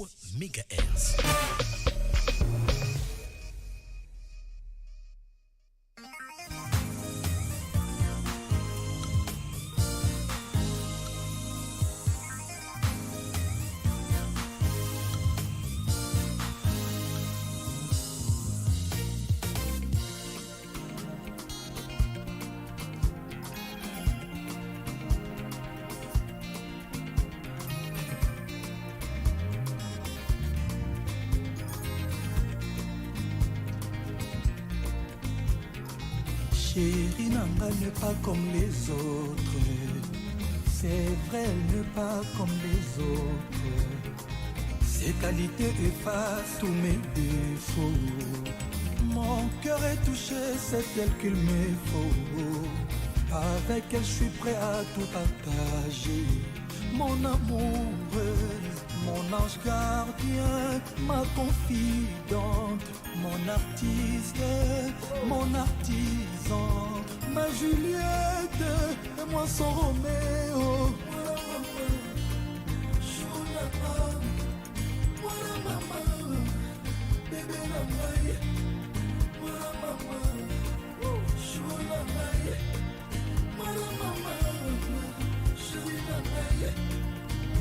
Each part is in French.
MHz. Chérie Nanga n'est pas comme les autres. C'est vrai, elle n'est pas comme les autres. Ses qualités effacent tous mes défauts. Mon cœur est touché, c'est elle qu'il me faut. Avec elle, je suis prêt à tout partager. Mon amoureuse, mon ange gardien, ma confidente, mon artiste, mon artisan, ma Juliette et moi son Roméo.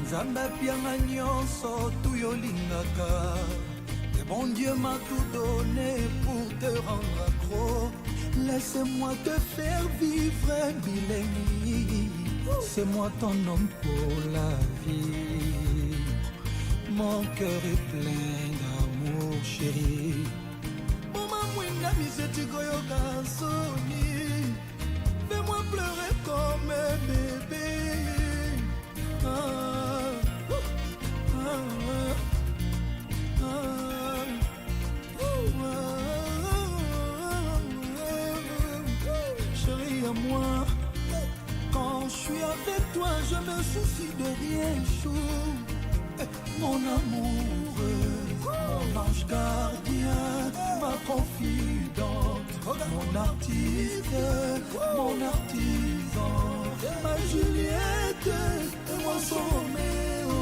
Nzambe apianga nyonso tuyo lingaka. Et bon Dieu m'a tout donné pour te rendre accro. Laisse-moi te faire vivre Bilengi. C'est moi ton homme pour la vie. Mon cœur est plein d'amour chéri. Maman mouina miseti goyoka soni. Fais-moi pleurer comme un bébé. Chérie à moi, quand je suis avec toi, je me soucie de rien, chou. Mon amoureux, mon ange gardien, ma confidente, mon artiste, mon artisan, ma Juliette et moi son Roméo.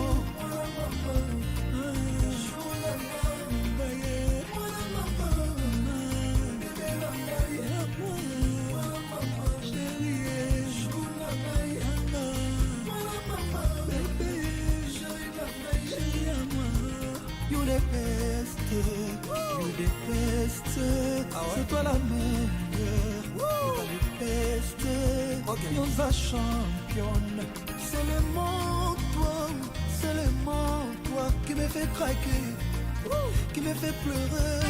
You the best, you the best. C'est toi la meilleure, you the best. Yonza championne, c'est le monde toi, c'est le monde toi qui me fait craquer, qui me fait pleurer.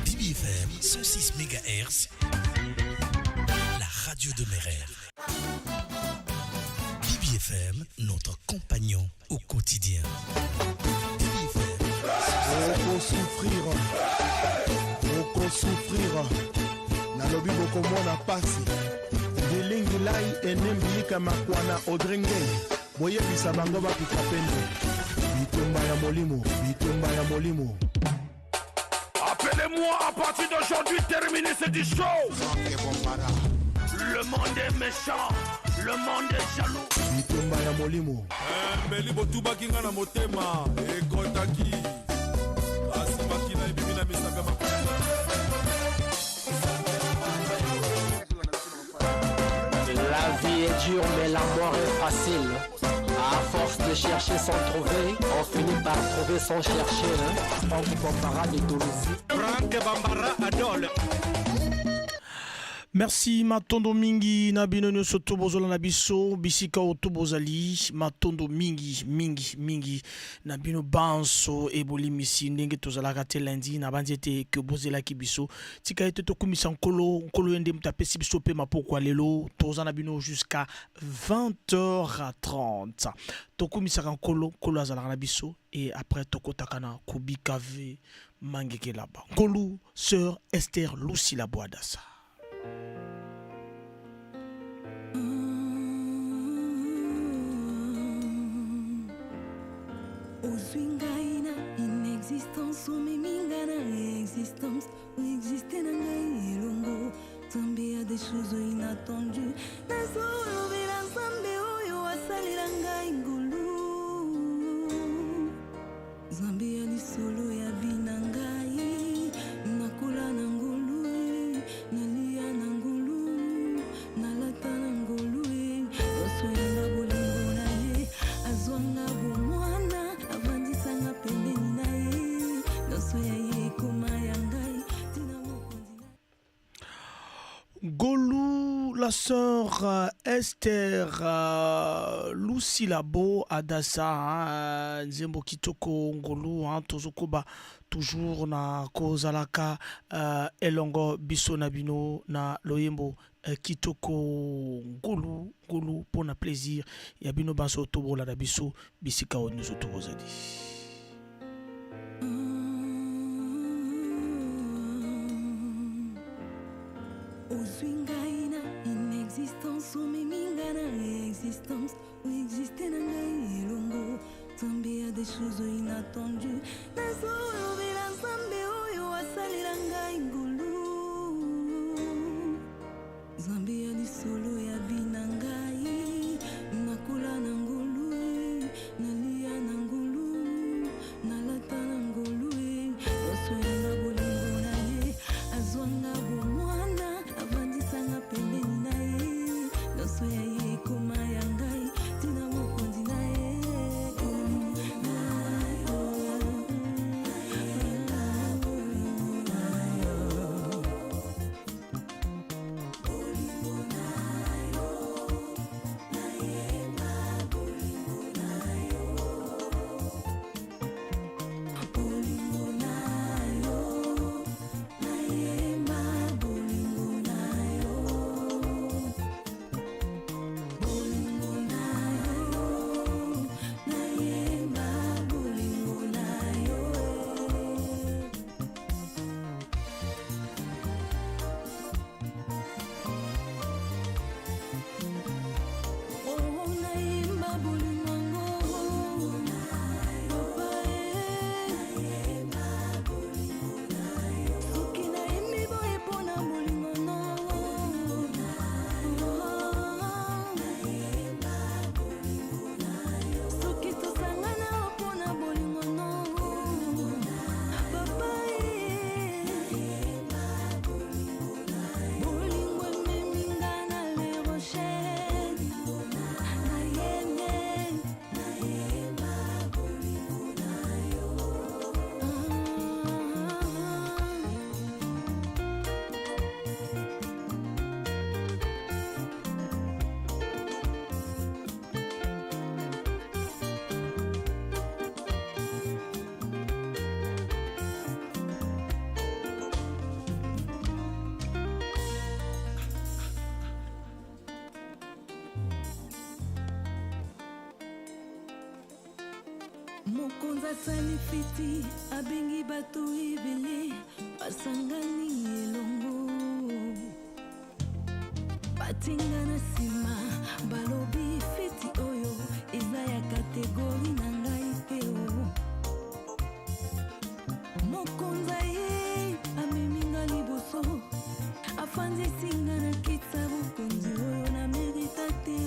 DBFM 106 MHz, la radio de mes rêves. DBFM, notre compagnon au quotidien. Oko souffrir nalobi bokomona pasi ndilingi lai enembilika makwana odrenge boyebisa bango bakufa pendo bitumba ya molimo. Appelez-moi à partir d'aujourd'hui, terminez cette show. Le monde est méchant, le monde est jaloux. Bitumba ya molimo mbeli botuba kinga na motema ekotaki asimaki na ebibi na misaka makuna. La vie est dure mais la mort est facile. À force de chercher sans trouver, on finit par trouver sans chercher. Franck Bambara de Toulouse. Franck Bambara Adol. Merci Matondo mingi na bino nyonso tobozola na biso bisika otobozali matondo mingi na bino banso ebolimisi ndenge tozalaka te lundi na bandi ete ke bozelaki biso tika ete tokumisa nkolo yende mutapesi biso pe mapoko lelo toza na bino jusqu'à 20h30 tokumisaka nkolo azalaka na biso et après tokotaka na kubikave mangeke laba nkolo sœur Esther Lucy Laboadassa. Ozwingaina inexistence umimingana existence ou exister nanga ilongo Zambé a des choses inattendues Nazo lovela Zambé oyo asalila ngai ngulu bomwana avandisanga pembeni na ye nyonso ya ye ekoma ya ngai tina mokonzi na Golou, la sœur Esther Lucilabo Adassa, Nzembo Kitoko Ngolou, Tozokoba, toujours na Kozalaka, Elongo Bisonabino, na Loyembo Kitoko Ngolou, Ngolou, pour na plaisir, Yabino Banso Tobo la Biso, Bisika Onuzo Tobozadi. ozwingai na inexistence omeminga na existence oexiste na ngai elongo nzambe ya des choses inattendues nazoyobela nzambe oyo asalela ngai ngolu nzambe ya lisolo ya bina ngai nakola na ngolu nalia na ngolu nalata na ngolu nyonso yanga bolingo na ye azwanga bomwana avandisanga pembeni na ye nyonso ya ye ekoma ya ngai tina mokonzi na ye mokonzi asali fiti abengi bato ebele basangani elongo batinga na nsima balobi fiti oyo eza ya kategori na ngai te mokonzi ye ameminga liboso afandisinga na kitsa bokonzi oyo na merita te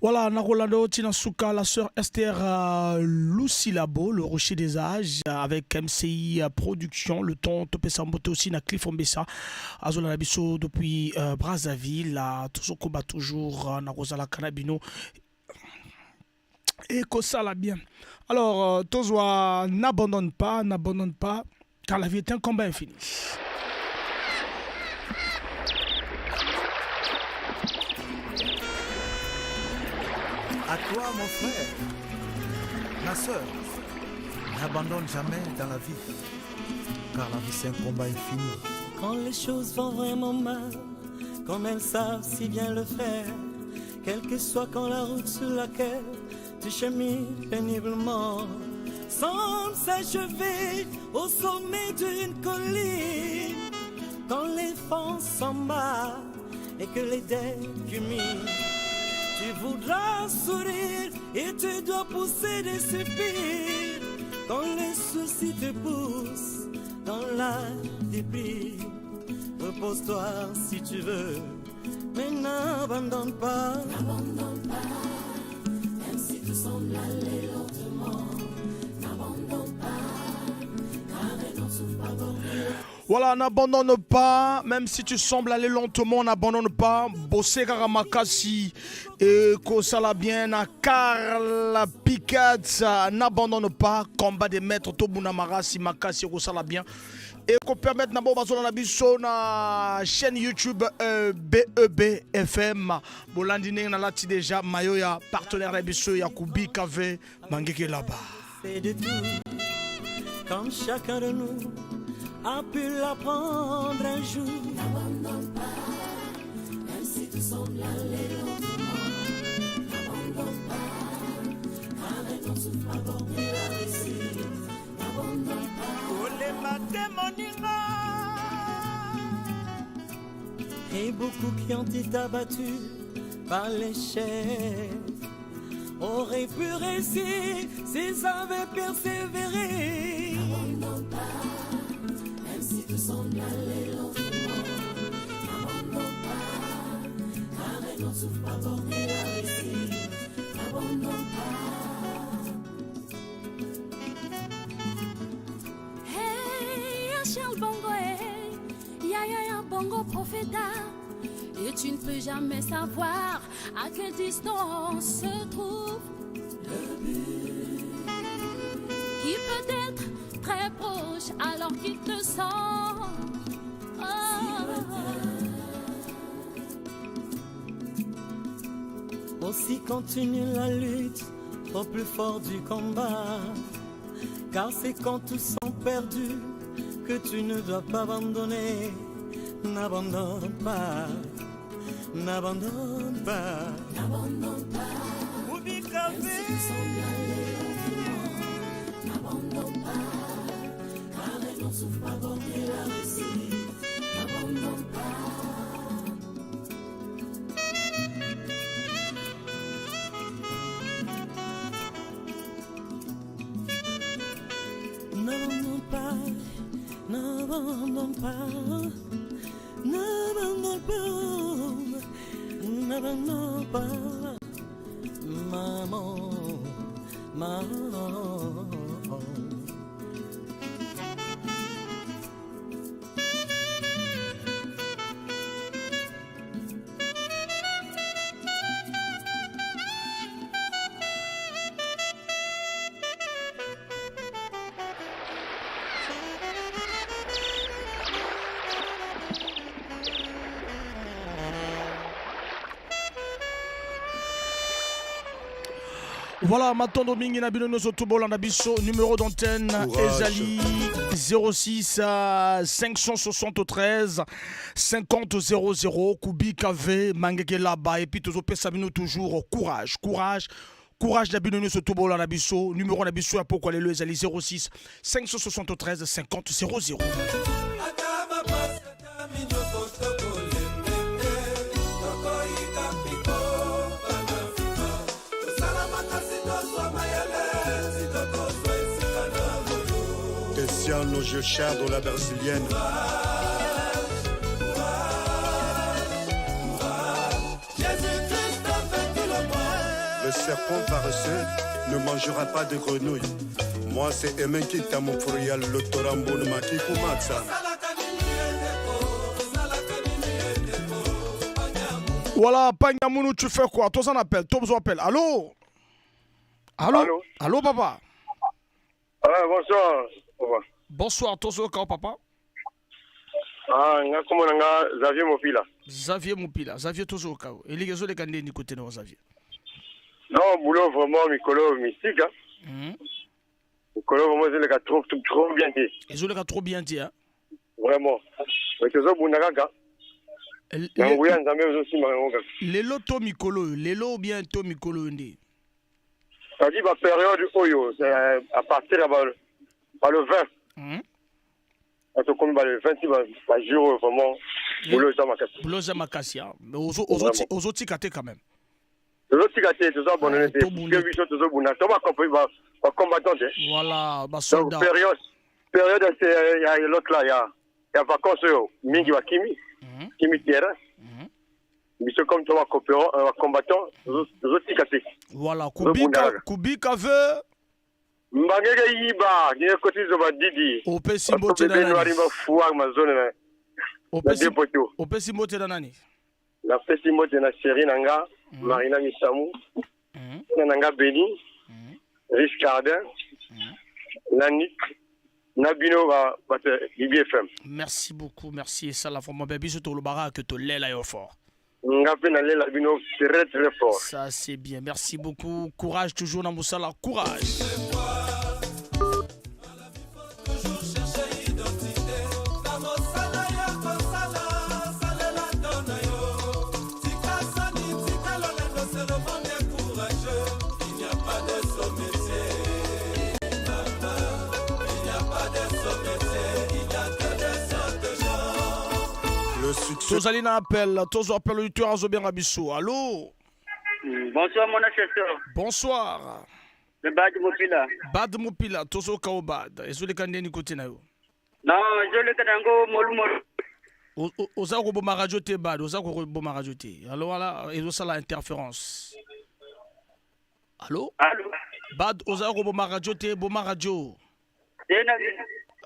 Voilà, Narolando Tinasuka, la sœur Esther Lucilabo, le rocher des âges, avec MCI Production, le ton Topesambote aussi, na Cliff Ombessa, Azola Nabiso depuis Brazzaville, toujours combat toujours, Narosala Kanabino, et que ça l'a bien. Alors, Tozoa, n'abandonne pas, car la vie est un combat infini. À toi, mon frère, ma soeur, n'abandonne jamais dans la vie, car la vie c'est un combat infini. Quand les choses vont vraiment mal, comme elles savent si bien le faire, quelle que soit quand la route sur laquelle tu chemines péniblement semble s'achever au sommet d'une colline. Quand les vents s'en battent et que les dés culminent, tu voudras sourire et tu dois pousser des soupirs. Quand les soucis te poussent dans la dépit, repose-toi si tu veux, mais n'abandonne pas. N'abandonne pas, même si tout semble aller lentement. N'abandonne pas, car elle n'en souffre pas beaucoup. Voilà, n'abandonne pas, même si tu sembles aller lentement, n'abandonne pas. Bossé Karamakasi et Kosala bien, Karl Picat, n'abandonne pas. Combat des maîtres, Tobuna Marasi, Makasi, Kosala bien. Et qu'on permette d'abord na chaîne YouTube BEB FM. Bolandine na lati déjà, Mayoya, partenaire Nabiso, Yakubi Kave, Mangeke là-bas. C'est de tout, comme chacun de nous a pu l'apprendre un jour. N'abandonne pas, même si tout semble aller lentement. N'abandonne pas, car elle n'en souffre pas pour la réussite. N'abandonne pas. Oh les mathémoninga. Et beaucoup qui ont été abattus par l'échec auraient pu réussir s'ils avaient persévéré. N'abandonne pas, même si tout semble aller lentement. N'abandonne pas, car elle n'en souffre pas pour la réussite. N'abandonne pas. Hey, Charles Bongo, hey, ya Bongo Profeta. Et tu ne peux jamais savoir à quelle distance se trouve le but, qui peut être très proche alors qu'il te sent. Aussi continue la lutte au plus fort du combat, car c'est quand tous sont perdus que tu ne dois pas abandonner. N'abandonne pas, n'abandonne pas, n'abandonne pas. Oublie ta vie. N'abandonne pas, car elle n'en souffre pas pour la réussite. N'abandonne pas. N'abandonne pas, n'abandonne pas. N'abandonne pas, n'abandonne pas, maman, maman. Voilà, Matondo Mingi Nabino Nosotobo Landabiso, numéro d'antenne Ezali 06 573 50 00, Kubi KV, Mangeke là-bas, et puis Tozo Pessamino toujours, courage, courage. Courage d'Abino Nosotobo Landabiso, numéro Nabiso à pourquoi les Ezali 06 573 50 00. Nos jeux chers de la brésilienne. Jésus-Christ a vaincu le mal. serpent paresseux ne mangera pas de grenouille. Moi, c'est Emen qui t'a mon furial, le torambo de ma kikumatsa. Voilà, Pangamounou, tu fais quoi? Toi, ça appelle. Toi, on appelle. Allô? Allô? Allô, papa? Bonsoir. Bonsoir, toi, ça papa? Comment on a Xavier Mopila? Xavier Mopila. Xavier, toi, ça et les gars, les candidats, du côté de Xavier. Non, boulot vraiment, Mikolo, mystique. Mikolo, vraiment, c'est le gars trop bien dit. Ils ont le gars trop bien dit, hein? Vraiment. Mais tu sais, Bounagaga. Les lots Tomikolo, les lots bien Tomikolo. Ça dit la période Oyo, c'est à partir de le 20. Comme le 20, il va jouer vraiment. Boulot Zamakassia. Mais aux autres ticate quand même. Les autres ticate, tout ça, bon, on était. Voilà, donc période, il y a l'autre là, il y a vacances, Mingi wa Kimi. Kimitiera. Monsieur comme toi, combattant, nous ticate. Voilà, Kubika veut. Mbangega yiba, ni côté de Didi. Ope Simbote na nani. Ope Simbote na nani. La Simbote na Chéri Nanga, Marina Misamou, Nanga Beni, Rich Cardin, Nanik. Nabino va IBFM. Merci beaucoup, merci. Et ça, la forme bébé, je te le barra que tu l'aies là fort. Nabino très très fort. Ça, c'est bien. Merci beaucoup. Courage toujours dans Moussala. Courage. Tozalina appelle, Tozo appelle le tueur Azobien Rabissou. Allô? Bonsoir mon assesseur. Bonsoir. Le Bad Mopila. Bad Mopila, Tozo Kaobad. Et sur les candidats ni côté na yo? Non, je le canango molu. Ozako bo radio te bad, ozako bo radio te. Alors voilà, et ça la interférence. Allô? Allô? Bad ozako bo radio te, bo radio.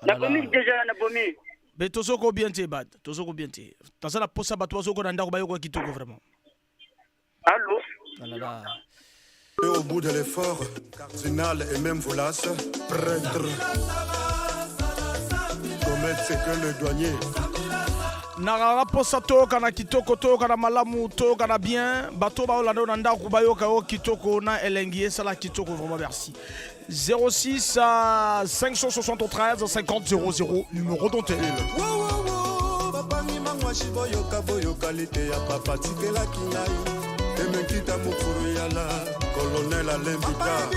Na bomi déjà na bomi. Mais Tozoko bien te bad, Tozoko bien te. T'as ça la posa batwa zoko na ndako bayoko kitoko vraiment. Allô? Alala. Et au bout de l'effort, cardinal et même Volas, prêtre, commettre ce que le douanier. Nara posa toka na kitoko toka na malamu toka na bien, bato ba olando na ndako bayoka o kitoko na elengie sala kitoko vraiment merci. 06 573 50 00 numéro d'antenne. Emekita mukuru yala colonel alembita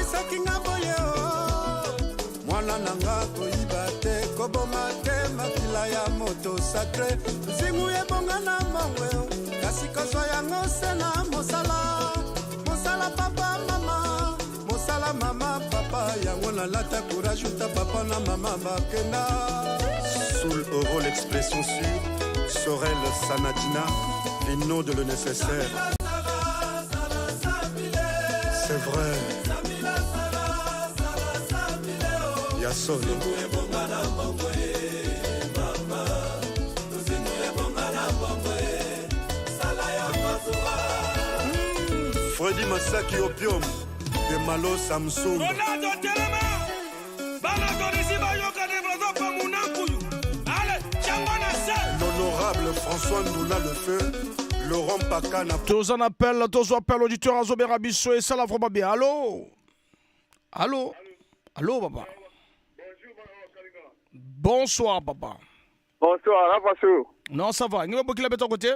mwana nanga koyiba te koboma te makila ya moto sacré zingu ebonga na mongwe kasi kozwa yango sena mosala papa mama mosala mama papa yango nalata courage uta papa na mama bakenda Soul Euro l'expression sûre Sorel Sanadina Vino de le nécessaire. C'est vrai. Yasson. Freddy Masaki Opium de Malo Samsung. L'honorable François Ndoula le feu. Laurent Pakana. Tous en appel, tous appellent auditeur à Zobé Rabisso et ça la vraiment bien. Allô? Allô? Allô, papa? Bonsoir, papa. Bonsoir, Rafassou. Non, ça va. Vous avez ton côté?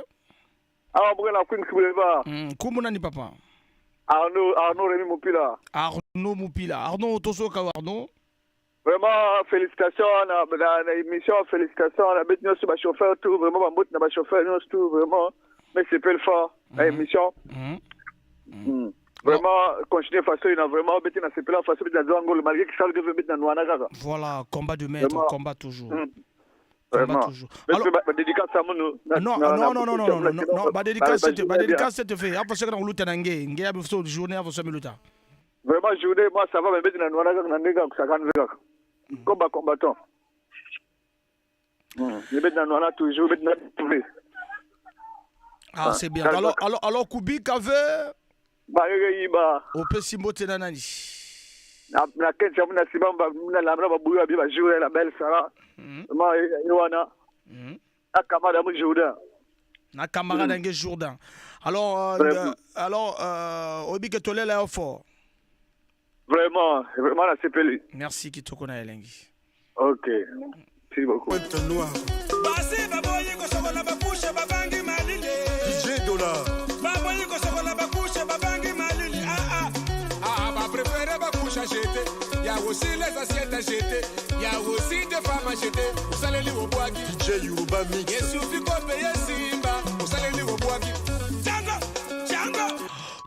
Ah, vous avez la Queen Koubeba. Comment on papa? Arnaud Rémi Moupila. Arnaud Moupila. Arnaud, Toso Arnaud. Vraiment, félicitations à l'émission, félicitations à notre chauffeur, tout, vraiment, notre chauffeur, tout, vraiment. Mais c'est peu le fort, l'émission. Vraiment, continuer façon, il a vraiment été dans ce plan, façon, malgré qu'il s'arrête de mettre dans Nouanaga. Voilà, combat de maître, combat toujours. Combat toujours. Alors, dédicace à mon non, dédicace c'est fait. Après ça, on lutte n'angé, n'angé a besoin de journée avant ça lutter. Vraiment journée, moi ça va, mais maintenant on a ça combat combattant. Maintenant on a toujours Ah, c'est bien. Alors Kubi Kave. Au Pessimbo Tenanani. Na kenza muna sibamba muna lamra babuya biba jure la belle Sarah. Ma Yohana. Na camarade mu Jourdain. Na camarade nge Jourdain. Alors obi que tolé là fort. Vraiment la CPL. Merci Kitoko na elengi. OK. Merci beaucoup. Basi baboyi ko sokola bakushe babangi malile. DJ Dollar. Baboyi ko sokola bakushe babangi malile. Ba préféré bakusha jeter. Il y a aussi les assiettes à jeter. Il y a aussi des femmes à jeter. Vous allez lire au boaki. DJ Yoruba Mix. Il suffit qu'on paye Simba. Vous allez lire au boaki. Django.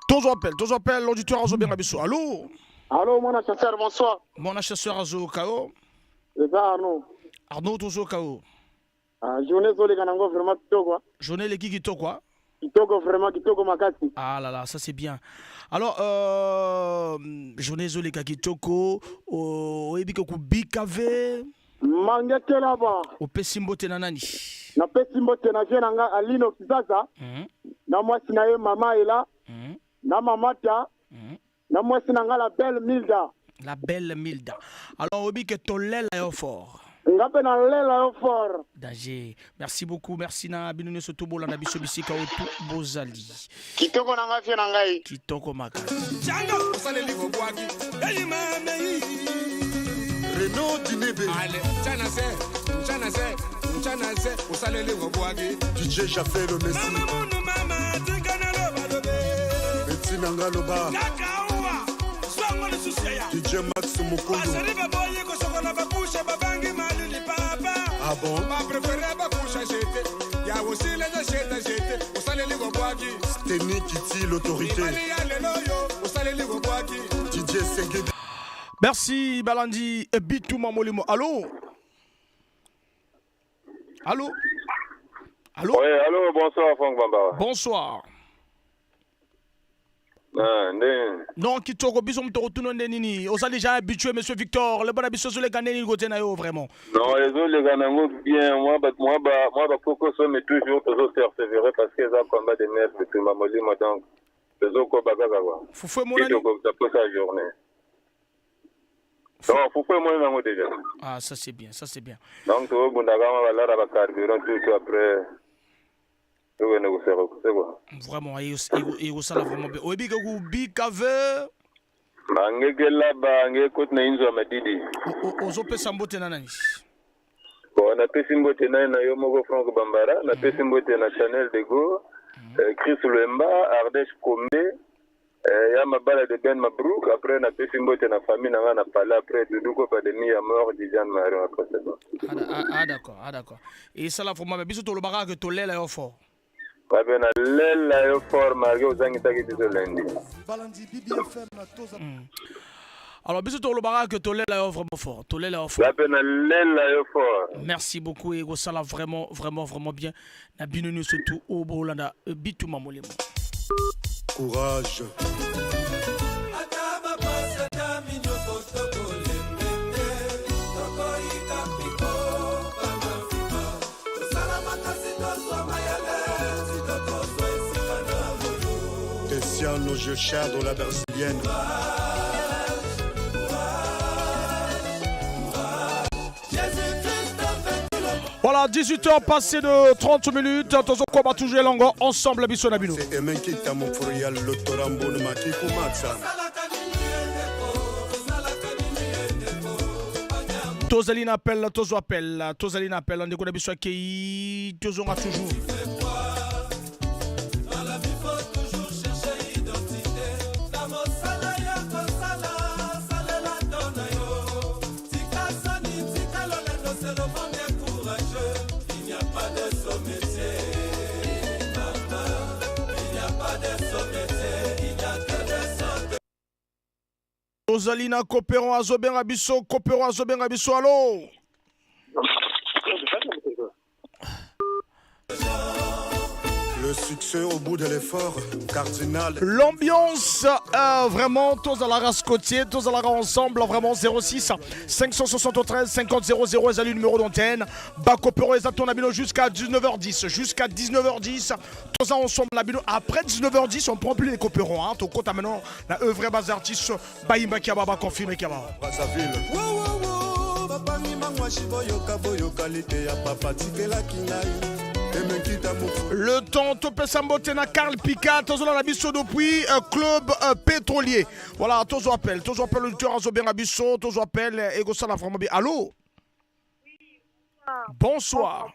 Tous appels l'auditeur Azo Bengabiso. Allô? Allô, mon chasseur, bonsoir. Mon chasseur Azo Kao. C'est ça, Arnaud. Arnaud toujours Kao. Journée Zoli Kanango, vraiment Kitoko. Journée les Kitoko quoi? Kitoko, vraiment Kitoko Makasi. Ah là là, ça c'est bien. Alors, journée Zoli Kitoko, au Ebiko Bikave. Mangete là-bas. Au Pessimbo Tenanani. Na Pessimbo Tenanani, Alino Kisasa. Na moi, sinaye Mama est là. Na Mamata. Na moi, sinanga la belle Milda. La belle Milda. Alors, Obi que tolel aéroport. Danger. Merci beaucoup. Merci na binune sotobo la nabiso bisika otu bozali. Kitoko na ngafia na ngai. Kitoko makasi. Django, usale ligo bwagi. Hey mame. Renaud Dinebe. Ale, chana se, usale ligo bwagi. DJ Jafé le Messi. Mama, tingana lo balobe. Betty Nanga Loba. Nakawa. Swango le susia. DJ Max Mukondo. Basari baboye ko sokola bakusha babangi malili papa. Ah bon? Ma préféré bakusha jeter. Ya aussi les assiettes à jeter. Usale ligo bwagi. Steny Kitty l'autorité. DJ Sengue. Merci Balandi et Bitou Mamolimo. Allô? Allô? Allô? Oui, allô, bonsoir Franck Bamba. Bonsoir. Non, Kitoko, bisous, te retourne nini. On s'est déjà habitué, monsieur Victor. Le bon habitué sur les Ghanais, il côté naïo, vraiment. Non, les autres, les Ghanais, bien. Moi, Coco, ça m'est toujours persévérer parce qu'ils ont combat des nerfs depuis ma molly, donc. Les autres, Bagagawa. Foufoué, mon ami. Ça peut sa journée. Non, Foufoué, moi, non, déjà. Ah, ça c'est bien, ça c'est bien. Donc, tu vois, Bundagama va là, la carburant, tout après. Vraiment, il ça vraiment bien. Obi que vous bicave. Mangela bange kote na inzo madidi. Ozope sambote na nani? Bon, na pesimbote na yo moko Franck Bambara, na pesimbote na Chanel de Go, Chris Lemba, Ardèche Kombe, ya mabala de Ben Mabrouk, après na pesimbote na famille na pala après Doudouko pandémie à mort Diane Marion après ça. Ah d'accord. Et ça la vraiment biso to lo baka que to lela yo fort. Babena lela yo fort margo zangi taki dizolendi. Balandi BBFM toza. Alors biso to lo baka que to lela yo vraiment fort. To lela yo fort. Babena lela yo fort. Merci beaucoup et go sala vraiment bien. Na binonu surtout au Bolanda bitu mamolemo. Courage. Tessiano Jechado, la brésilienne. Voilà, 18h passé de 30 minutes. Attention, combat toujours longo ensemble, Bisson Abino. C'est Emenkita Moforial, le Torambo, le Makiko Matsa. Tozalina appelle, on découvre Bisson qui toujours a toujours. Rosalina Copéron Azoben Rabisso, allô? Le succès au bout de l'effort, cardinal. L'ambiance, vraiment, tous à la race côtier, tous à la race ensemble, vraiment 06 573 50 00, les numéro d'antenne. Bakopero et Zatonabino jusqu'à 19h10. Jusqu'à 19h10, tous ensemble. Après 19h10, on prend plus les coopérants. Hein. Tout compte maintenant, la œuvre base artiste, Baïmba Kiababa, confirmé Kiababa. Brazzaville. Le temps, Topé Sambotena, Karl Pika, Tozola Nabisso depuis Club Pétrolier. Voilà, Tozo appelle le lutteur Azobien Abisso, Tozo appelle Egosa la Framobi. Allô? Bonsoir.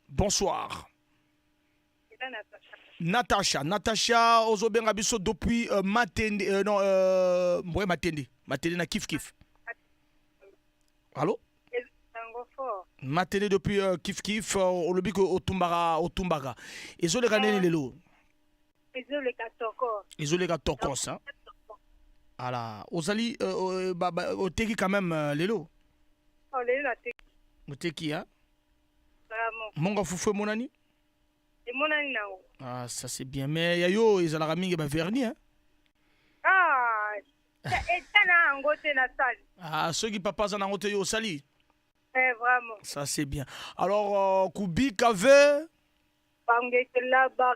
Bonsoir. Natacha, Ozobien Abisso depuis Matende, Matende na Kif Kif. Allô? Matene depuis Kif Kif, au lobby au Tumbaga. Ils ont les gagné les lots. Ils ont les gars tokos. Voilà. Ozali, au teki quand même les lots. Oh, les lots, au teki, hein? Vraiment. Monga Foufou Monani? Et Monani, non. Ah, ça c'est bien. Mais Yayo, ils ont la raming et verni, hein? Ah, et t'as un goûté na salle. Ah, ceux qui papa en ont goûté au sali. Vraiment. Ça c'est bien. Alors, Kubi Kave. Là-bas,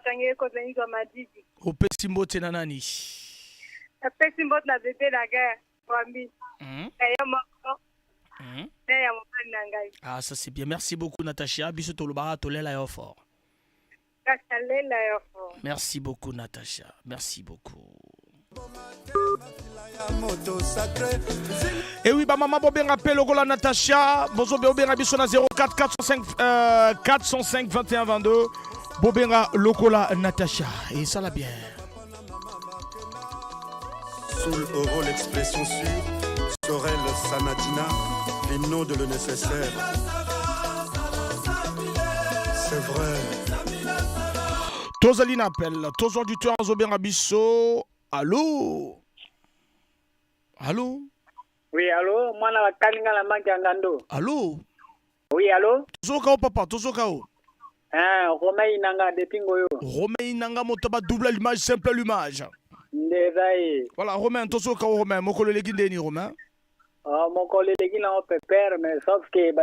quand il y a des choses à dire. Au Pessimbo Tenanani. Le Pessimbo na bébé la guerre. Famille. Ah, ça c'est bien. Merci beaucoup, Natacha. Bisous Tolobara, Tolela et fort. Merci beaucoup, Natacha. Merci beaucoup. Et oui, maman, bien rappel au gola Natacha. Bonjour, bien rabbi na 04 405 21 22. Bobenga Lokola Natacha. Et ça la bien. Soul Euro, l'expression sûre. Sorel Sanadina, l'hymne de le nécessaire. C'est vrai. Tozali n'appelle. Tous auditeurs Zobien Rabisso. Allô? Allô? Oui, allô? Moi, la Kalinga la Magangando. Allô? Oui, allô? Tozokao papa, Tozokao. Ah, Romain Inanga de Pingoyo. Romain Inanga Motoba double l'image, simple l'image. Ndezaï. Voilà, Romain, Tozokao Romain, mon collègue Guindéni Romain. Ah, mon collègue là on peut faire, mais sauf que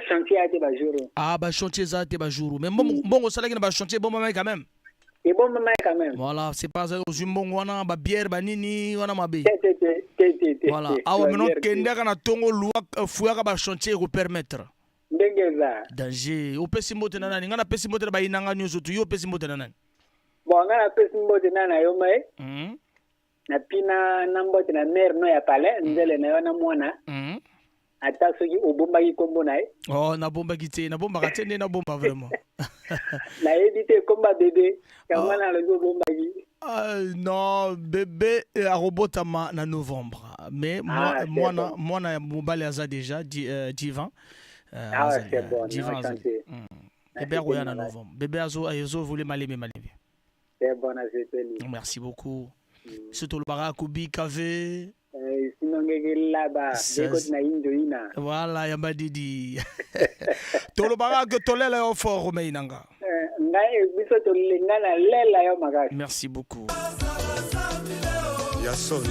chantier a été bajuru. Ah, chantier ça a été bajuru. Mais bon, au salaire qui chantier, bon moment quand même. Et bon moment quand même. Voilà, c'est pas aux jumbon wana ba bière ba nini wana mabe. Voilà. Ah ouais, maintenant kenda kana tongo loi fuaka ba chantier ko permettre. Ndengeza. Danger. O pesi mote nana ngana pesi mote ba inanga nyozo tu yo pesi mote nana. Bon, ngana pesi mote nana yo mai. Na pina nambote na mer no ya pale nzele na yo na mwana. Ata soki obomba ki kombo na e. Oh, na bomba ki na bomba ka tende na bomba vraiment. Na éviter combat bébé. Comment na le bomba ki? Non, bébé a robotama na novembre. Mais moi na mobile aza déjà divan. Ah c'est bon. Divan. Bébé roya na novembre. Bébé azo voulait malé. C'est bon à cette. Merci beaucoup. Surtout le barakubi kave. Sinon là-bas, na indoina. Voilà, yamba didi. Tolo baraku tolela yo fort Romain Nanga. Ngai biso tolinga na lela yo makasi. Merci beaucoup. Yasone.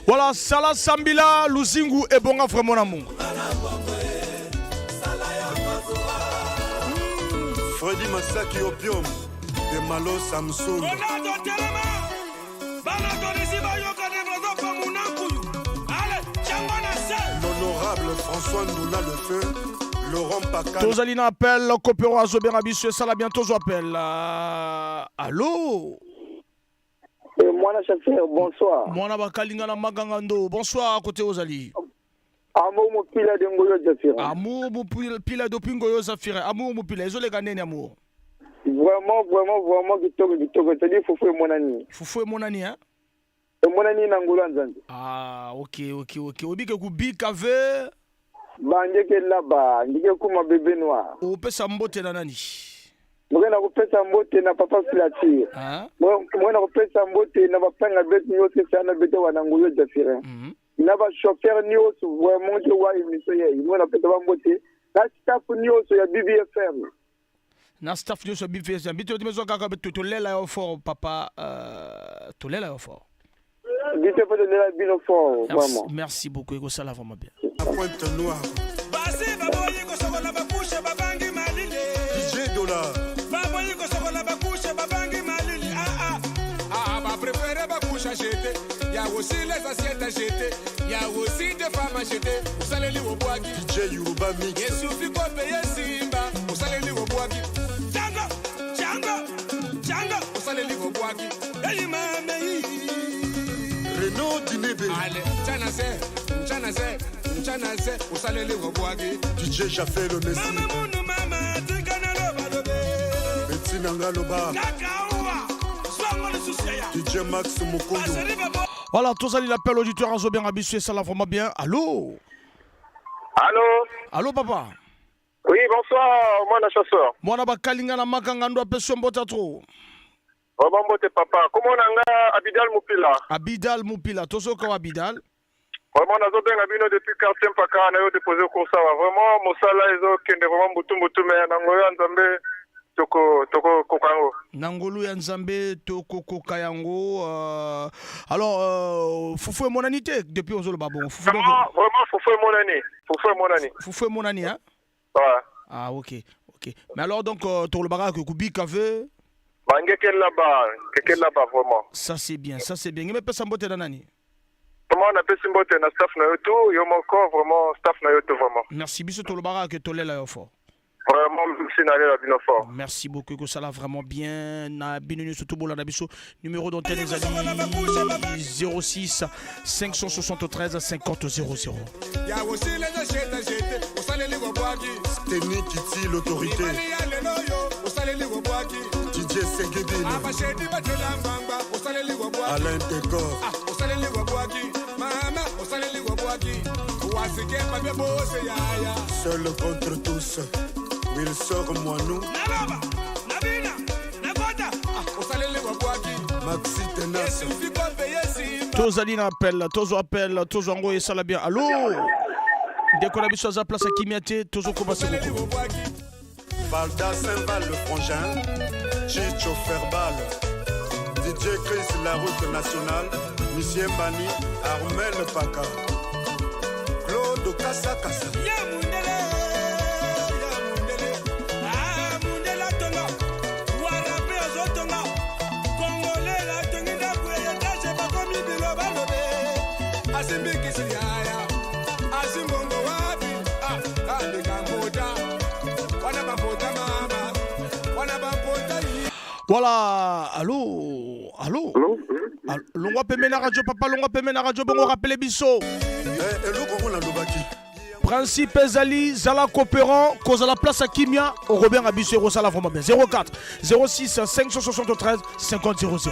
Voilà, Sala Sambila, Luzingu et Bonga vraiment amour. Freddy Masaki Opium de Malo Samsung. L'honorable François Ndoula Le Feu, Laurent Pacal. Tozalina appelle, Copéro Azobé Rabissue, ça la bientôt appelle. Allô? Mwana chauffeur, bonsoir. Mwana Bakalinga na Magangando, bonsoir à côté Ozali. Amour mo pila de ngoyo Zafira. Amour mo pila de pingoyo Zafira. Amour mo pila, ezole ganene amour. Vraiment, Kitoko. C'est dit Foufou et Monani. Foufou et Monani, hein? Monani Nangula Nzanzi. Ah, ok. Obike kubika ve. Bandeke là-bas, ndike kuma bébé noir. Opesa mbote na nani? Mwana kupesa mbote na papa Filatir. Mwana kupesa mbote na bapanga beti yote sana bete wananguyo Zafira. Na ba chauffeur nyoso vraiment de wa émission ye. Mwana pesa mbote. Na staff nyoso ya BBFM. na staff nyo so bifesa bito timezo kaka to lela yo fort papa to lela yo fort bito peut lela bino fort vraiment merci beaucoup ego sala vraiment bien Pointe Noire basi baboyi ko sokola bakushe babangi malile DJ Dollar baboyi ko sokola bakushe babangi malile ba préféré bakusha jeter ya aussi les assiettes à jeter ya aussi des femmes à jeter usaleli wo bwaki DJ Yoruba Mix yesufi ko paye simba usaleli wo bwaki Django usaleli wo bwaki hey mama Renaud Dinebe ale Chana se usaleli wo bwaki DJ Jafé le Messi mama tingana lo balobe Bettina Ngaloba DJ Max Mukondo. Voilà, tous allez l'appel auditeur en bien habitué, ça l'a vraiment bien. Allô? Allô? Allô, papa? Oui, bonsoir, moi, la chasseur. Moi, na bakalinga na makangando apesho mbota trop. Vraiment, mbote papa. Comment on a Abidal Moupila? Abidal Moupila, tozo ko Abidal? Vraiment, on a bien abino depuis quartier mpaka na yo déposé au ça. Vraiment, mosala ezo kende vraiment butu me na ngoya nzambe. Toko kokango. Nangolu ya Nzambe toko kokayango. Alors Foufou et Monanité depuis Ozolo Babon. Vraiment Foufou et Monani. Foufou et Monani hein? Ouais. Ah OK. Mais alors donc pour le barak Kubi Kave. Bangé quel là-bas vraiment. Ça c'est bien. Il me pesa mbote nani? Comment on appelle Simbote na staff na yoto, yo moko vraiment staff na yoto vraiment. Merci biso to le barak to lela yo fort. Vraiment, merci beaucoup, que ça l'a vraiment bien. Na binunu surtout bola na biso numéro d'antenne 06 573 50 00. Ya aussi les achètes acheter, au salé wa bwaki. Steny Kiti l'autorité. DJ Segedi. Abacheti batela mbamba, au salé wa bwaki. Alain Décor. Au salé wa bwaki. Mama, au salé wa bwaki. Wasike pa be bose yaya. Seul contre tous. Il sort moi nous. Nabina, Nagota, Maxi Tenas. Tozali na appel, tozo ngo et sala bien. Allô? Dès qu'on a besoin de place à Kimiate, tozo commencer beaucoup. Valda Saint-Val le frangin. Chicho Ferbal. DJ Chris la route nationale. Monsieur Mbani, Armel Paka. Claude Kassa. Voilà, allô? Longwa pemena radio papa, longwa pemena radio bongo rappelé biso. Principe Ezali, Zala coopérant, cause à la place à Kimia, au Robert Abissé, Rosala vraiment bien. 04 06 573 50 00.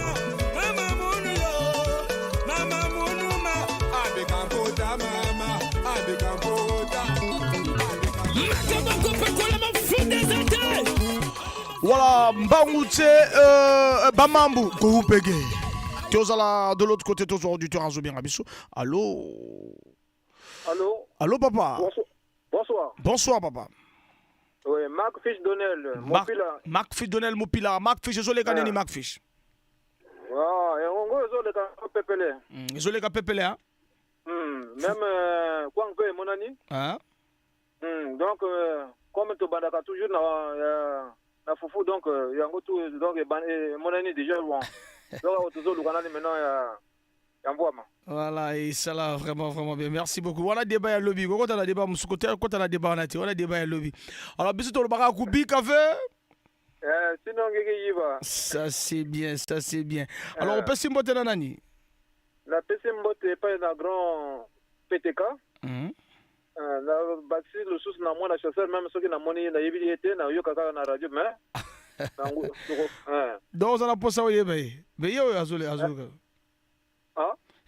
Voilà, Mbangouté, Bamambu, Koupege. Tozala de l'autre côté, tous auditeurs en Zobien Abissou. Allô? Allô, papa? Bonsoir. Bonsoir, papa. Oui, Marc Fish Donnel, Mopila. Marc Fish Donnel, Mopila. Marc Fish, je l'ai gagné, Marc Fish. Ah, et on va les gars pépélé. Je l'ai pépélé, hein? Même, quoi que mon ami? Hein? Donc, comme tu bandakas toujours na foufou, donc, il y a un go tout, donc, mon ami déjà, bon. Donc, tu le canal maintenant, voilà, et ça là, vraiment bien. Merci beaucoup. On a débat à lobby. Quand on a débat, quand on a débat, on a débat à lobby. Alors, bisous tout le barak Koubi café. Sinon, il va. Ça c'est bien. Alors, on peut s'imboter dans nani. La PC mbote pas un grand PTK. La bâti le sous na moi la chasseur même ceux qui na moni na yébité na yo kaka na radio mais. Donc on a posé au yébé. Mais yo azole.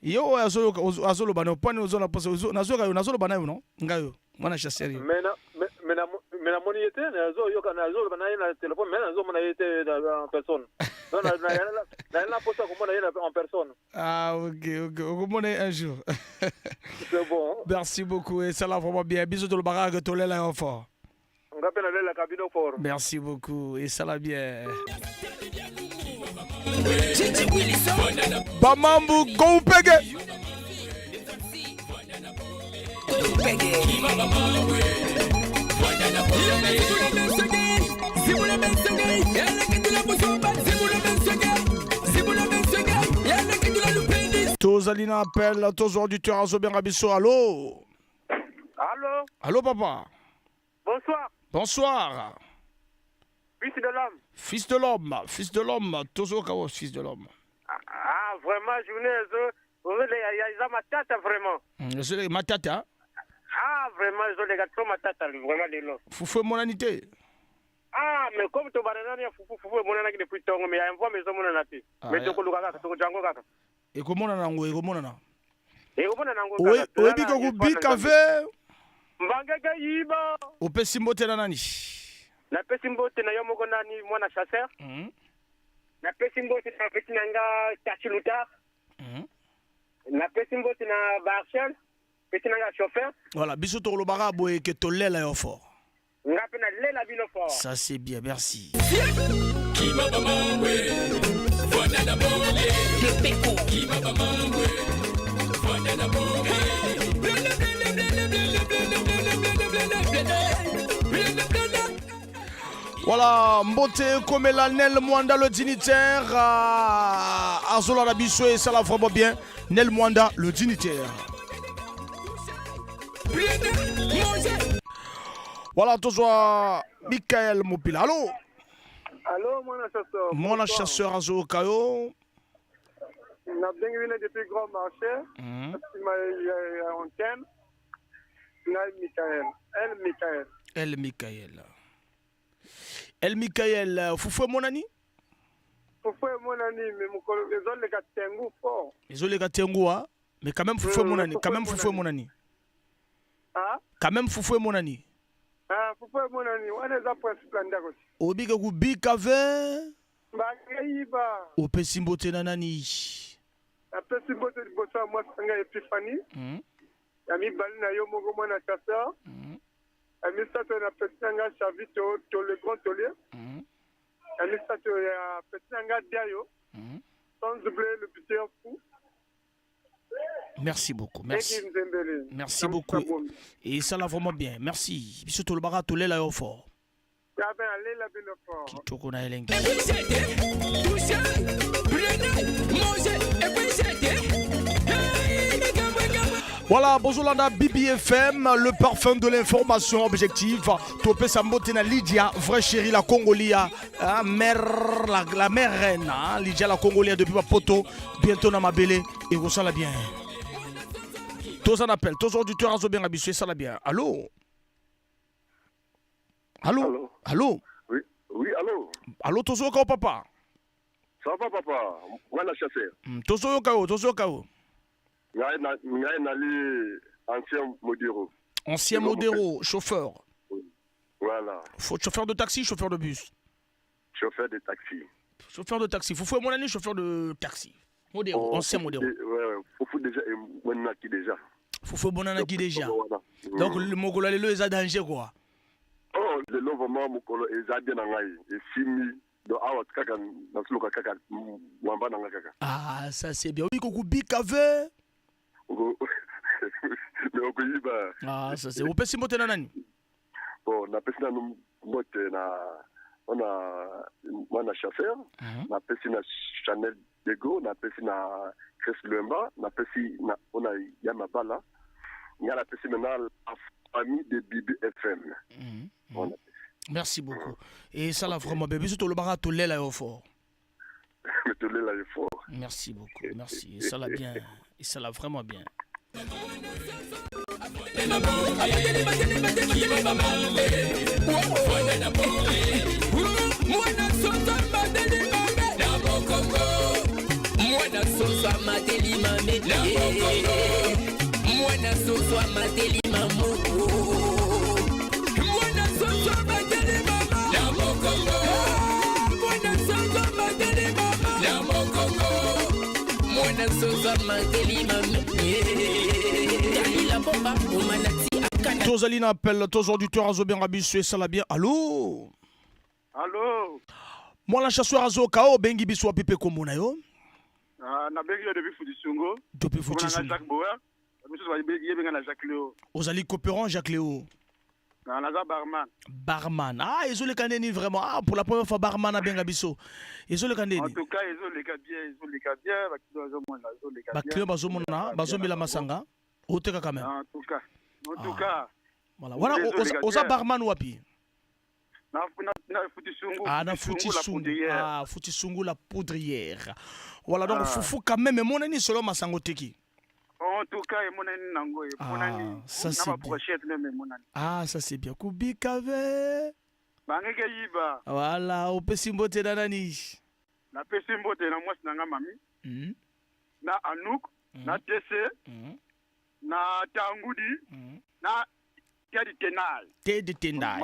Yo azolo bana pani ozona pose nazolo bana yo no ngayo mwana chasseur mais la moni était nazo yo kana azolo bana na téléphone mais nazo mona était en personne non na posa comme on en personne. Ah OK comment un jour. C'est bon. Merci beaucoup et ça l'a vraiment bien bisous de le baraque to lela fort. ngape na lela kabino fort. Merci beaucoup. Et ça l'a bien. Bamambu Goupege. Tozalina appelle tous auditeurs à Zobien Rabisso. Allô? Allô? Allô, papa? Bonsoir. Bonsoir. Fils de l'homme. Fils de l'homme. Fils de l'homme. Tozo Kawo, fils de l'homme. Ah, vraiment, je venais, ma tata, vraiment. C'est ma tata. Ah, vraiment, je les gars, ma tata, vraiment, les lots. Foufou mon anité. Ah, mais comme tu vas aller foufou mon anité depuis ton, mais il y a une fois, mais je m'en ai mais tu peux le faire, tu peux Django Kaka. Et comment on a un et comment on a? Et comment on a un oui, oui, bika kubi café. Mbangaka yiba. Ope simbote na nani? Na pe simbote na yomo nani mwana chasseur. Na pe simbote na petit nanga tachiluta. Na pe simbote na Barchel. Petit nanga chauffeur. Voilà, biso to lo barabo et que to lela yo fort. Ngape na lela bino fort. Ça c'est bien, merci. Voilà, Mbote Komela Nel Mwanda le dignitaire Azola Rabisso et ça la vraiment bien. Nel Mwanda le dignitaire. Voilà, toi Michael Mopila. Allô? Allô, mon chasseur. Mon chasseur Azo Kayo. On a bien venu depuis Grand Marché. Il m'a antenne. El Michael. El Michael, Foufou mon ami? Foufou mon ami, mais les autres les gars Tengu fort. Les autres les gars Tengu, hein? Mais quand même Foufou mon ami. Quand même Foufou mon ami. Ah? Quand même Foufou mon ami. Ah, Foufou mon ami. On est à point splendide aussi. Obiga Gubika ve. Bagaiba. Ope Simbote nanani. Après Simbote de Bossa, moi, c'est un épiphanie. Ami Balina Yomogo Mona Chasseur. Ami Sato na Petanga Chavito, le grand taulier. Ami Sato ya Petanga Diayo. Sans oublier le petit fou. Merci beaucoup, merci. Merci beaucoup. Et ça l'a vraiment bien. Merci. Biso to le bara to lela yo fort. Ya ben aller la bino fort. Kitoko na elengi. Voilà, Bozolanda BBFM, le parfum de l'information objective. Topé Sambotena Lydia, vraie chérie, la Congolia, la mère reine, Lydia la Congolia depuis ma poto, bientôt dans ma belle, et vous ça la bien. Tous en appel, tous auditeurs à bien habitués, ça la bien. Allô? Allô? Allô? Oui, oui, allô? Allô, Tozo Kao papa? Ça va papa? Voilà chasseur. Tozo Kao, Tozo Kao. Ancien modéro. Ancien modéro, chauffeur. Voilà. Chauffeur de taxi, chauffeur de bus. Chauffeur de taxi. Chauffeur de taxi. Foufou mon année, chauffeur de taxi. Modéro, ancien modéro. Ouais, Foufou déjà et Bonanaki déjà. Foufou Bonanaki déjà. Donc le Mokolo le est danger quoi. Oh, le lot vraiment Mokolo est bien en aïe. Et Simi. Ah, ça c'est bien. Oui, Koku Bikave. Ah, ça c'est. Vous pouvez s'immoter nanani? Bon, on a pesé on a chasseur, on a pesé na Chanel Dego, on a pesé na Chris Lemba, on a pesé na on a Yamabala, on a pesé maintenant la famille de BBFM. Merci beaucoup. Et ça l'a vraiment bien. Bisous, le barat, tout l'aile est fort. Merci beaucoup, merci. Et ça l'a bien. Et ça l'a vraiment bien. Sosa Mandeli Mami Dali la bomba Umanati Tozali na appel, tous auditeurs Azoben Rabisso et Salabien. Allô? Allô? Moi la chasseur Azoka o bengi biso a pipe komona yo. Na bengi yo depuis Futisungo. Depuis Futisungo. Jacques Boer. Monsieur va bengi benga na Jacques Léo. Ozali coopérant Jacques Léo. Na barman. Barman. Ah, ils ont le caneni vraiment. Ah, pour la première fois barman a benga biso. Ils ont le caneni. En tout cas, ils ont les cas bien, Bakio bazomona, bazomila masanga. Oteka quand même. En tout cas. Voilà. Voilà, oza barman wapi? Na Futisungu. Ah, na Futisungu. Ah, Futisungu la poudrière. Voilà, donc Foufou quand même, mon ami solo masango teki. En tout cas, mon ami nango. Ça c'est bien. Ah, ça c'est bien. Kubikave. Bangeke yiba. Voilà, opesimbote na nani? Na pesimbote na mwasi nanga mami. Na Anouk, na Tese, na Tangudi, na Teddy Tendai.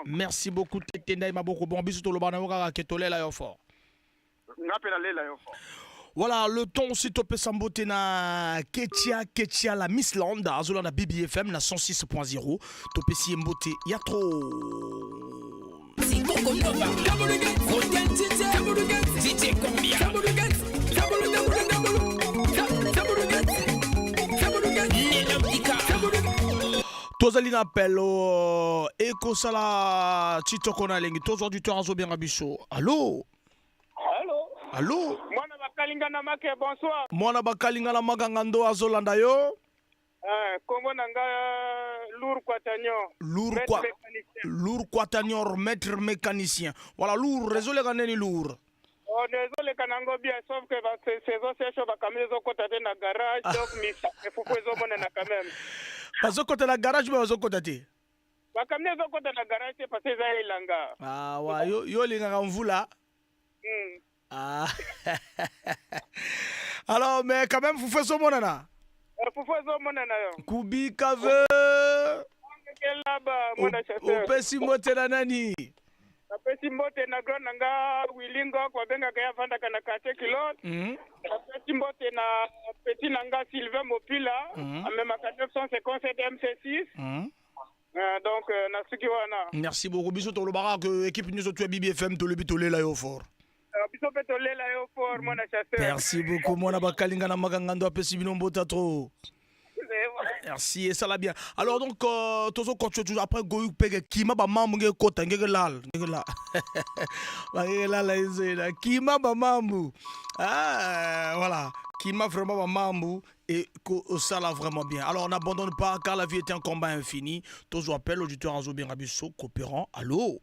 Merci beaucoup Teddy Tendai maboko bon biso to lobana waka ketolela yo fort. Ngapela lela yo fort. Voilà, le ton aussi topé samboté na Ketia la Miss Land azolana BBFM na 106.0 topé si mboté ya trop. Tozali na appel Eko Sala Titoko na lengi tous auditeurs Azoben Rabisso. Allô? Allô? Mwana bakalinga na make bonsoir. Mwana bakalinga na magangando azolanda yo? Kombo nanga Lour Quatagnon. Lour Quatagnon, maître mécanicien. Voilà, Lour, résolé kaneni Lour. Oh, désolé kanango bien, sauf que saison sèche bakamile zo kotate na garage, donc misa. Fufu zo mona na quand même. Bazo kote na garage mais bazo kotate. Bakamile zo kote na garage c'est parce que za ilanga. Ah wa yo linga mvula. Ah. Alors mais quand même Fufu zo mona na. Fufu zo mona na yo. Kubika ve. Là-bas, mon chasseur. Opesi mote na nani? Apesi mbote na grand nanga wilingo kwa benga kaya fanda kana kate kilot. Apesi mbote na petit nanga Sylvain Mopila. Amema 957 MC6. Donc nasuki wana. Merci beaucoup biso to lobara que équipe nous to BBFM to lebi to lela yo fort. Biso pe to lela yo fort mon chasseur. Merci beaucoup mona bakalinga na magangando apesi bino mbota trop. Merci et ça l'a bien. Alors donc tozo continue toujours après goyu pege kima ba mambu nge kota nge lal nge la. Ba nge la izela kima ba mambu. Ah voilà, kima vraiment ba mambu et ça l'a vraiment bien. Alors on n'abandonne pas car la vie est un combat infini. Tozo appelle auditeur Azoben Rabisso coopérant. Allô?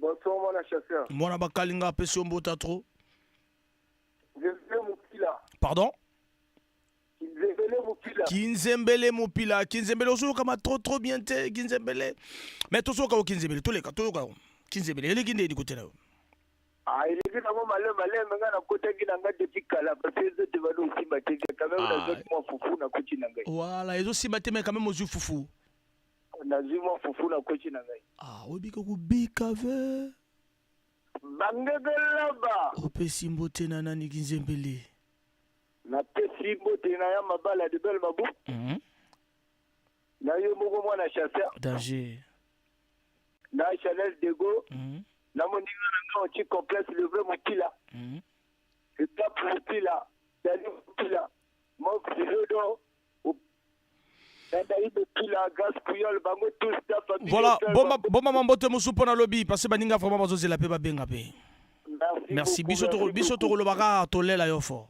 Bonsoir mon chasseur. Mona bakalinga apesi mbota trop. Pardon? Kinzembele Mopila, Kinzembele oso kama trop bien te Kinzembele. Mais toso ka Kinzembele tous les cas to ka Kinzembele ele kinde di côté là. Ah il est vraiment malin menga na côté kinanga depuis kala parce que tu vas aussi battre quand même na zot mo fufu na kochi na ngai. Voilà, ils aussi battre mais quand même ozu fufu. Na zimo fufu na kochi na ngai. Ah, obika ku bika ve. Bangela ba. Opesi mbote na nani Kinzembele. Na pesi mbote na ya mabala de belle mabu. Na yo moko mwana chasseur. Danger. Na Chanel de Go. Na moninga na ngao complexe le vrai Mopila. Et top Mopila. Dani Mopila. Mo Filodo. Voilà, bon mambote musupo na lobby parce que baninga vraiment bazozela pe babenga pe. Merci biso to lo baka to lela yo fort.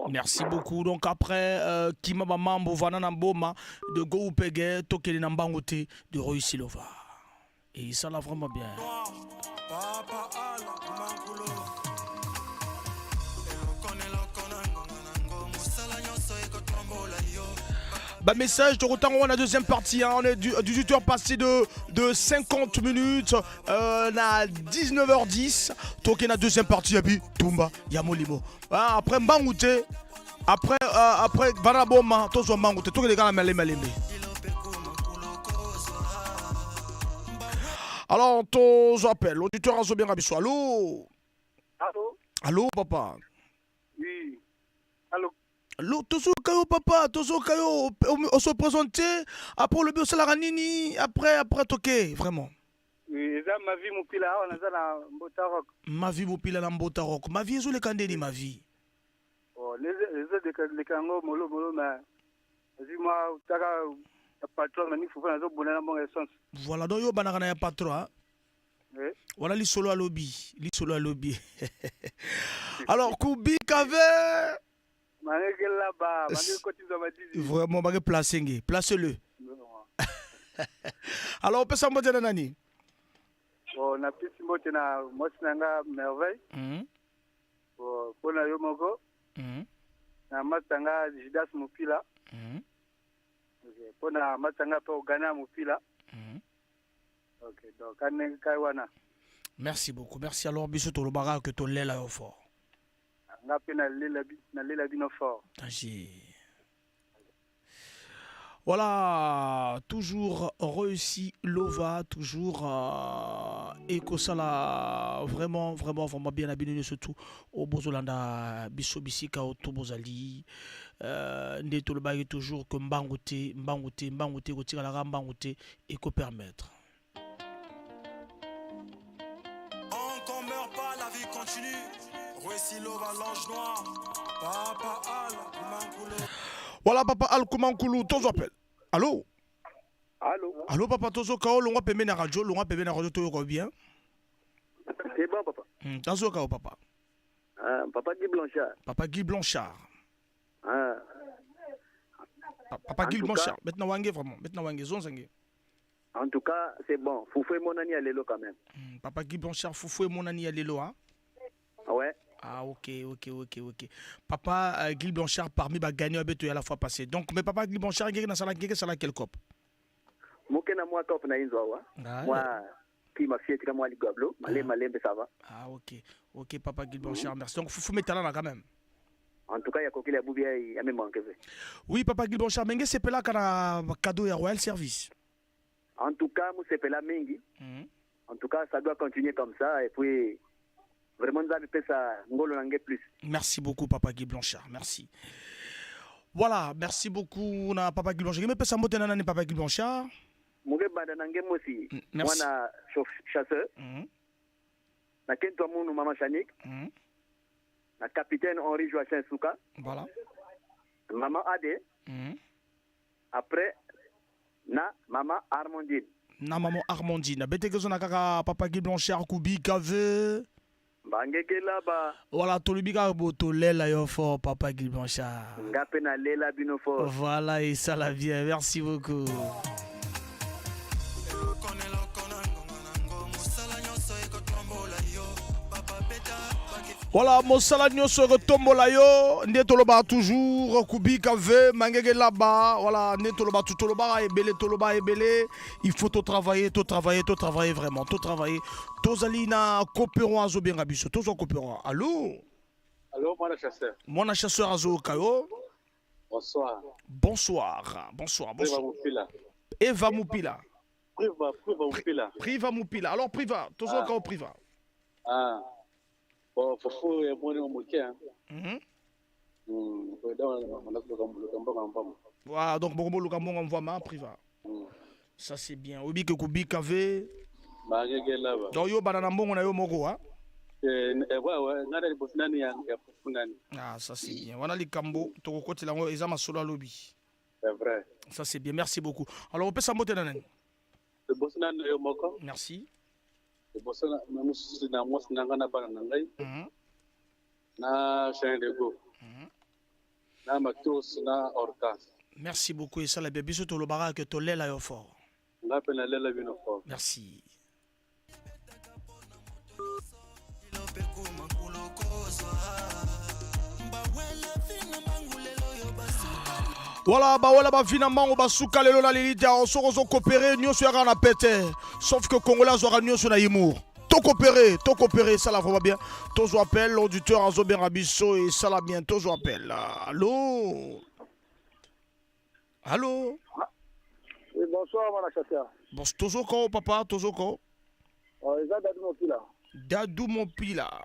Merci beaucoup. Donc après Kima Mambo Vanana Boma de Go Pege Tokele Nambangote de Roy Silova. Et ça l'a vraiment bien. Bah message de retour on a deuxième partie hein. On est 18h passé de 50 minutes na 19h10 toke na deuxième partie yabi Tumba Yamolimo ah, après Mbangute après Vanaboma tozo Mbangute toke les gars malembe. Alors tozo appelle l'auditeur Azoben Rabisso. Allô papa. Oui. Allô Tozo Kayo papa, Tozo Kayo, on se présenter après le bio Salaranini, après toqué, vraiment. Oui, ça ma vie Moupila, on a ça dans Mbotarok. Ma vie Moupila dans Mbotarok. Ma vie, les candidats, ma vie. Oh, les Kango, Molo, mais dis-moi, tu as patron, mais il faut faire un bon essence. Voilà, donc yo banana ya patron, hein. Oui. Voilà les solo à lobby, Alors, Koubi Kave. Vraiment, on va placer, place-le. Alors, on peut s'en mettre dans Nani. On a pu se mettre dans Mosnanga merveille. Pour la Yomogo. Na Matanga Jidas Mupila. Pour la Matanga pour Ghana Mupila. Ok, donc, Kaiwana. Merci beaucoup. Merci alors, Bissot Tolobara, que tu l'es là au fort. Voilà, toujours réussi Lova, toujours Ekosala, vraiment bien habillé surtout au Bozolanda, Bissobisika, au Tobozali, Ndetolobagi toujours que Mbangote, retire la Mbangote et qu'on permettre. On ne meurt pas, la vie continue. Lova, l'ange noir. Papa Al Koumankoulou. Voilà, Papa Al Koumankoulou, Tozo appelle. Allô? Allô, Papa Tozo Kao, l'on va payer la radio, Tozo bien. C'est bon, Papa. Tozo Kao, Papa. Papa Guy Blanchard. Papa Guy Blanchard. Papa Guy Blanchard. Maintenant, Wangé, vraiment. Maintenant, Wangé, Zonzangé. En tout cas, c'est bon. Foufou et mon ami à l'élo quand même. Papa Guy Blanchard, Foufou et mon ami à l'élo, hein? Ouais. Ah, ok. Papa Guy Blanchard, parmi les gagnants, à la fois passé. Donc, mais Papa Guy Blanchard, il y a quel cop? Mokena moi cop na inzoa. Moi, qui m'a fait moi li goblo, malé ça va. Ah, ok, Papa Guy Blanchard, merci. Donc, faut mettre là quand même. En tout cas, il y a coquille à boubia, il y a même manqué. Oui, Papa Guy Blanchard, mais c'est là qu'on a cadeau et Royal Service. En tout cas, moi, c'est là Mengi. En tout cas, ça doit continuer comme ça. Et puis, vraiment, nous avons fait ça, plus. Merci beaucoup, Papa Guy Blanchard. Merci. Voilà, merci beaucoup, Papa Guy Blanchard. Mais ça m'a Papa Guy Blanchard. Merci. Moi, je chasseur. Na Kento Mounou Maman Chanik. Na capitaine Henri Joachim Souka. Voilà. Maman Ade. Après, na Maman Armandine. Na Maman Armandine. Bete que kaka Papa Guy Blanchard Koubi Kave. Bangeke là-bas. Voilà, Tolubika Boto Lela Yofo, Papa Guy Blanchard. Ngapena Lela Binofo. Voilà, et ça la vient. Merci beaucoup. Voilà, Mosala Nyonso retombola yo, Netoloba toujours, Kubi Kave, Mangege là-bas, voilà, Netoloba tout Toloba ebele, il faut tout travailler vraiment, tout travailler. Tozalina coopérons azo bien rabiso, tozo coopérons. Allô? Allô, mon chasseur. Mon chasseur azo Kayo. Bonsoir. Bonsoir. Eva Moupila. Priva Moupila. Alors Priva, tozo Kayo Priva. Ah. Bon, Fofo est bon au Moukia. Voilà, donc Bobo Lukambo envoie ma Priva. Ça c'est bien. Obi que Kubi Kave. Donc yo banana mbongo na yo moko hein. Ah ça c'est bien. Wana likambo to côté là eza masolo lobby. C'est vrai. Ça c'est bien. Merci beaucoup. Alors on peut s'amoter nanen. Merci. Merci beaucoup et ça la bébé sur le barak que tu l'es là fort. Merci. Voilà, finalement, on va souka lelo na lilita, on se coopérer, nous sommes en pété. Sauf que Congolais aura nous sur l'amour. Tout coopérer, ça la va bien. Tous appel l'auditeur en Zobé Rabisso et ça la bien, tous appel. Allô? Allô? Oui, bonsoir, mon chasseur. Bon, toujours quand, papa, toujours quand? Dadou Mopila. Dadou Mopila.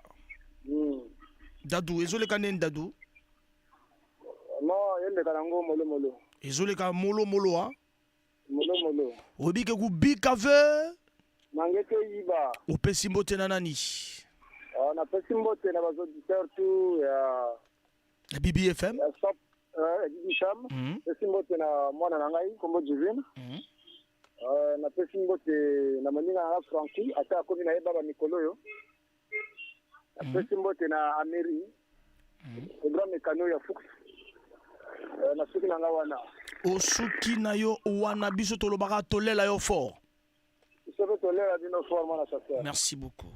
Dadou, est-ce que Dadou? Non, Non, yende karango molo molo. Ezoleka molo molo ha. Molo molo. Obike ku bikave. Mangete yiba. Opesi mbote na nani? Na pesi mbote na bazauditeur tu ya BBFM. Ya stop BBFM. Pesi mbote na mwana na ngai kombo Divine. Na pesi mbote na maninga na Frankie ata akomi na yeba ba mikolo yo. Na pesi mbote na Ameri. Grand mécano ya Fuchs. Na suki na nga wana. Osuki na yo wana biso tolobaka tolela yo fort. Biso tolela bino fort mwana chasseur. Merci beaucoup.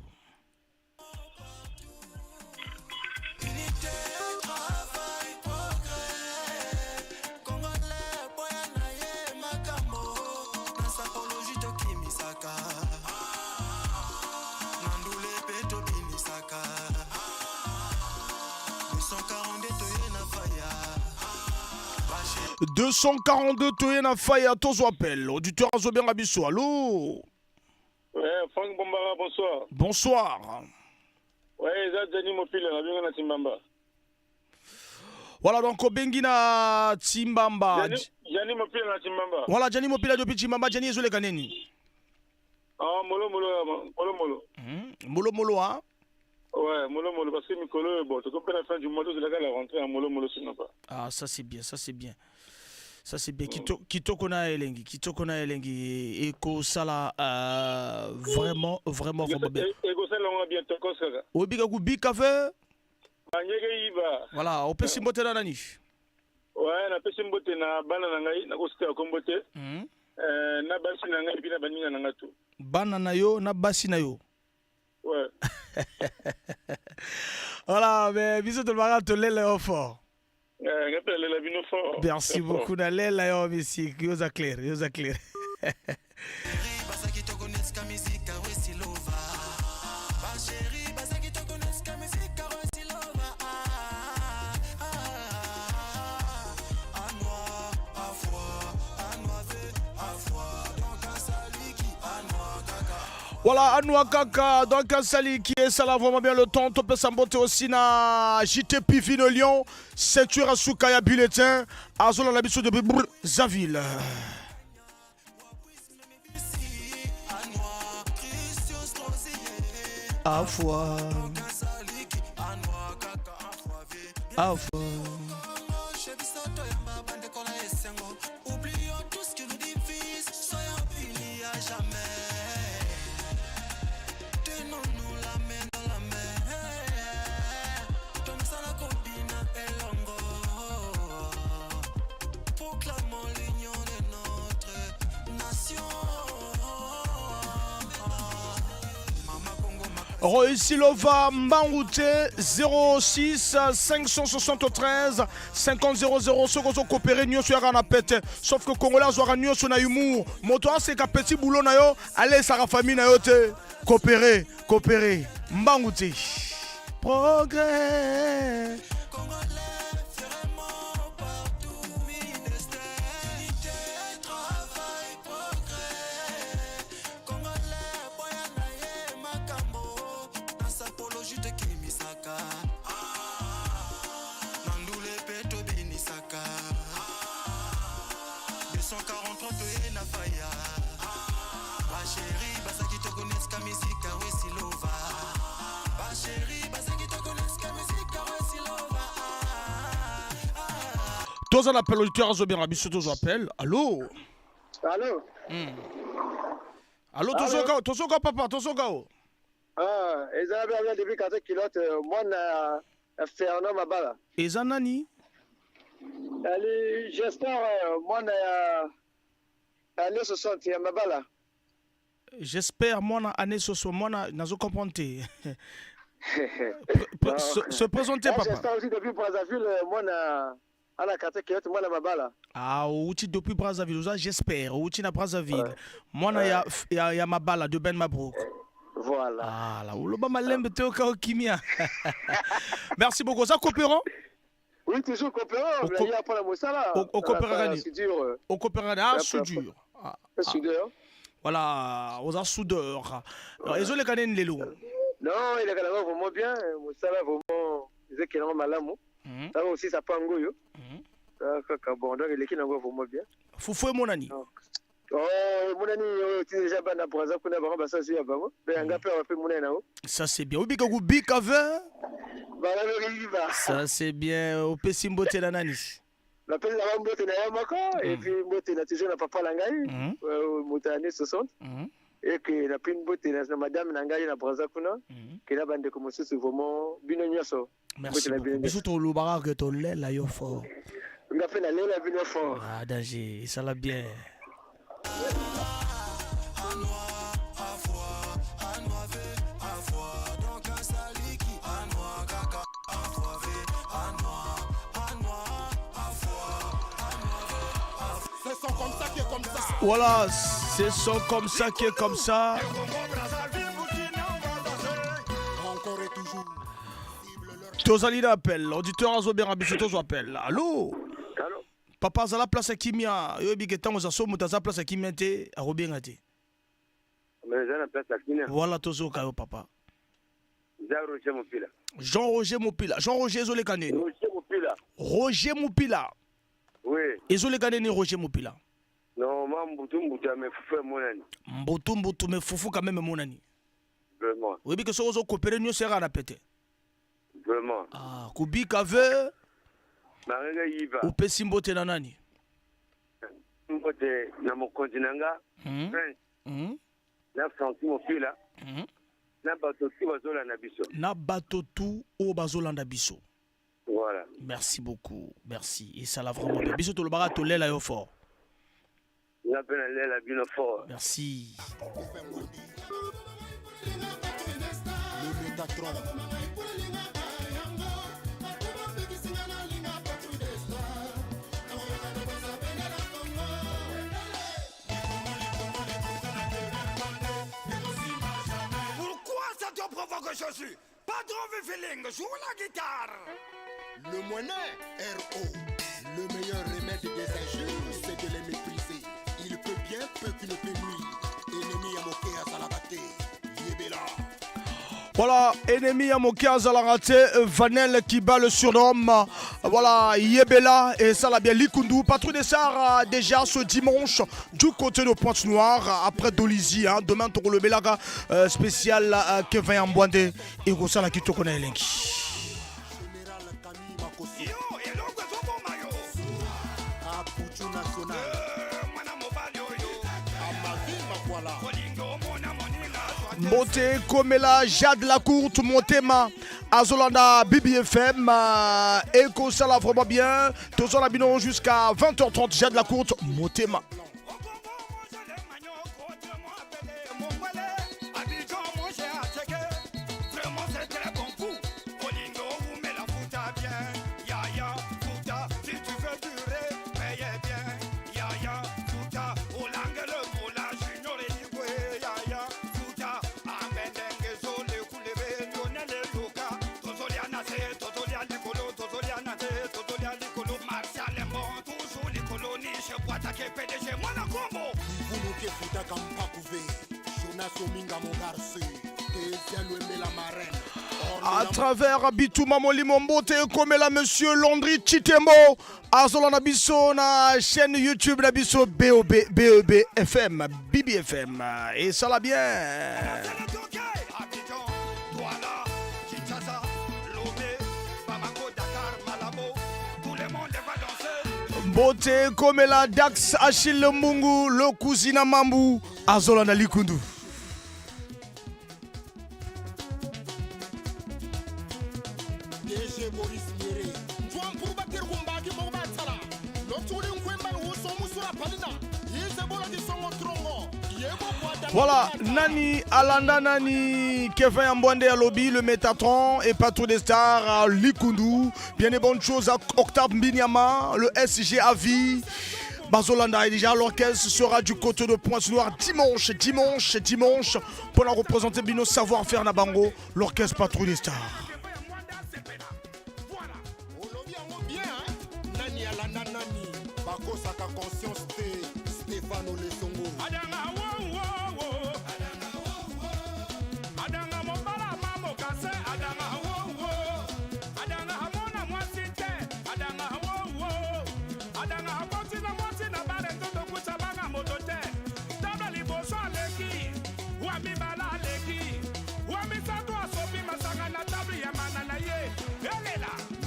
« 242 Toyena Faya, Tozo appel. Auditeur Azoben Rabisso, allô? Ouais, Franck Bombara, bonsoir. Bonsoir. Ouais, ça, Gianni Mopile, on a bien na Timbamba. Voilà, donc, Bengina Timbamba. Gianni Mopile na Timbamba. Voilà, Gianni Mopile depuis Timbamba, Gianni Ezole Kaneni. Ah, Molo Molo, Molo Molo. Molo Molo, hein? Ouais, Molo Molo, parce que Mikolo, bon, tu comprends la fin du mois, tu la rentrée à Molo Molo, sinon pas. Ah, ça c'est bien, ça c'est bien. Ça c'est bien. Kitoko na elengi, Eko sala vraiment bien. Eko sala on a bien toko sala. Obiga ku bikafe. Banyege iba. Voilà, opesi mbote na nani? Ouais, na pesi mbote na bana na ngai, na kosika kombote. Na basi na ngai bina baninga na ngatu. Bana na yo na basi na yo. Ouais. Voilà, mais biso to baka to lele fort. Merci beaucoup Nalela yo misi yoza clair Voilà, Anoua Kaka, donc Sali qui est ça là vraiment bien le temps. Topé Sambote aussi na JTP Vino Lyon, ceinture à Soukaya Bulletin, Azola l'habitude de Zaville. À foi. À foi. Roisilova Mbangoute 06 573 50 00 Sokozo coopérer nyo sur na pete sauf que Congolais zoara nyo sur na humour moto c'est ka petit boulot na yo aller sa famille na yo te coopérer Mbangoute progrès Tous en appel auditeur Azobien Rabisso, tous appel. Allô? Allô? Allô, Tosoka papa, Tosoka. Ah, ezala bien depuis 4 kilotes, moi na Fernand Mabala. Ezanani? Ali, j'espère moi na année 60 ya Mabala. J'espère moi na année 60 moi na nazo comprendre. Se présenter papa. J'espère aussi depuis Brazzaville moi na ala 4 kilotes moi na Mabala. Ah, outi depuis Brazzaville, j'espère. Outi na Brazzaville. Moi na ya Mabala de Ben Mabrouk. Voilà. Ah, là, où le bas malembe te au kimia. Merci beaucoup. Ça coopérant? Oui, toujours coopérant. Il y a pas la moussala. Au coopérant. Au coopérant. Ah, soudure. Soudeur. Voilà, aux soudeurs. Alors, ils ont les canines les loups. Non, il est vraiment bien. Moussala vraiment. Ils ont vraiment malamu. Ça aussi, ça pas un goût. Kaka, bon, donc il est qui n'a pas vraiment bien. Foufou et mon ami. Oh, mon ami, tu es déjà pas dans pour ça qu'on a vraiment ça sur avant. Ben, on a peur un peu mon ami. Ça c'est bien. Obi kagu big ave. Ça c'est bien. Au Pessimbo Tenanani. La pelle la mbote na yamako et puis mbote na toujours na papa langai mutane 60 et que la pine mbote na madame langai na braza kuna que la bande comme ça c'est vraiment bino nyoso. Merci beaucoup. Bisous to lubara que to le la yo fort. On a fait la le la bino fort. Ah danger, ça l'a bien. Voilà, c'est son comme ça qui est comme ça. Tozali appelle, auditeur Azobera Bichoto appelle. Allô? Allô? Papa za la place à Kimia, yo bi ketango za somo ta za place à Kimia te a Robenga te. Mais za la place à Kimia. Voilà tozo kayo papa. Jean-Roger Mopila. Jean-Roger Mopila. Jean-Roger Ezole Kanene. Roger Mopila. Roger Mopila. Oui. Ezole Kanene Roger Mopila. Non, moi Mbutu mais Foufou mon ami. Mbutu mais Foufou quand même mon ami. Vraiment. Oui, parce que ça coopérer nous sera na pété. Vraiment. Ah, kubi kave. Marega Yiva. Ou Pessimbo Tenanani. Mbote na mokontinanga. France. Na France Mopila. Na bato tu bazola na biso. Na bato tu o bazola na biso. Voilà. Merci beaucoup. Merci. Et ça l'a vraiment bien. Biso to le baga to lela yo fort. Na pena lela bino fort. Merci. Le Métatron. Que je suis patron feeling, joue la guitare. Le monnaie RO, le meilleur remède des injures, c'est de les mépriser. Il peut bien, peu qu'il ne peut nuire. Ennemi à moquer à Salabate, Yébela. Voilà, ennemi à moquer à Salabate, Vanel qui bat le surnomme. Voilà, Yébela et Salabia Likundu. Patrouille des Sars déjà ce dimanche du côté de Pointe-Noire, après Dolizy. Hein. Demain, tu le Belaga spécial Kevin Ambwande et Gosala qui te connaît, Lenki. Moté Komela Jade Lacourte Montema Azolanda BBFM Eko ça l'a vraiment bien. Tous en binon jusqu'à 20h30 Jade Lacourte Montema. À travers Bitouma Molimombote comme la monsieur Landry Chitembo Azola Nabiso na chaîne YouTube Nabiso BEB FM BBFM et ça l'a bien. Beauté comme la Dax Achille Mungu le cousin Mambu Azola na Likundu. Voilà, Nani, Alanda Nani, Kevin Ambwande à lobby, le Métatron et Patrouille des Stars, Likundu. Bien des bonnes choses à Octave Mbinyama, le SG à vie. Bazolanda et déjà l'orchestre sera du côté de Pointe-Noire dimanche pour la représenter Bino savoir-faire Nabango, l'orchestre Patrouille des Stars.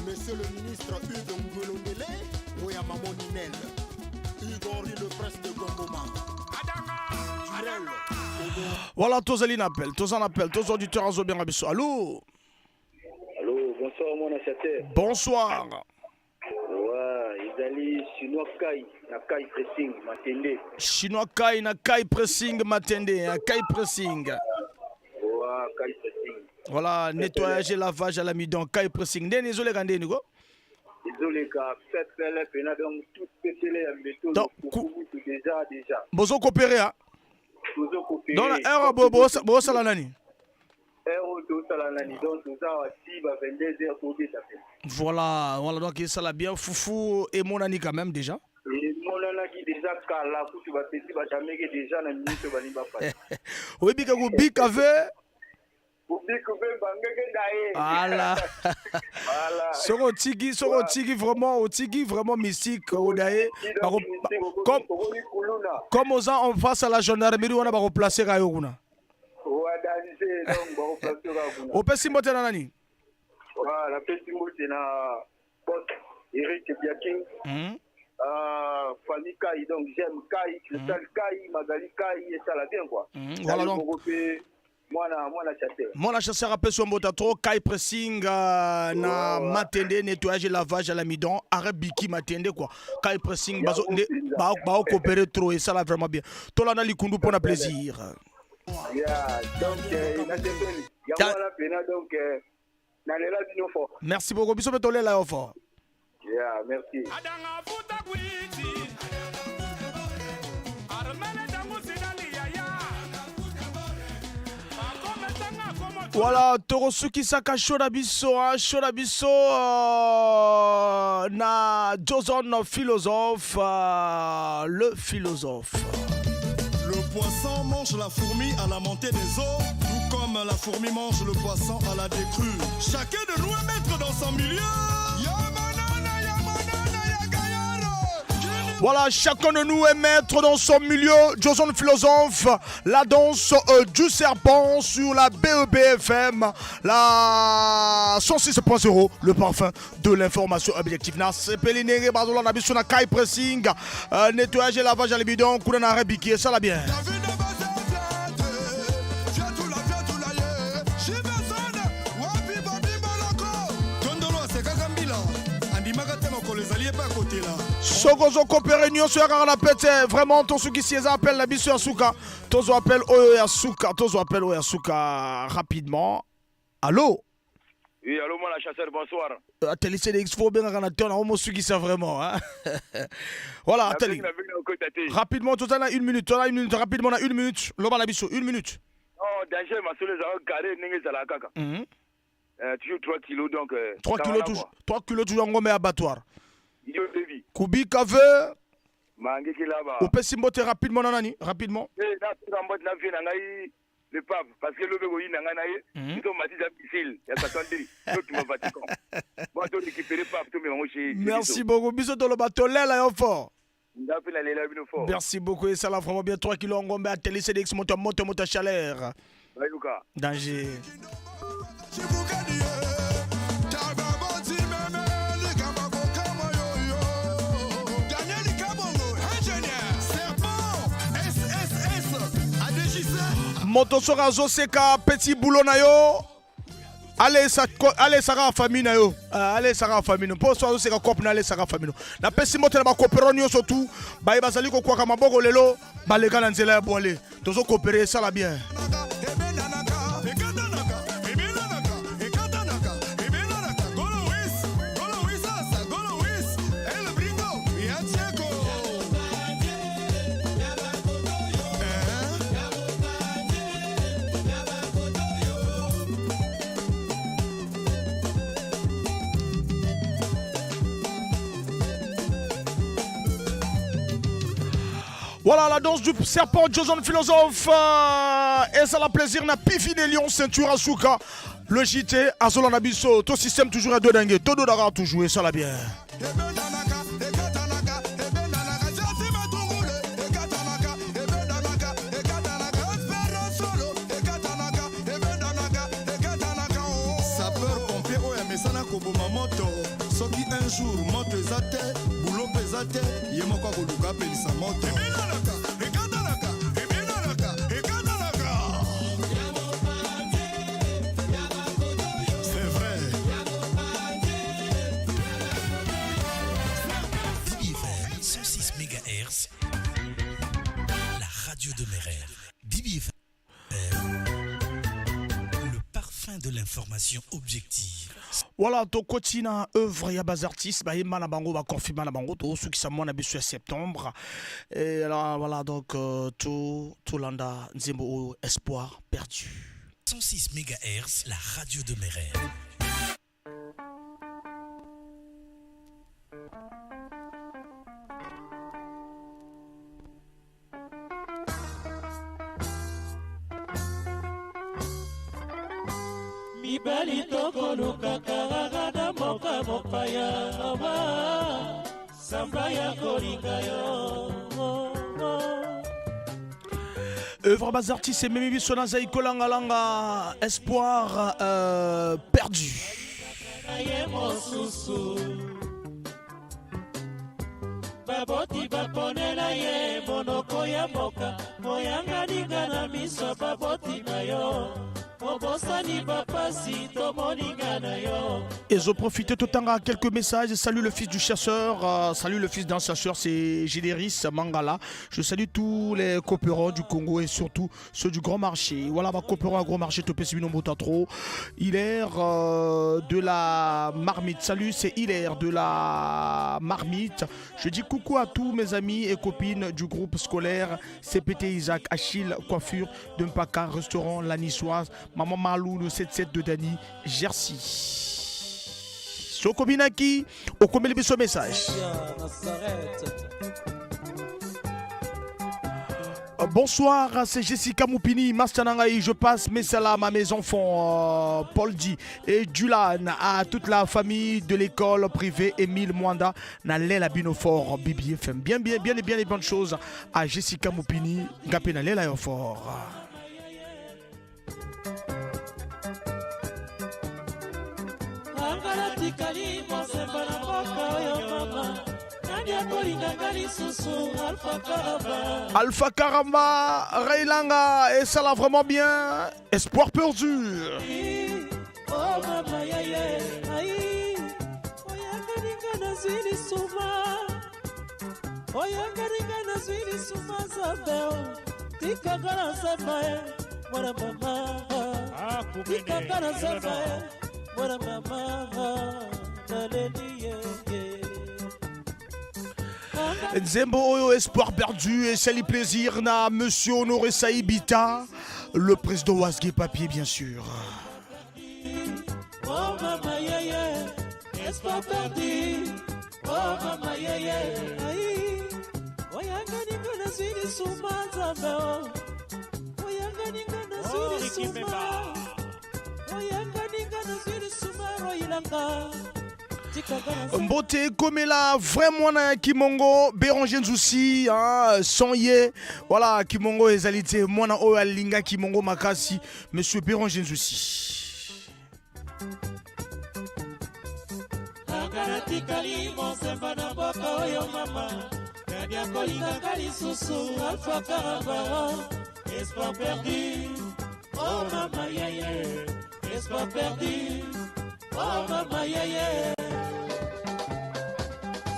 Monsieur le ministre Hugues Ngolondele, Oya Mamon Ninel, Hugues Henri le prince de Gongoma. Voilà, tous les appels, tous en appel, tous auditeurs en Zobien Rabisso. Allô? Allô, bonsoir mon acheteur. Bonsoir. Ouais, Isali, Chinois Kai, na Kai Pressing, Matende. Chinois Kai, na Kai Pressing, Matende, Kai Pressing. Ouais, Kai Pressing. Voilà, nettoyage et lavage à l'amidon, Kai Pressing. Désolé, Gandé, Nigo. Désolé, car Pépele, Pénadon, tout pétélé, méthode, déjà. Bozo coopéré, hein? Bozo coopéré. Dans la heure, Bozo Salanani. Voilà, voilà, donc ça l'a bien foufou et mon ami quand même déjà. Et mon ami déjà car la tu vas petit va jamais déjà na minute va ni ba pas. Oui, bika go bika ve. Bika ve bangeke dae. Voilà. Voilà. Soro tigi vraiment mystique au dae. Comme aux gens en face à la gendarmerie on a pas replacer kayo kuna. Au Pessimbo tena nani? La Pessimbo tena pote Eric Biaking. Fanny Kai, donc j'aime Kai, Cristal Kai, Magali Kai, et ça la bien quoi. Voilà donc. Moi la chasseur. Moi la chasseur appelle son mot trop Kai Pressing na matende nettoyage et lavage à l'amidon, arrêt biki matende quoi. Kai Pressing ba coopérer trop et ça la vraiment bien. Tola na likundu pour na plaisir. Merci beaucoup. Bisous betolé là au fort. Merci. Voilà, Torosuki Saka Shodabiso na Joson philosophe, le philosophe. Le poisson mange la fourmi à la montée des eaux, tout comme la fourmi mange le poisson à la décrue. Chacun de nous est maître dans son milieu. Voilà, chacun de nous est maître dans son milieu. Joson philosophe, la danse du serpent sur la BEBFM, la 106.0, le parfum de l'information objective. Na sepelinere bazola na biso na Kai Pressing, nettoyage et lavage à l'ébidon, kuna na rebiki, ça la bien. Sogozo coopéré nyonso yaka na pete vraiment tozo qui sieza appelle la biso yasuka tozo appelle oyo yasuka rapidement. Allô? Oui, allô moi la chasseur, bonsoir. Atelier CDX faut bien kana tona homo suki ça vraiment hein. Voilà, atelier. Rapidement tout à une minute, rapidement na 1 minute. Loba la biso 1 minute. Oh, danger ma sole za carré ningi za la kaka. Toujours 3 kilos donc 3 kilos toujours ngombe abattoir. Kubi Kave Mangeki là-bas. Au Pessimbo rapidement nanani, rapidement. Le pape, parce que le bégoï n'a pas eu, ils ont mati difficile. Il y a 70, tu m'as Vatican. Moi, je vais récupérer le pape, tu m'as. Merci beaucoup. Bisous dans le bateau, là, au fort. Merci beaucoup. Et ça, là, vraiment bien 3 kilos en gombe à télé, CDX, monte chaleur. Danger. Moto Sorazo Seka petit boulot na yo. Allez Sara famille na yo. Allez Sara famille. Po Sorazo Seka cop na allez Sara famille. Na pesi moto na ba coopérer surtout. Ba ibazali ko kwa kama boko lelo ba lega na nzela ya boale. Tozo coopérer ça la bien. Voilà la danse du serpent Joson philosophe. Et ça la plaisir na pifi des lions ceinture Asuka. Le JT Azola Nabiso. Ton système toujours à deux dingue. Todo dara toujours et ça la bien. radio de mes rêves. Bibi FM. Le parfum de l'information objective. Voilà, to kotina œuvre ya bas artistes ba yema na bango ba confirmer na bango to ceux qui sont na biso septembre. Et là voilà donc tout landa nzembo espoir perdu. 106 MHz, la radio de mes rêves. Mibali tokoluka karagada moka mopaya oma samba ya kolinga yo. Œuvre bas artistes et Mimi Bissona Zaïko Langalanga espoir perdu. Baboti baponela ye monoko ya moka moyanga ningana miso baboti na yo. Et je profite tout le temps à quelques messages. Salut le fils du chasseur, salut le fils d'un chasseur, c'est Généris Mangala. Je salue tous les coopérants du Congo et surtout ceux du Grand Marché. Voilà, ma coopérant à Grand Marché, Topé Sibino Motatro. Hilaire de la Marmite. Salut, c'est Hilaire de la Marmite. Je dis coucou à tous mes amis et copines du groupe scolaire CPT Isaac Achille Coiffure de Mpaka, restaurant La Niçoise. Maman Malou, le 77 de Dani, Jersey. Sokobinaki, au combien de message. Bonsoir, c'est Jessica Moupini, Mastanangaï. Je passe mes salam à mes enfants, Paul Di et Dulan, à toute la famille de l'école privée Émile Mwanda, Nalela Binofort, Bibi FM. Bien les bonnes choses à Jessica Moupini, Gapé Nalela Yofort. Alpha Karamba, Raylanga, et ça l'a vraiment bien. Espoir perdu. Nzembo Oyo, espoir perdu, et c'est le plaisir na Monsieur Honoré Saïbita, le président Wasgé Papier bien sûr. Oh maman yeye, espoir perdu. Oh maman yeye, aïe. Oyanga ninga na zili sumanza beo. Oyanga ninga na zili suma. Oyanga ninga na zili suma roilanga. Mbote Komela, vraiment na Kimongo, Béranger Nzousi, Sanye, voilà, Kimongo ezalité, Mwana Oya Linga Kimongo Makasi, Monsieur Béranger Nzousi. Espoir perdu, oh maman yeye, espoir perdu, oh maman yeye.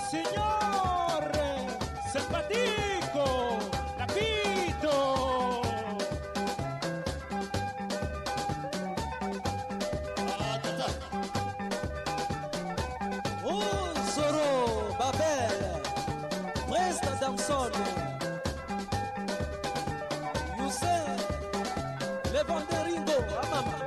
Signore, simpatico, capito. Oh, Zoro, Babel, Presta Damson, Youssef, Levante Ringo, Amama.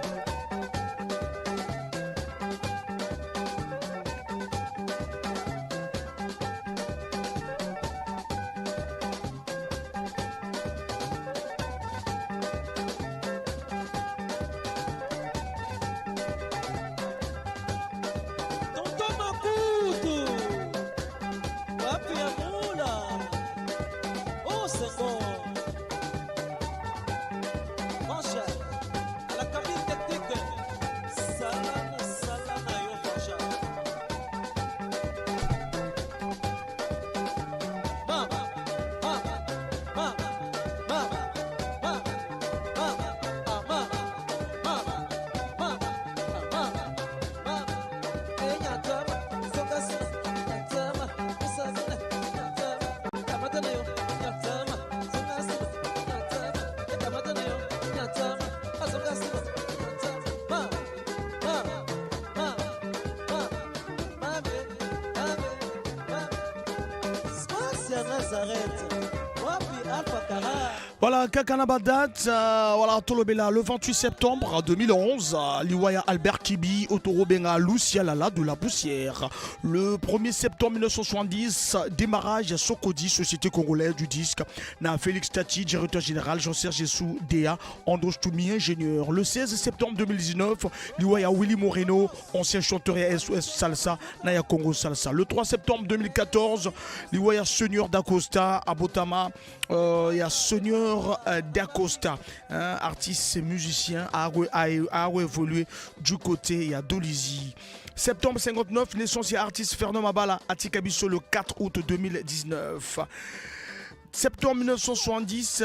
Voilà, Kakanabadat, voilà, Tolobela, le 28 septembre 2011, Liwaya Albert Kibi, Otorobenga, Lucia Lala de la Poussière. Le 1er septembre 1970, démarrage Sokodi, Société Congolaise du Disque, na Félix Tati, directeur général, Jean-Serge Jessou, DA, Andos Toumi, ingénieur. Le 16 septembre 2019, Liwaya Willy Moreno, ancien chanteur et SOS Salsa, Naya Congo Salsa. Le 3 septembre 2014, Liwaya Seigneur d'Acosta, à Botama, il y a Seigneur d'Acosta, artiste et musicien, a évolué du côté, il y a Dolizy. Septembre 59, naissance et artiste Fernand Mabala à Tikabiso le 4 août 2019. Septembre 1970,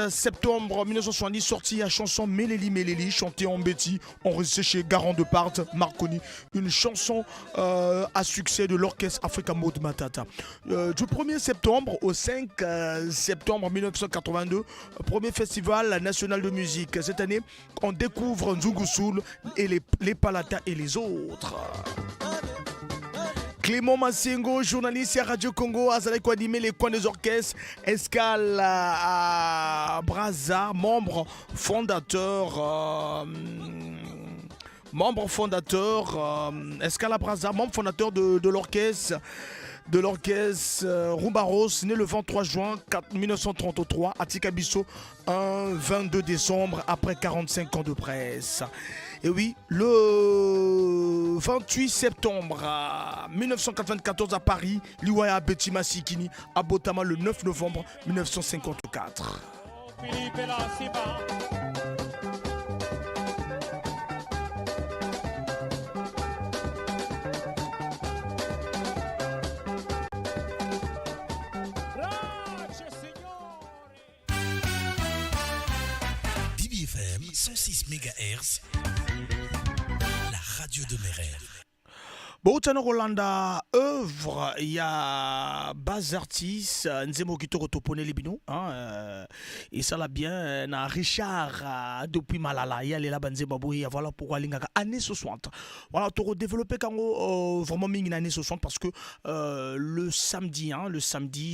sortie à chanson Meleli Meleli, chantée en Betty, enregistrée chez Garand de Part, Marconi, une chanson à succès de l'orchestre Africa Mode Matata. Du 1er septembre au 5 septembre 1982, premier festival national de musique. Cette année, on découvre Nzungu Soul et les Palata et les autres. Clément Massengo, journaliste à Radio Congo, a animé les coins des orchestres, escale à Brazza, membre fondateur, escale à Brazza, membre fondateur de l'orchestre. Rumbaros, né le 23 juin 1933 à Tikabiso, un 22 décembre après 45 ans de presse. Et oui, le 28 septembre 1994 à Paris, Liwaya Betty Massikini à Botama le 9 novembre 1954. DBFM 106 MHz, la radio de mes rêves. Boutano Rolanda, œuvre, il y a bas artiste, Nzemo Kitoko Topone Libino, et ça l'a bien, na Richard, depuis Malala, il y a les Labanze Baboui, voilà pourquoi l'ingaka, années 60. Voilà, tu redéveloppé vraiment ming années 60 parce que le samedi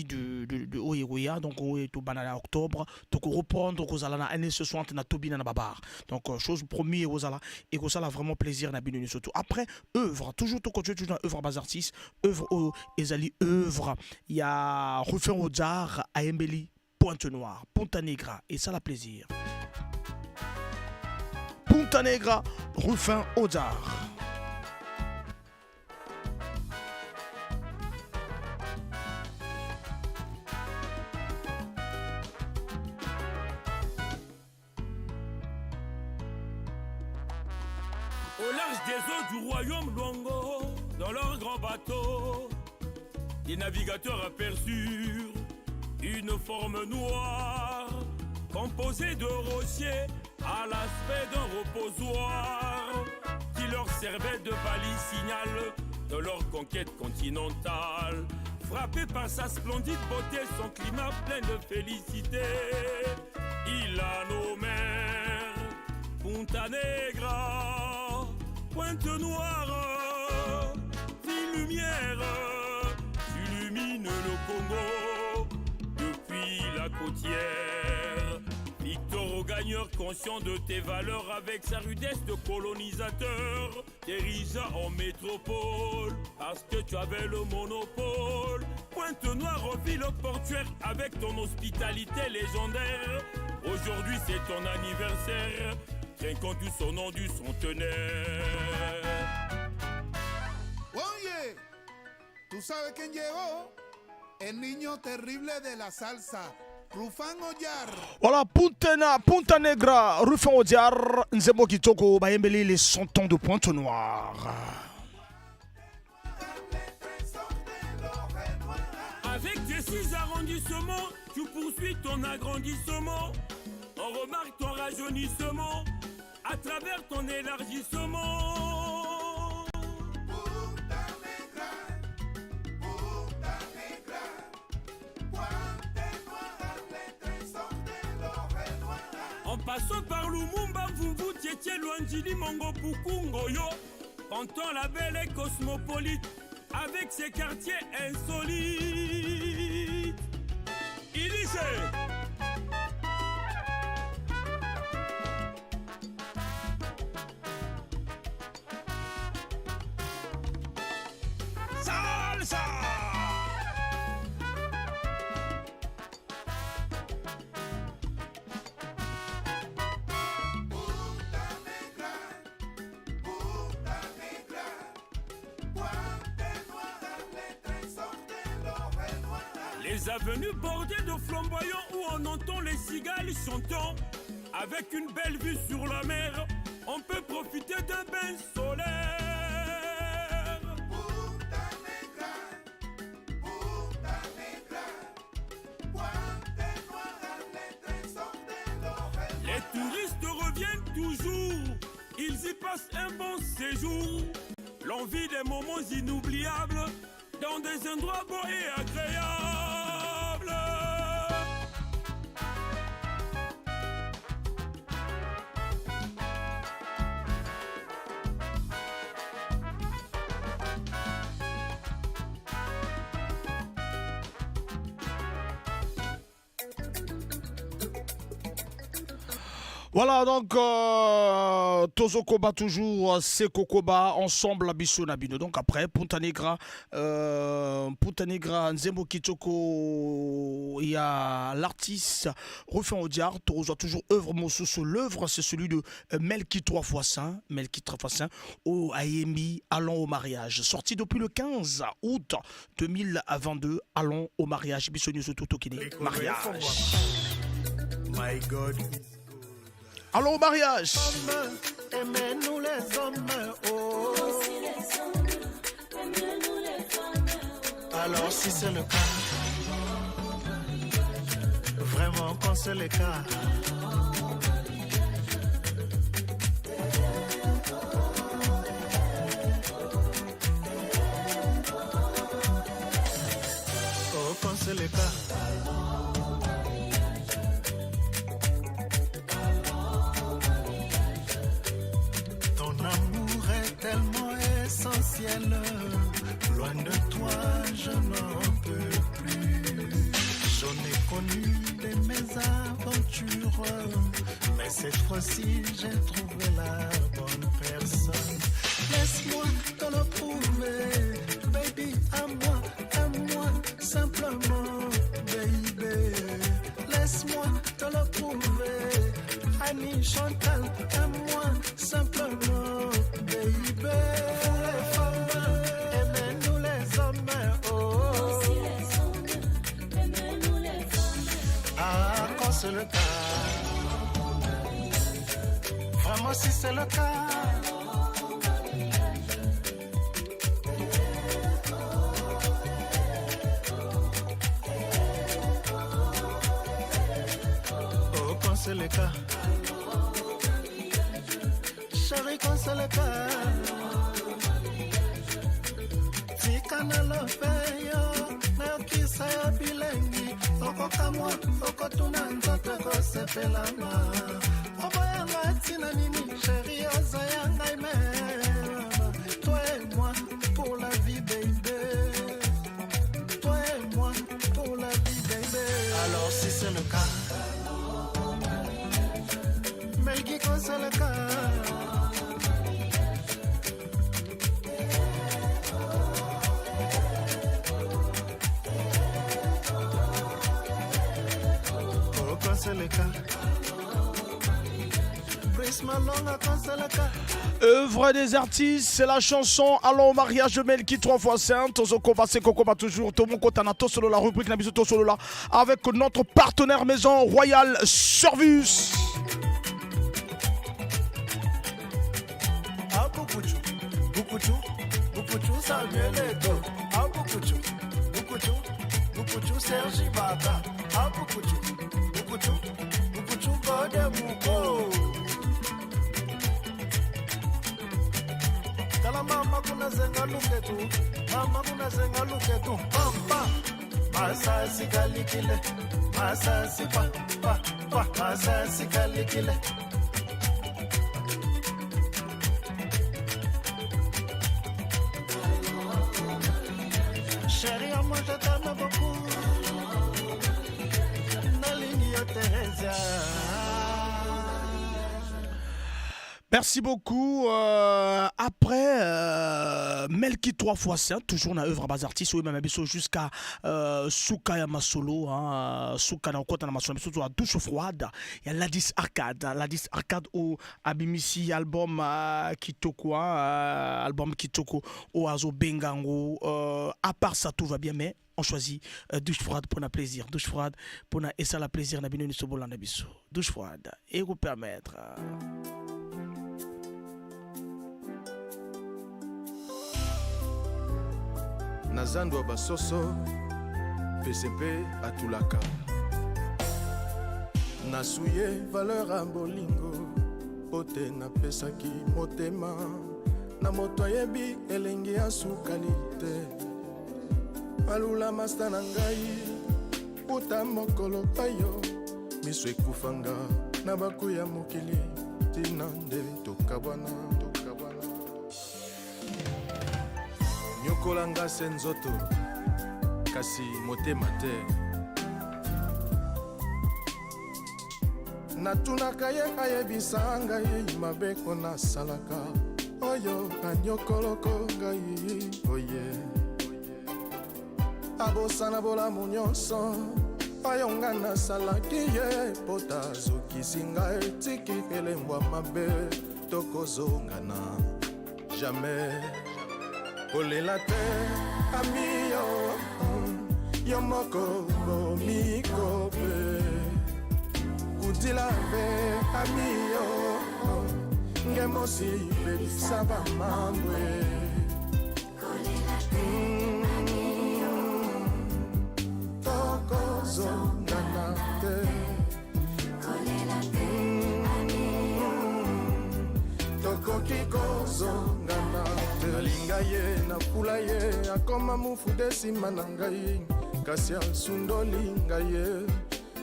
de Oyeroya, donc on est au banana octobre, donc on reprend, donc aux alana années 60, na Tobina na Babar. Donc, chose première aux ala, et que ça a vraiment plaisir na Bino surtout. Après, œuvre, toujours continuer toujours dans œuvre bas artiste, œuvre au Ezali, œuvre, il y a Rufin Ozar à Embeli, Pointe Noire, Punta Negra, et ça la plaisir. Punta Negra, Rufin Ozar. Au large des eaux du royaume Luango, dans leur grand bateau, les navigateurs aperçurent une forme noire, composée de rochers à l'aspect d'un reposoir, qui leur servait de balise signal de leur conquête continentale. Frappé par sa splendide beauté, son climat plein de félicité, il a nommé Punta Negra, Pointe Noire, ville lumière, illumine le Congo depuis la côtière. Victor au gagneur, conscient de tes valeurs, avec sa rudesse de colonisateur, t'érigea en métropole parce que tu avais le monopole. Pointe Noire, ville portuaire, avec ton hospitalité légendaire. Aujourd'hui c'est ton anniversaire, trinquons du son nom du centenaire. Oye, ¿tú sabes quién llegó? El niño terrible de la salsa, Rufin Ozar. Voilà, Punta Negra, Rufin Ozar, Nzemo Kitoko, Bayembeli, les 100 ans de Pointe Noire. Avec tes 6 arrondissements, tu poursuis ton agrandissement. On remarque ton rajeunissement à travers ton élargissement. Punta Negra, Pointe Noire, les trésors de l'or et noir. En passant par Lumumba, Vumbu, Tietie, Luanjili, Mongo, Pukungoyo, canton la belle et cosmopolite, avec ses quartiers insolites. Il disait ça. Les avenues bordées de flamboyants où on entend les cigales chantant. Avec une belle vue sur la mer, on peut profiter d'un bain solaire. Les touristes reviennent toujours, ils y passent un bon séjour. L'envie des moments inoubliables dans des endroits beaux et agréables. Voilà, donc, Tozo Koba toujours, Seko Koba, ensemble, Bisso Nabino. Donc après, Punta Negra, Nzembo Kitoko, il y a l'artiste Refin Odiar, Tozo toujours œuvre Mososo. L'œuvre, c'est celui de Melki 3x5, au Ayemi, Allons au mariage. Sorti depuis le 15 août 2022, Allons au mariage. Bisso Nyoso Totokini, mariage. My God. Allons au mariage. Aimez-nous les hommes, oh. Alors si c'est le cas, vraiment quand c'est le cas, oh quand c'est le cas. Loin de toi, je n'en peux plus. J'en ai connu de mes aventures, mais cette fois-ci, j'ai trouvé la bonne personne. Laisse-moi te le prouver, baby, à moi, simplement, baby. Laisse-moi te le prouver, Annie Chantal, à moi, simplement, baby. C'est le cas, vraiment si c'est le cas, oh quand c'est le cas, chérie quand c'est le cas, tikana lo feyo, neokisa ya bilengi. Okokamwa, okotuna nzoto kosepelama. Oboyanga tina nini, chérie ozayanga ime. Toi et moi, pour la vie, baby. Toi et moi, pour la vie, baby. Alors si c'est le cas, Melki quand c'est le cas, c'est le cas. Œuvre des artistes, c'est la chanson Allons au mariage de Melki 3x5. Tozo Koba, Seko Koba toujours. Tomo Kotana, Tosolo, la rubrique Nabiso Tosolo là. Avec notre partenaire maison Royal Service. Sergi Bata, Apukuchu, Gode Muko. Tala mama kuna zenga luketu, pampa. Masa sikalikile, masa sipa, masa sikalikile. Chérie, moi je t'aime beaucoup. Merci beaucoup. Après Melki 3 fois 5, toujours dans l'œuvre bas artiste, oui, même jusqu'à Souka ya Masolo, Souka na Okota na Masolo, surtout à Douche Froide, il y a Ladis Arcade au Abimisi, album Kitoko, album Kitoko, au Azo Bengango, à part ça tout va bien, mais on choisit douche froide pour un plaisir, douche froide pour un et ça la plaisir na bino ni sobola na biso, douche froide et vous permettre. Nazandwa basoso PCP atulaka nasuye valeur a bolingo pote na pesaki motema na moto ayebi elengi ya sukalite alula masta na ngai puta mokolo payo miso ekufanga na baku ya mokili tina nde tokabwana nyokolanga se nzoto kasi motema te natunaka ye ayebisa ngai mabeko nasalaka oyo anyokoloko ngai oye abosana bolamu nyonso oyo nga nasalaki ye po tazokisi ngai tiki elembwa mabe tokozongana jamais kolela te ami yo moko bomikope kudila be ami yo ngemosi belisa bamambwe tokozongana te tokoki kozongana te nalinga ye napula ye akoma mufude nsima na ngai kasi asundoli ngai ye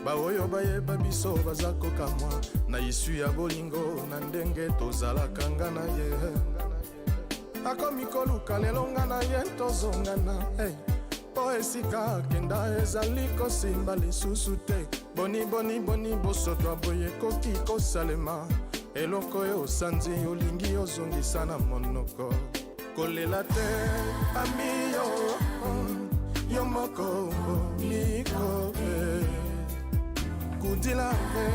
baoyo bayeba biso baza kokamwa na isu ya bolingo na ndenge tozalaka nga na ye akomi koluka lelo nga na ye tozongana po esika akenda ezali kosimba lisusu te boni bosoto aboye koki kosalema eloko oyo osanzi olingi ozongisa na monoko kolela te ami yo moko bomikope kudila te.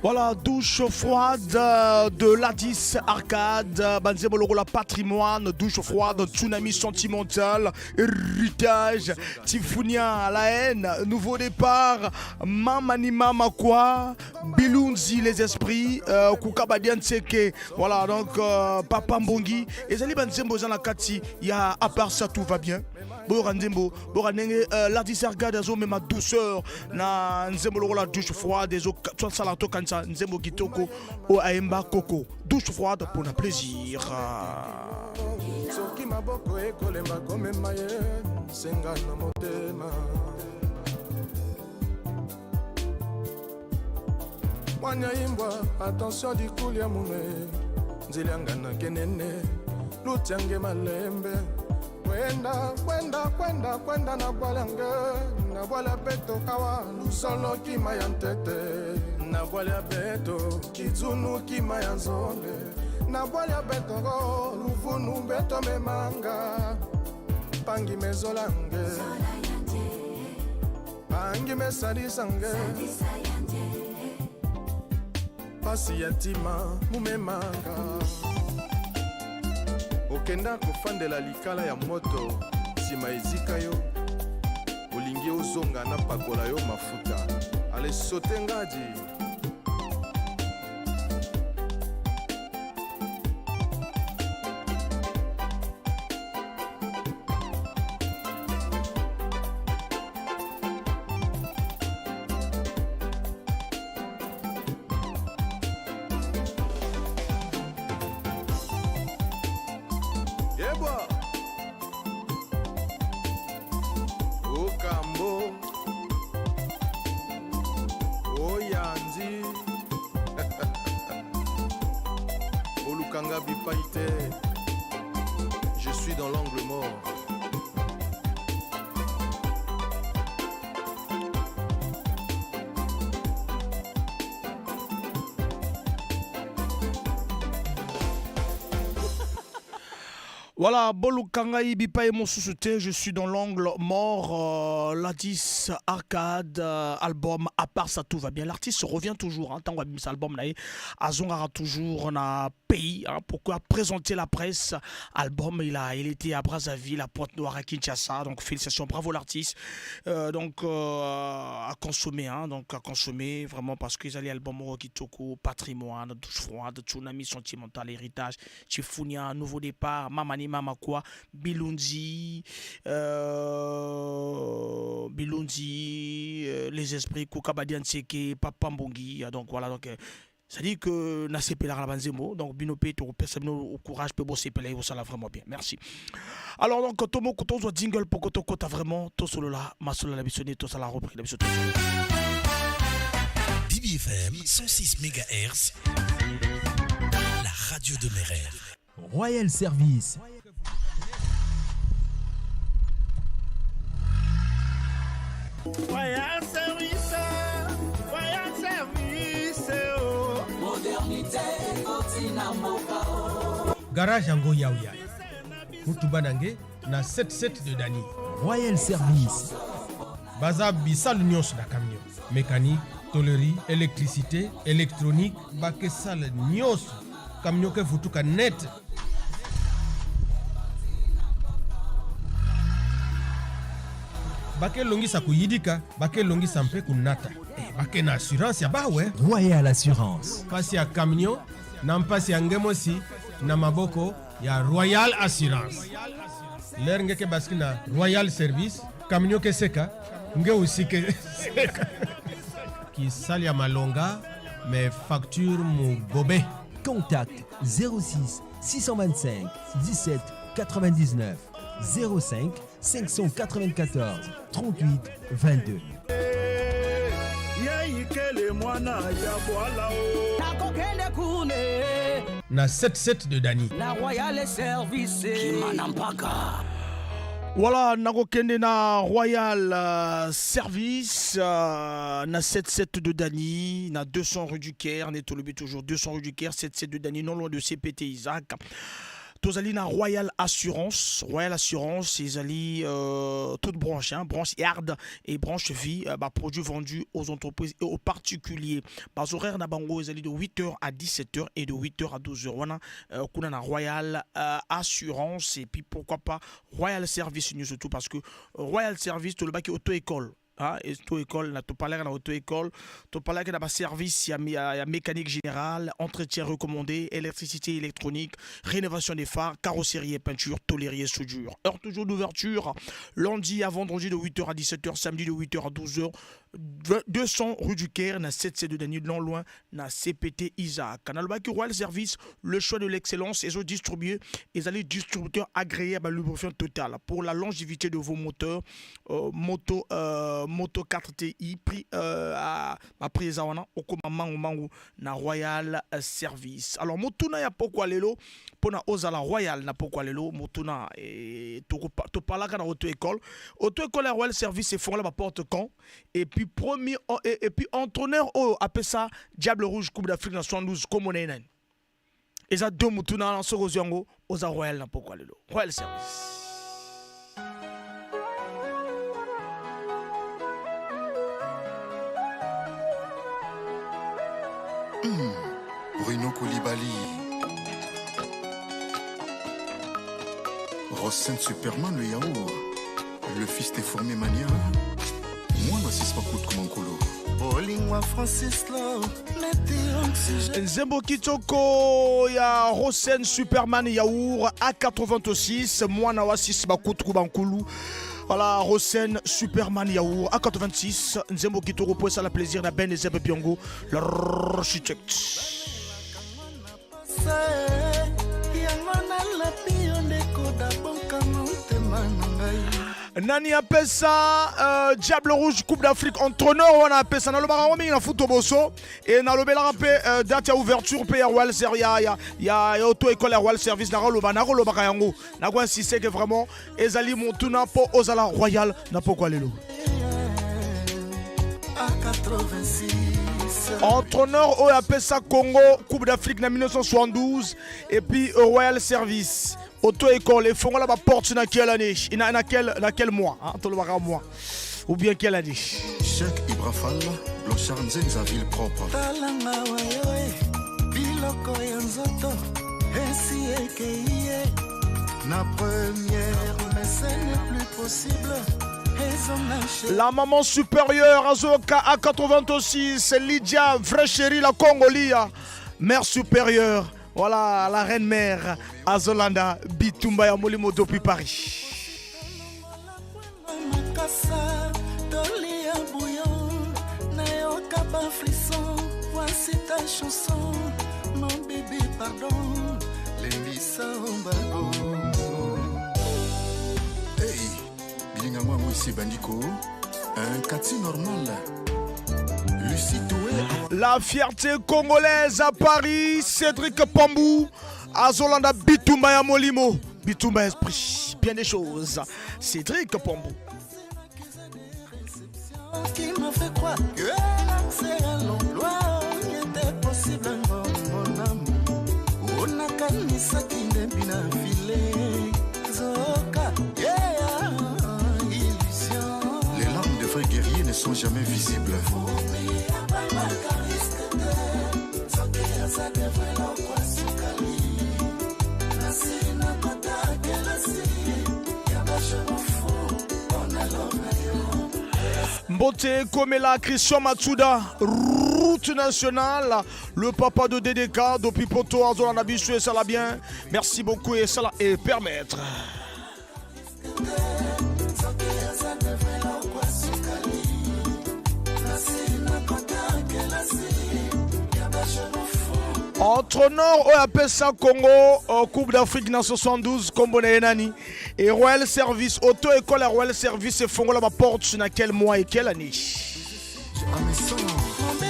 Voilà, douche froide de Ladis Arcade, Banzemo Logola Patrimoine, douche froide, tsunami sentimental, héritage, Tifunia, la haine, nouveau départ, Mamani Mama quoi, Bilunzi les esprits, Kukabadian Tseke, voilà donc Papa Mbongi, et Zali Banzemo Zanakati, il y a à part ça tout va bien. Borandembo, Boranenge, Ladis Arcade, Azo, mais ma douceur, na Nzemo Logola douche froide, des autres, Salato Kansa, Nzembo Kitoko, O Aemba Koko, douche froide pour un plaisir. Soki maboko ekolemba komema ye senga na motema mwanya imbwa attention dikuli ya mume nzilianga na kenene lutiange malembe kwenda na bwala beto kawa lusolo kima ya ntete na bwala beto kizunu kima ya nzombe na bwala beto luvunu beto memanga pangi mezolange pangi mesadisange pasi ya ntima mumemanga okenda kofandela likala ya moto nsima ezika yo olingi ozonga na pakola yo mafuta ale sote ngadi je suis dans l'angle mort. Voilà, Bolu Kangai Bipa et mon sous-souté, je suis dans l'angle mort, l'artiste Arcade, album, à part ça tout va bien. L'artiste revient toujours, tant qu'on a mis cet album là, Azongara toujours, on a pays, pourquoi présenter la presse, album, il était à Brazzaville, à Pointe-Noire, à Kinshasa, donc félicitations, bravo l'artiste, à consommer, vraiment parce qu'ils allaient album Kitoko, patrimoine, douche froide, tsunami sentimental, héritage, Chifunia, nouveau départ, Mamani Mamakwa, Bilundi, les esprits, Koukabadian Seke, Papambongi, donc voilà, donc ça dit que Nasepé la Rabanzemo, donc Binopé, tu personne au courage, peut bosser, peut ça là vraiment bien, merci. Alors donc, Tomo Kotozo jingle pour Kotoko, t'as vraiment, tout solo là, ma solo la bissonné, tout ça la repris, la bissonné. DBFM 106 MHz, la radio de mes rêves. Royal Service. Royal Service, Royal Service, oh. Modernité, Kotina Moka. Garage Ango Yaouya. Mutubanange na 77 de Dani. Royal Service. Baza Bissal Nyos na camion. Mécanique, tôlerie, électricité, électronique, Bakesal Nyos. Camion que futuka net. Bake longi sa kuyidika, bake longi sampe kunata. Bake na assurance ya bawe. Royal Assurance. Pasi ya camion, na mpasi ya ngemosi, na maboko ya Royal Assurance. Ler ngeke baski na Royal Service, camion ke seka, nge usike seka. Ki sali ya malonga, mais facture mu gobe. Contact 06 625 17 99 05 594 38 22. Na 77 de Dani. La Royal Service Kimanampaka. Voilà, Nagokende na Royal Service, na 77 de Dani, na 200 rue du Caire, n'est toujours 200 rue du Caire, 77 de Dani, non loin de CPT Isaac. Tozali na Royal Assurance, ils allient toute branche, branche yard et branche vie, produits vendus aux entreprises et aux particuliers. Bas horaires na bango, ils allient de 8h à 17h et de 8h à 12h. Wana kuna na Royal Assurance et puis pourquoi pas Royal Service nous surtout parce que Royal Service tout le baki auto-école. Auto-école, tu parles auto-école, tu parles de service, il y a mécanique générale, entretien recommandé, électricité électronique, rénovation des phares, carrosserie et peinture, tôlerie et soudure. Heure toujours d'ouverture, lundi à vendredi de 8h à 17h, samedi de 8h à 12h, 200 rue du Caire, na 7C de Daniel, non loin, na CPT Isaac. Canal Baki Royal Service, le choix de l'excellence, ils ont distribué, ils allaient distributeurs agréés à lubrifiant total pour la longévité de vos moteurs, Moto 4 TI pris à prise à wana au na Royal Service. Alors motuna ya pourquoi lelo pona ozala Royal na pourquoi lelo motuna et to palaka na auto école à Royal Service et font la porte quand et puis premier et puis entraîneur au appelle ça Diable Rouge Coupe d'Afrique dans 72 comme on est nan. Et ça deux motuna en soroziango oza Royal na pourquoi lelo Royal Service. Bruno Koulibaly, Rosen Superman le yaourt, le fils des fourmis mania, moi n'assiste pas contre Mankolo. Bolingwa Francis Lo, Nzembo Kitoko ya Rosen Superman yaourt A86, moi n'assiste pas contre Mankolo. Voilà, Rosen Superman Yaourt A86, Nzembo Kitoko pour ça la plaisir na Ben Zeb Biongo, l'architecte. Nani appelle ça Diable Rouge Coupe d'Afrique entraîneur on appelle ça na le baraomi na foot bosso et na le belarapé date à ouverture pe Royal Service ya auto école Royal Service na lo bakayango na kwa si c'est que vraiment ezali montuna po ozala Royal na pourquoi lelo entraîneur on appelle ça Congo Coupe d'Afrique na 1972 et puis Royal Service auto-école efongola baporte na quelle année na quel mois hein, tolobaka mois ou bien quelle année? Cheikh Ibrafal, Blanchard Nzenza, ville propre. Talanga wayoe, biloko ya nzoto, esi ekeiye. Na première, mais ce n'est plus possible. La maman supérieure Azoka A86, Lydia, vraie chérie la Congolia, mère supérieure, voilà la reine mère Azolanda Bitumba ya Molimo depuis Paris. Voici ta chanson, mon bébé, pardon, Lelisa Ombago. Bilingamwa ici Bandiko, un quartier normal. Lucie Toué. La fierté congolaise à Paris, Cédric Pambou, Azolanda Bitumba ya Molimo, Bitumba esprit, bien des choses. Cédric Pambou. Qui m'a fait croire que l'accès à l'emploi était possible, mon amour. On a calmé ça qui n'est bien filé. Zoka, yeah, illusion. Les larmes de vrais guerriers ne sont jamais visibles. Mbote Komela, Christian Matsuda, route nationale, le papa de DDK, depuis Poto, Azolanda Bichou et ça l'a bien. Merci beaucoup et ça l'a et permettre. Entre Nord, on appelle ça Congo, Coupe d'Afrique dans 72, Combo Nani. Et Royal Service, auto-école à Royal Service et Fongo la porte dans quel mois et quelle année?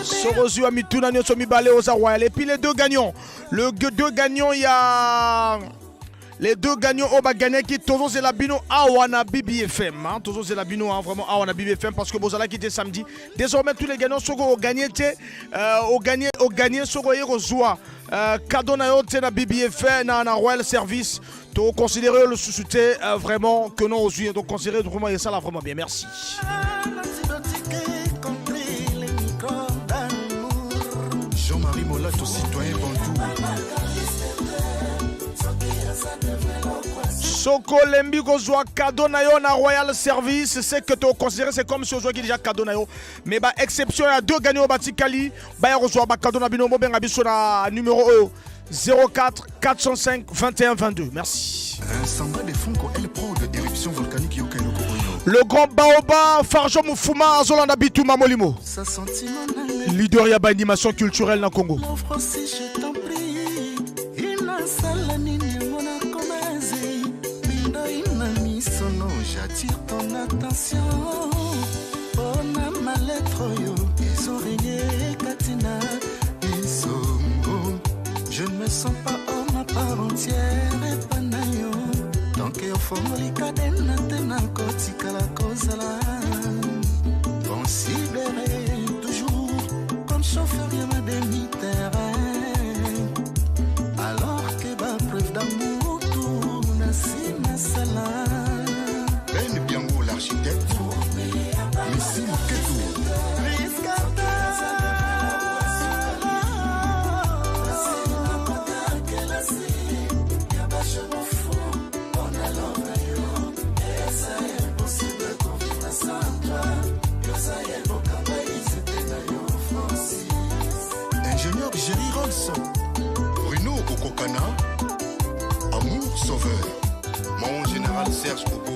Sorozu Amituna Nyoso Mibale aux Royal. Et puis les deux gagnants. Les deux gagnants, il y a. Les deux gagnants au Bagane qui Tozo Zelabino Awana BBFM. Tozo Zelabino vraiment Awana BBFM parce que Bozala qui était samedi. Désormais tous les gagnants sont au gagné Sogo Yerozua. Cadeau na yote na BBFM na Royal Service. Donc considérer le sous-souté vraiment que non aux yeux. Donc considérer vraiment et ça là vraiment bien. Merci. Jean-Marie Molato, citoyen Bandou. Soko Lembi Gozwa cadeau na yo na Royal Service, c'est que tu considères c'est comme si on jouait déjà cadeau na yo. Mais bah exception il y a deux gagnants au Batikali, bah reçoit ba cadeau na bino mo benga biso na numéro 04 405 21 22. Merci. Un samba de Fonko El Pro de éruption volcanique Yokeno Koboyo. Le grand Baoba Farjo Moufuma Azolanda Bituma Molimo. Leader ya ba animation culturelle na Congo. J'attire ton attention. On a ma lettre, yo. Ils ont régné Katina. Ils sont. Je ne me sens pas homme à part entière. Et panayo. Donc, il faut me cadena tena kotika la cause là. Considéré toujours comme chauffeur yama demi-terrain. Alors que ma preuve d'amour tourne si ma salat. Ben Biango l'architecte, Messi Ketou. Ingénieur Jerry Rolson, Bruno Okokana, Amour Sauveur, mon général Serge Bobo.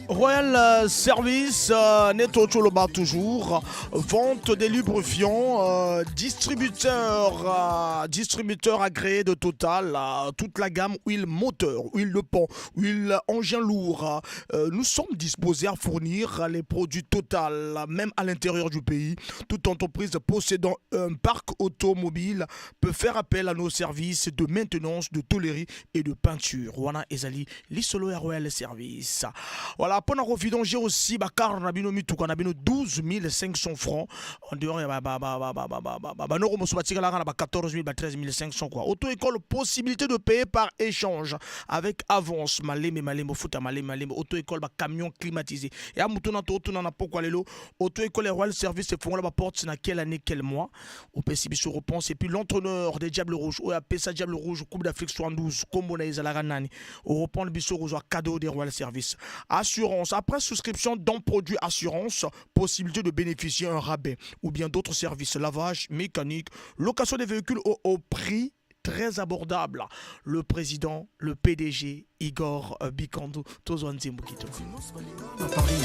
Royal Service, Neto Choloba toujours, vente des lubrifiants, distributeur agréé de Total, toute la gamme huile moteur, huile de pont, huile engin lourd. Nous sommes disposés à fournir les produits Total, même à l'intérieur du pays. Toute entreprise possédant un parc automobile peut faire appel à nos services de maintenance, de tôlerie et de peinture. Wana Ezali, Lisolo et Royal Service. Voilà. Voilà, pour nous vidanger aussi, car on a bien 12 500 francs. En dehors, il y a 14 000, 13 500 quoi. Auto-école, possibilité de payer par échange avec avance. Malem, foot, malem. Auto-école, camion climatisé. Et à Moutona, pourquoi les lots. Auto-école et Royal Service, c'est font la porte, c'est dans quelle année, quel mois. Au PCB sur repense. Et puis l'entraîneur des Diables Rouges, au PSA Diables Rouges, Coupe d'Afrique 72, comme on a les Alaranani. Au repense, le Bissot Rouge, cadeau des Royal Service. Assurance. Après souscription d'un produit assurance, possibilité de bénéficier d'un rabais ou bien d'autres services, lavage, mécanique, location des véhicules au prix très abordable. Le président, le PDG, Igor Bikando, Tozwan Zimbukito. À Paris,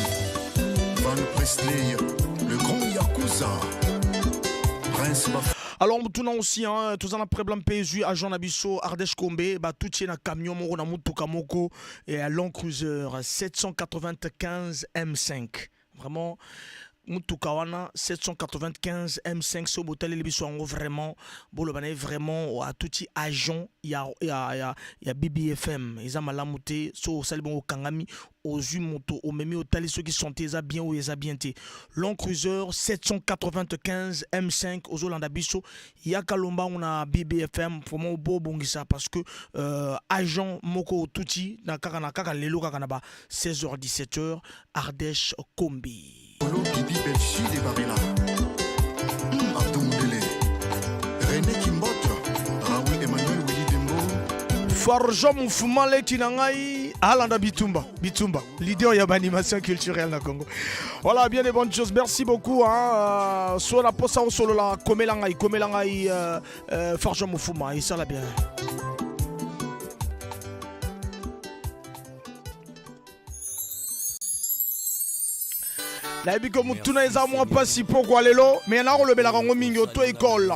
Van Presley, le grand Yakuza, Prince alors on aussi tous en après blanc PSU agent Nabiso Ardèche Kombe tout est na camion moko na mutuka moko et à Land Cruiser 795 M5 vraiment mutuka wana 795 M5 so motel libiso ngo vraiment bolo bana vraiment à tout agent ya BBFM ils malamu te so salibon okangami ozu moto o memi otali ceux qui sont eza bien ou eza bien te Land Cruiser 795 M5 ozolanda biso ya kalomba on a BBFM vraiment bobongisa parce que agent moko tuti na kaka lelo kaka na ba 16h 17h Ardèche Kombi Bibi Belchi de Barilla, Abdou Moudele, René Kimbote, Raoul Emmanuel Willy Dembo, Farjo Moufumale Tinangai, Alanda Bitumba, leader de l'animation culturelle na Congo. Voilà, bien des bonnes choses, merci beaucoup. Sur la posa au solo la Komelangai, Farjo Moufuma, et ça la bien. Nayebi ko mutuna eza mwa pasi pourquoi lelo mais na rolobela rango mingi auto-école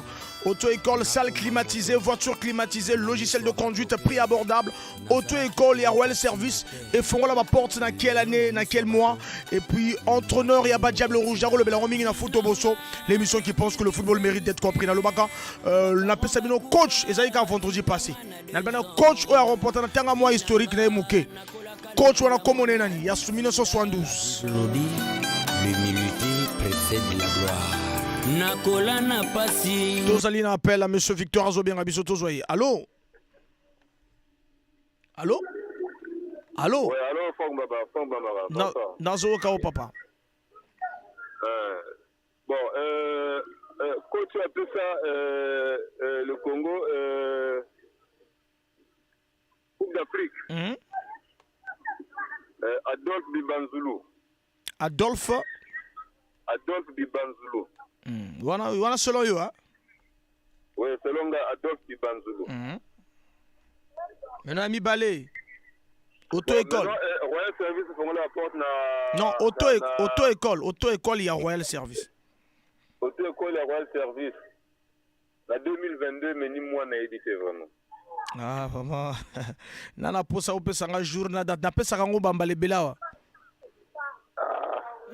salle climatisée, voiture climatisée, logiciel de conduite, prix abordable, auto-école et Royal Service et font la porte dans quelle année, dans quel mois et puis entraîneur ya ba Diable Rouge na rolobela rango mingi na foot bosso l'émission qui pense que le football mérite d'être compris dans le baka na pesa bino coach ezalika vendredi passé na bana coach o ya remporter na tanga mois historique na emuke coach wana komone nani ya 1972 l'humilité précède la gloire. Nakola na pasi. Tozali na appel à monsieur Victor Azobien Abiso Tozoye. Allô? Allô? Allô? Ouais, allô, Fong Baba. Nazo Kao Papa. Bon, coach a tout ça, le Congo, Coupe d'Afrique. Adolphe Bibanzulu. Adolphe Bibanzulu. Wana selon yo, hein? Oui, selon Adolphe Bibanzulu. Maintenant, ami Balé. Auto-école. Royal Service, il faut la porte na. Non, auto-école, il y a Royal Service. Auto-école, il y a Royal Service. La 2022, mais ni moi, n'a édité vraiment. Ah, vraiment. Nana, pour ça, on peut s'en jour, na peut s'en bambale belawa.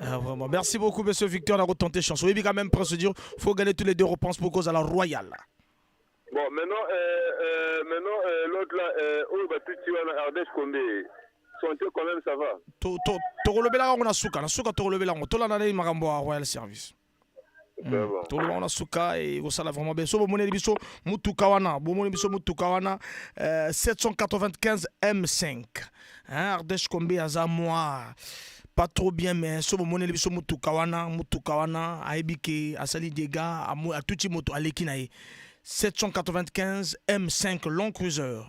Ah, vraiment. Merci beaucoup, monsieur Victor, d'avoir tenté chance. Oui, quand même, procédure, il faut gagner tous les deux réponses pour cause à la Royale. Bon, maintenant, l'autre là, où va tout tuer en Ardèche Kombe, santé quand même, ça va. Tu relevé là, on a souka, tu relevé là, on a l'année, Marambo à Royal Service. Tout le monde a souka et on s'en a vraiment bien. So, bon, mon biso, Mutukawana, 795 M5. Ardèche Kombe, Azamoa. Pas trop bien, mais ce moment où nous Mutukawana, Aibike, Asali Dega, à tout moto, à l'Ekinaï. 795 M5 Land Cruiser.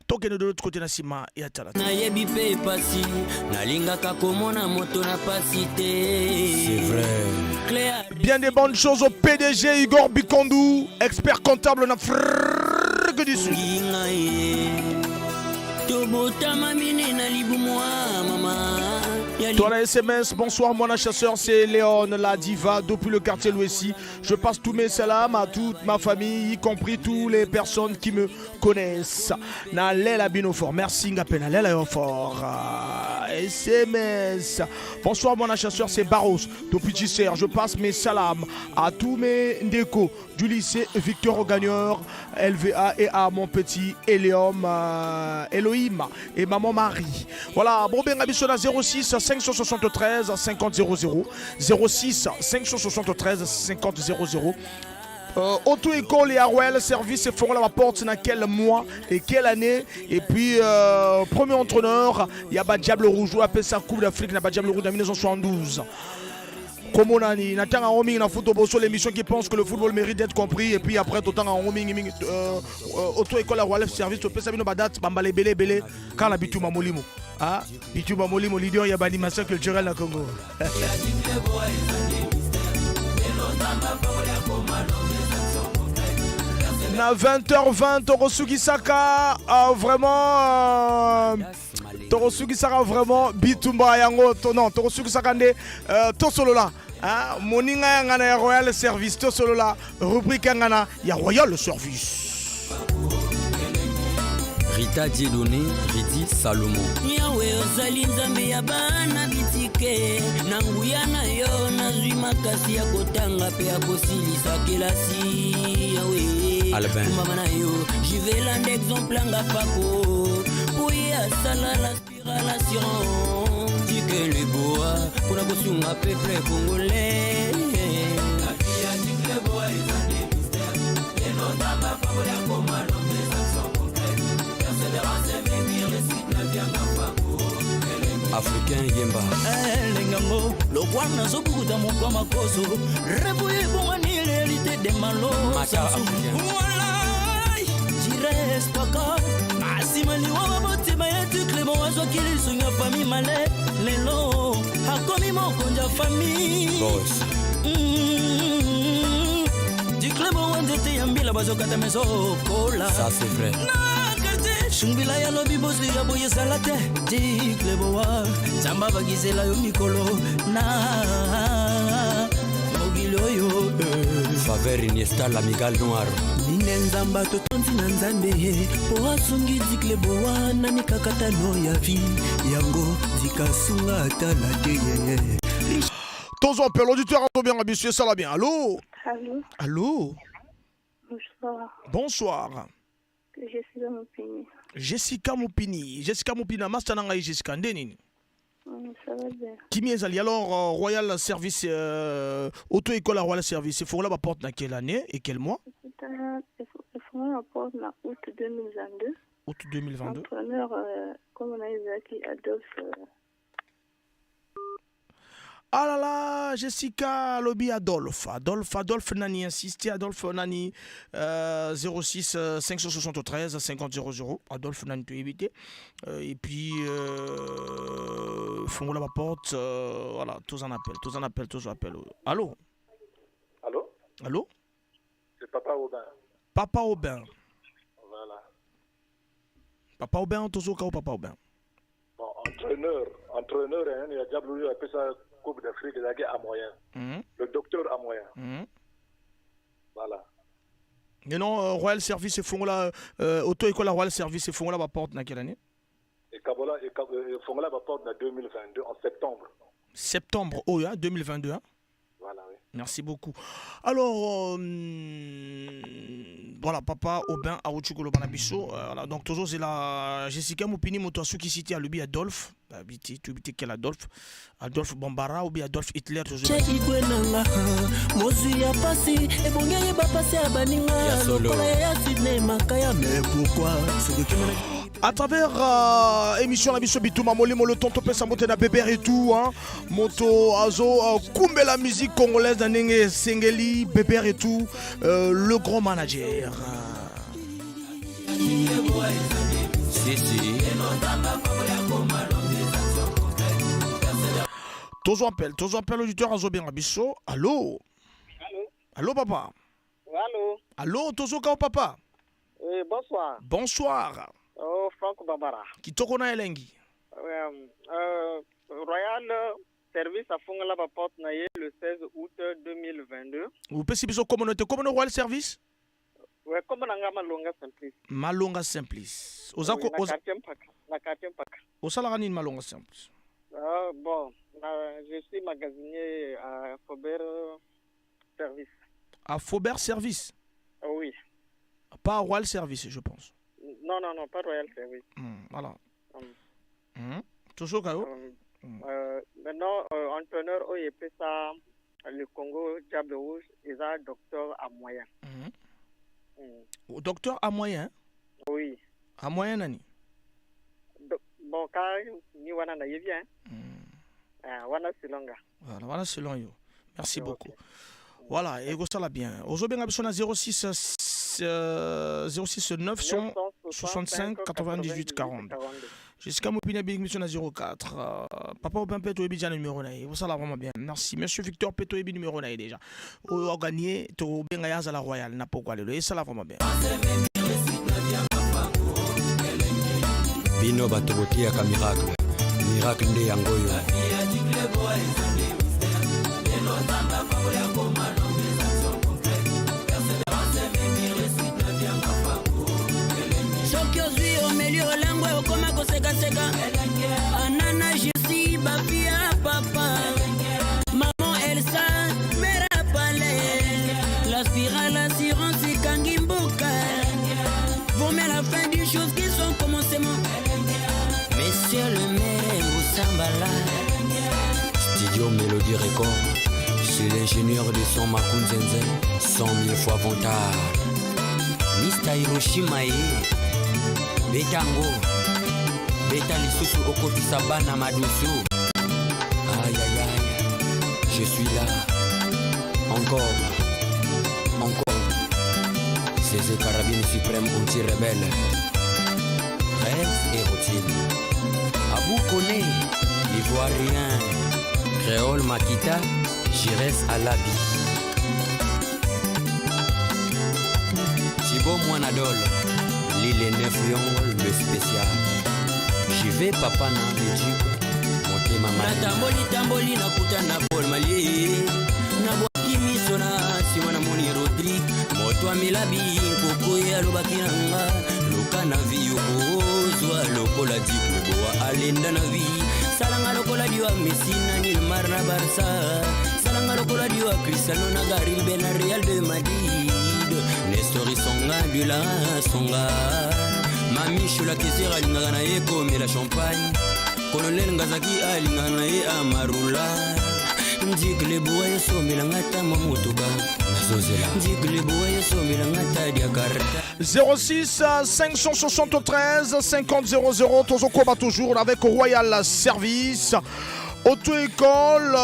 Token de l'autre côté, Nassima et Atala. C'est vrai. Bien des bonnes choses au PDG Igor Bikondou, expert comptable en Afrique du Sud. Toi la SMS, bonsoir mon chasseur, c'est Léon la diva depuis le quartier Louessi. Je passe tous mes salams à toute ma famille, y compris toutes les personnes qui me connaissent. Nalela Binofort, merci Ngapé, Nalela Binofort. SMS. Bonsoir mon chasseur, c'est Barros depuis Tisser. Je passe mes salams à tous mes ndeko du lycée Victor Gagneur, LVA et à mon petit Elohim et maman Marie. Voilà, bon ben Abissona 06 573 50 00. 06 573 50 00. Auto-école et Royal Service feront la porte dans quel mois et quelle année. Et puis, premier entraîneur, il y a Diable Rouge, on appelle ça Coupe d'Afrique, il y a Diable Rouge en 1972. Comme on a dit, on a un roaming dans football sur l'émission qui pense que le football mérite d'être compris. Et puis après, tout le temps en roaming, auto-école et Royal Service, tu peux savoir nos dates, bambale belé belé, quand la Bituma Molimo. Ah, Bituma Molimo, leader, il y a l'animation culturelle dans le Congo. Na 20h20 Torosugi Saka vraiment Torosugi Saka vraiment Bitumba yango non Torosugi Saka nde tosolola moninga ngana ya Royal Service tosolola rubrique ngana ya Royal Service. Rita Dieudonné, Ridi Salomon. Yawe ozali nzambe ya bana bitike na nguya na yo nazwi makasi ya kotanga pe ya kosilisa kelasi yawe mama na yo jivela ndexemple nga fako poye asala l'aspirale assurance dike le boa pona kosunga peuple congolais akia dike le boa ezande mystère enotamba favori ya komalo Africain Yemba Lengango, le roi n'a pas beaucoup d'amour comme un coso. Rébouillé pour une réalité des malos. Voilà, j'irai pas comme Asimani Wababote, mais tu clément à soi qui les soigne à famille malais. Les lots, à commis mon conja famille. Du clément, on était yambi la base au catameso. Ça c'est vrai. Shumbila ya lobi boss liga boye salate dikleboa zamba bagizela yo mikolo na mogilo yo Faveur Iniesta l'amigal noir Ninenzamba totonzi na nzambe po asungi dikleboa na mikakatano ya vi yango dikasunga atala teye. Tous en pelle, l'auditeur entend bien, monsieur, ça va bien. Allô? Allô? Allô? Bonsoir. Bonsoir. Jessica Moupini. Jessica Moupini. Jessica Moupini, Mastananga et Jessica Ndenini. Ça va bien. Qui est allé alors Royal Service, auto-école à Royal Service. Il faut la porte dans quelle année et quel mois? Il faut la porte dans août 2022. Août 2022. Entraîneur, comme on a dit, Adolphe. Ah là là, Jessica Lobby Adolphe Nani insisté, Adolphe Nani 06 573 50 00. Adolphe Nani tu éviter. Et puis font la porte, voilà, tous en appellent. Allô? Allô? Allô? C'est Papa Aubin. Papa Aubin. Voilà. Papa Aubin, tous au cas où Papa Aubin. Bon, entraîneur, il y a déjà voulu appeler ça Coupe d'Afrique, il a à moyen. Le docteur à moyen. Voilà. Mais non, Royal Service et Fongola, auto-école Royal Service et Fongola va porte dans quelle année? Et Fongola va porte dans 2022, en septembre. Septembre, oh, yeah, 2022. Hein? Voilà, oui. Merci beaucoup. Alors, voilà, Papa Aubin Aouchukolo Banabiso. Voilà, donc, toujours, c'est la Jessica Moupini Motoasu qui cité à l'ubi Adolphe. Tu habites quel Adolphe? Adolphe Bombara ou bien Adolphe Hitler? À travers émission la mission Bitouma Molimo le tonto pesa moté na bébé et tout hein moto azo kumbe la musique congolaise d'Anenge Sengeli bébé et tout le grand manager Toujours appel auditeur Azo bien Abisso. Allô? Allô papa? Allô Tozo Kao papa? Oui, bonsoir. Bonsoir. Oh, Franck Barbara. Qui tokona elengi? Royal Service a fondé la porte le 16 août 2022. Vous pouvez biso communauté comment Royal Service? Oui, comme nanga Malonga Simplice. Malonga Simplice. Ozako na quartier Mpaka. Osala nini Malonga Simplice? Bon, je suis magasinier à Faubert Service. À Faubert Service? Oui. Pas à Royal Service, je pense. Non, pas Royal Service. Voilà. Toujours Kao? Maintenant, entraîneur, il fait ça, le Congo, Diable Rouge, il a docteur à moyen. Docteur à moyen? Oui. À moyen, Nani? Bon, quand ni wana na yevien, wana silonga. Voilà, voilà selon yo. Merci beaucoup. Voilà, et ça la bien. Aujourd'hui, on a 06 9 65 98 40. Jusqu'à mon pina big mission à 04. Papa Open Peto et Bidjan numéro 9. Ça la vraiment bien. Merci. Monsieur Victor Peto et numéro 9 déjà. On a gagné. Tu as bien gagné à la Royale. N'a pas quoi le. Et ça la vraiment bien. Bino batoboti ya miracle. Miracle nde yangoyo. Soki ozwi omeli olangwe okoma kosekaseka. Anana Jésus bafia papa. Maman Elsa mera pale. La spirale assurance ikangi mboka. Vous mettez la fin des choses qui sont commencement. Monsieur le maire Oussambala. Studio Mélodie Record. C'est l'ingénieur de son Makun Zenzen. 100 000 fois Vontard. Mr. Hiroshima Betango. Beta Lisusu Okofi Sabana Madusu. Aïe aïe aïe. Je suis là. Encore. César Carabine suprême anti-rebelle. Rêve et routine. Abou Koné, l'Ivoirien. Créole Makita, Jires Alabi. Thibaut Moinadol, l'île 9 Lion, le spécial. J'y vais papa na Belgique, monter ma main. Tamboli na kuta na Paul Mali. Na boki misona, Simona Moni Rodrigue. Moto Milabi, Koko ya Lobakiranga. Loka na vi ozwa lokola dikloboa alenda na vi. Salanga lokola diwa Messi na Neymar na Barça. Salanga lokola diwa Cristiano na Garil Ben Real de Madrid. Nestori Songa du la Songa. Mami Shula Kizira alingana na ye comme la champagne. Colonel Ngazaki alingana na ye amarula. Ndigle boye somela ngata mamotoba. 06 573 50 00. Tozo Koba toujours avec Royal Service. Auto-école,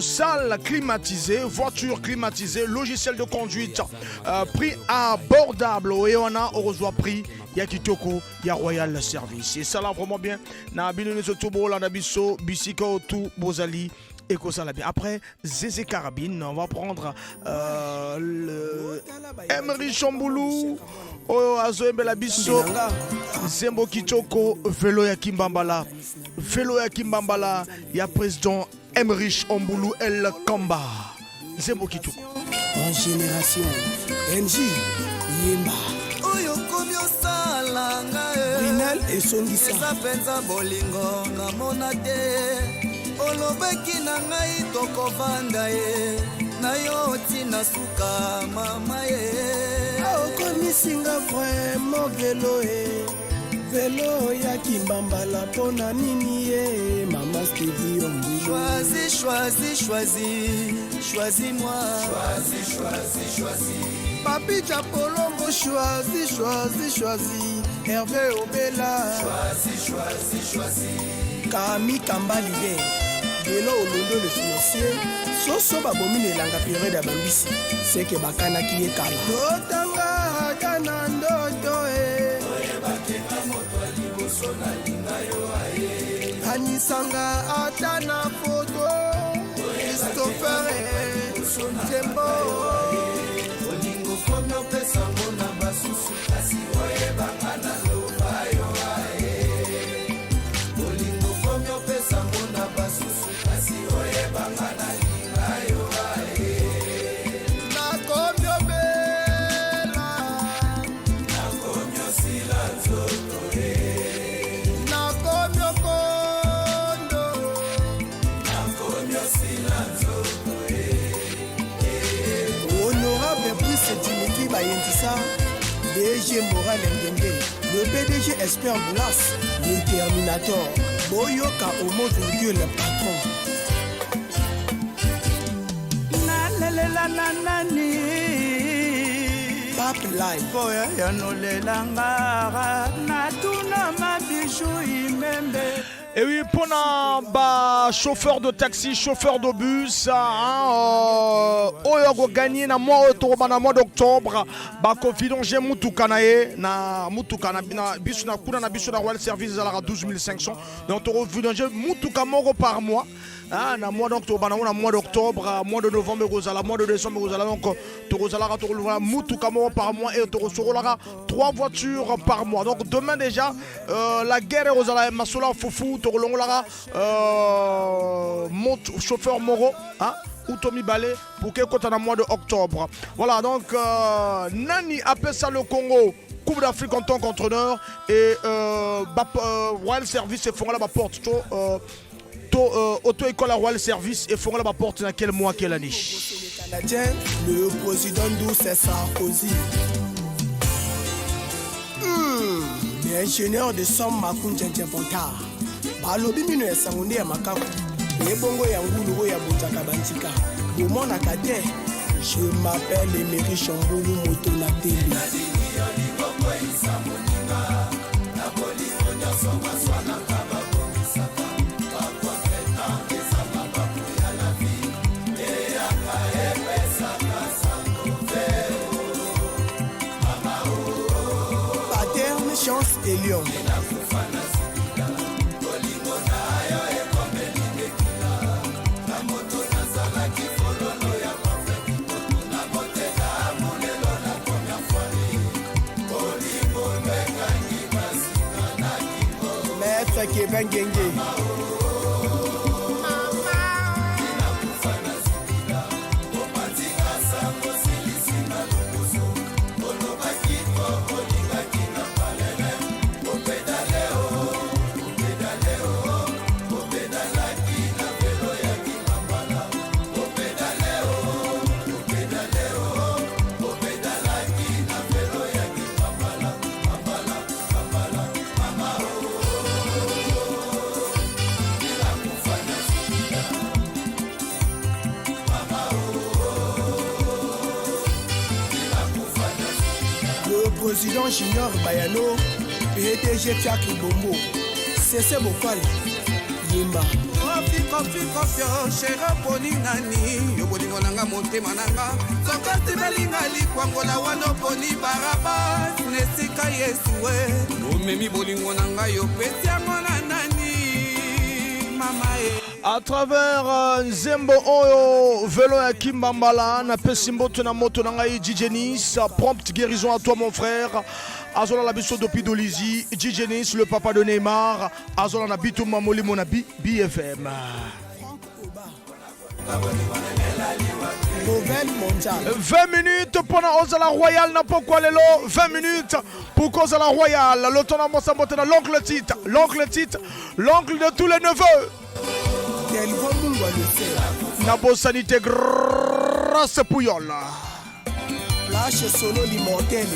salle climatisée, voiture climatisée, logiciel de conduite, prix abordable. Et on reçoit prix. Yakitoko, ya Royal Service. Et ça là vraiment bien. Na bino Sotobo, la Nabiso, Bisika Otu, Bozali. Après Zézé Carabine, on va prendre le Emery Chamboulou, Azoembe Labiso, Zembo Kitoko, Vélo ya Kimbambala. Vélo ya Kimbambala, il y a président Emery Chamboulou El Kamba. Zembo Kitoko. En génération, NJ, Yemba. Oyo komyo salanga Rinel et Songisa. Esa penza bolingo na monate. Olobeki na ngai tokovanda ye na yo tina suka mama ye okonisinga vraiment velo ya Kimbambala pona nini ye mama Stevie Ombu. Choisis moi. Papi Chapolongo choisis Hervé Obela choisis Kami Kambali Delo Olondo le financier Soso babomine langa période ya bambisi Seke bakana ki ekala Totanga kana ndoto Oyebakeka moto liboso na linga yo aye Anisanga atana foto Christopher Tembo Olingo komyo pesa mona basusu Kasi oyebakana loba yo aye Olingo komyo pesa mona basusu DG Moral Ngenge, le PDG Esper Boulas, le Terminator, Boyoka Homo virgule le patron. Nalela nanani Pape Live Boya yanolela ngara Natuna mabijou imembe. Et oui, pour un chauffeur de taxi, chauffeur de bus, on gagné na mois d'octobre, confident j'ai Moutoukanae, na Moutoukana, bisu na kuna na bisu na Royal Service à la 12 500. Donc on confident j'ai Moutoukama par mois. Ah, na mois d'octobre, na mois d'octobre, mois de novembre, mois de décembre, donc tu recevras Moutoukama par mois et tu recevras 3 voitures par mois. Donc demain déjà, la guerre est aux Masoula Foufou, tu recevras chauffeur Moro, hein? Ou Tommy Balé pour que quand on a mois d'octobre. Voilà, donc Nani appelle ça le Congo. Coupe d'Afrique en tant qu'entraîneur et Royal Service et fera la porte. Auto-école à Royal Service et fera la porte dans quel mois, quelle année? Le président d'où c'est Sarkozy. L'ingénieur de Som Makunja Djabonta. Balobi mino ya sangunde ya makaku. Ebongo ya ngulu ya botaka bantika. Bomona kate. Je m'appelle Emery Chamboulou Moto na télé. Chance et Lyon. Maître Kevin Genge. Président Junior Bayano, PDG Fiacre Bombo, c'est Bokal, Yimba. Kofi, chéra poni nani, yobolingo nanga monte mananga, sokati belinga likwangola wano poni baraba, nesika yesue, omemi bolingo nanga yopesi yango na nani, mama e. À travers Zembo Oyo, Velo ya Kimbambala, na Pesimbo na moto na ngai Djijenis, prompte guérison à toi mon frère. Azola la biso dopi dolizi, Djijenis le papa de Neymar, Azola na bitu mamoli monabi BFM. 20 minutes pendant Ozala Royal, n'a pas quoi les lots. 20 minutes pour Ozala Royal. Le temps à l'oncle titre, l'oncle de tous les neveux. Nabo Sanité grâce Pouyol. Lâche solo l'immortel.